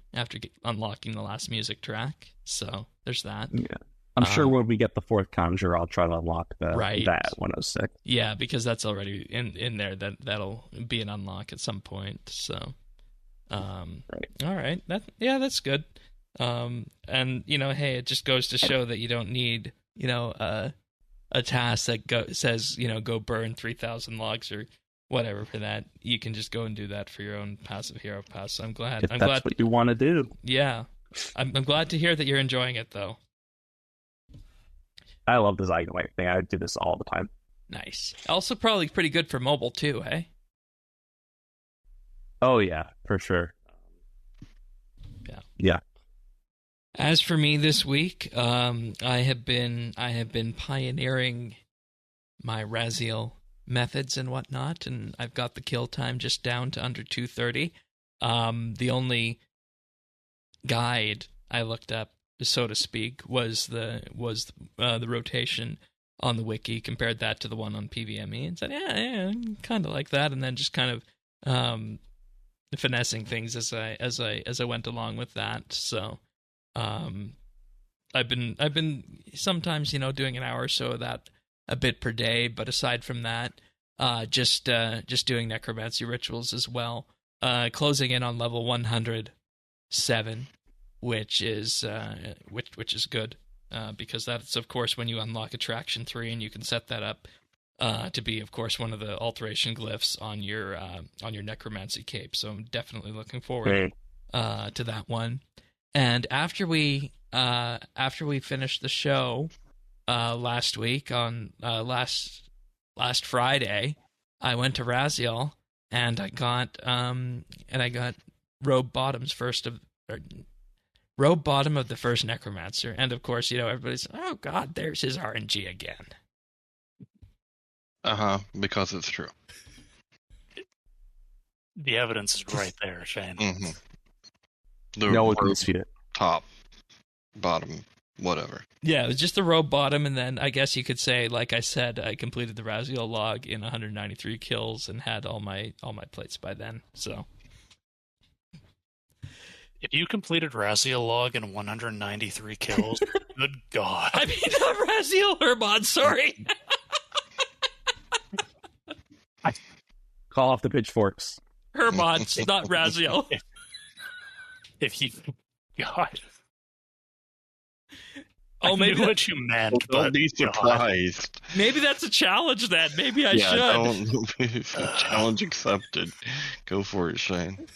unlocking the last music track. So there's that. Yeah. I'm sure when we get the fourth conjure, I'll try to unlock that 106. Yeah, because that's already in there. That'll be an unlock at some point. So, all right, that's good. And hey, it just goes to show that you don't need a task that says go burn 3,000 logs or whatever for that. You can just go and do that for your own passive hero pass. So I'm glad. If that's what you want to do. Yeah, I'm glad to hear that you're enjoying it though. I love the Zygomite thing. I do this all the time. Nice. Also probably pretty good for mobile too, hey? Oh yeah, for sure. Yeah. As for me this week, I have been pioneering my Raziel methods and whatnot, and I've got the kill time just down to under 230. The only guide I looked up, so to speak, was the rotation on the wiki. Compared that to the one on PVME and said, yeah, kind of like that, and then just kind of finessing things as I went along with that. So I've been sometimes doing an hour or so of that a bit per day, but aside from that, just doing necromancy rituals as well. Closing in on level 107. Which is good, because that's of course when you unlock Attraction 3, and you can set that up to be, of course, one of the alteration glyphs on your necromancy cape. So I'm definitely looking forward to that one. And after we finish the show, last week on last Friday, I went to Raziel and I got robe bottom of the first Necromancer, and of course, everybody's, oh god, there's his RNG again. Because it's true. The evidence is right there, Shane. Mm-hmm. No one can dispute it. Top, bottom, whatever. Yeah, it was just the robe bottom, and then I guess you could say, like I said, I completed the Raziel log in 193 kills and had all my plates by then. So, if you completed Raziel log in 193 kills, good God! I mean, not Raziel Hermod. Sorry. Call off the pitchforks. Hermod's not Raziel. If you, God. Oh, maybe what you meant. Don't be surprised. Maybe that's a challenge then. Maybe I should. Don't. Challenge accepted. Go for it, Shane.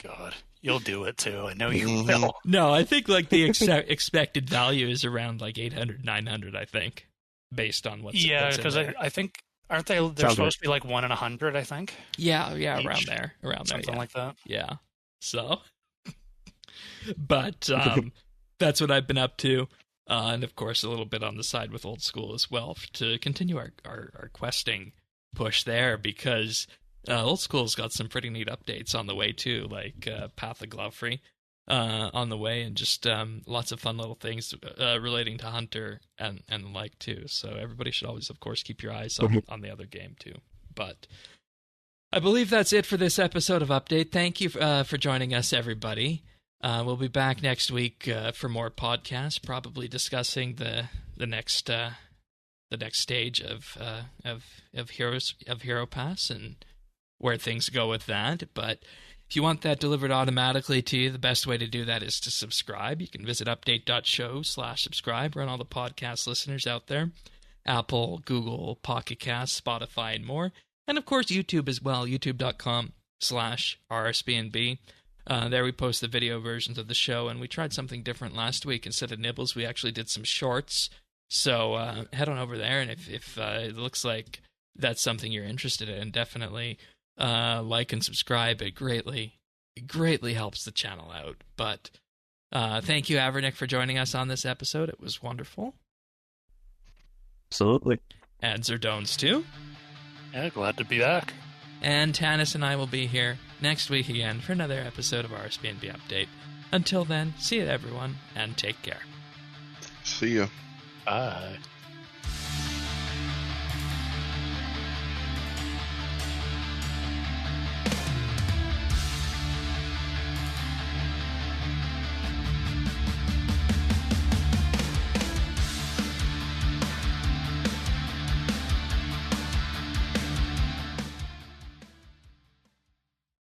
God, you'll do it too. I know you will. No, I think like the expected value is around like 800, 900, I think, based on what's because I think, aren't they? They're supposed to be like 1 in 100, I think. Yeah, around there, something like that. Yeah. So, but that's what I've been up to, and of course a little bit on the side with Old School as well to continue our questing push there, because Old School's got some pretty neat updates on the way too, like Path of Glovefree on the way, and just lots of fun little things relating to Hunter and the like too. So everybody should always, of course, keep your eyes on the other game too. But I believe that's it for this episode of Update. Thank you for joining us, everybody. We'll be back next week for more podcasts, probably discussing the next stage of Hero Pass and where things go with that. But if you want that delivered automatically to you, the best way to do that is to subscribe. You can visit update.show/subscribe. We're on all the podcast listeners out there: Apple, Google, Pocket Cast, Spotify, and more. And of course, YouTube as well, youtube.com/RSBANDB. There we post the video versions of the show, and we tried something different last week. Instead of nibbles, we actually did some shorts. So head on over there, and if it looks like that's something you're interested in, definitely like and subscribe. It greatly helps the channel out. But thank you, Avernick, for joining us on this episode. It was wonderful. Absolutely. And Zerdones, too. Yeah, glad to be back. And Tanis and I will be here next week again for another episode of RSBANDB Update. Until then, see you everyone, and take care. See ya. Bye.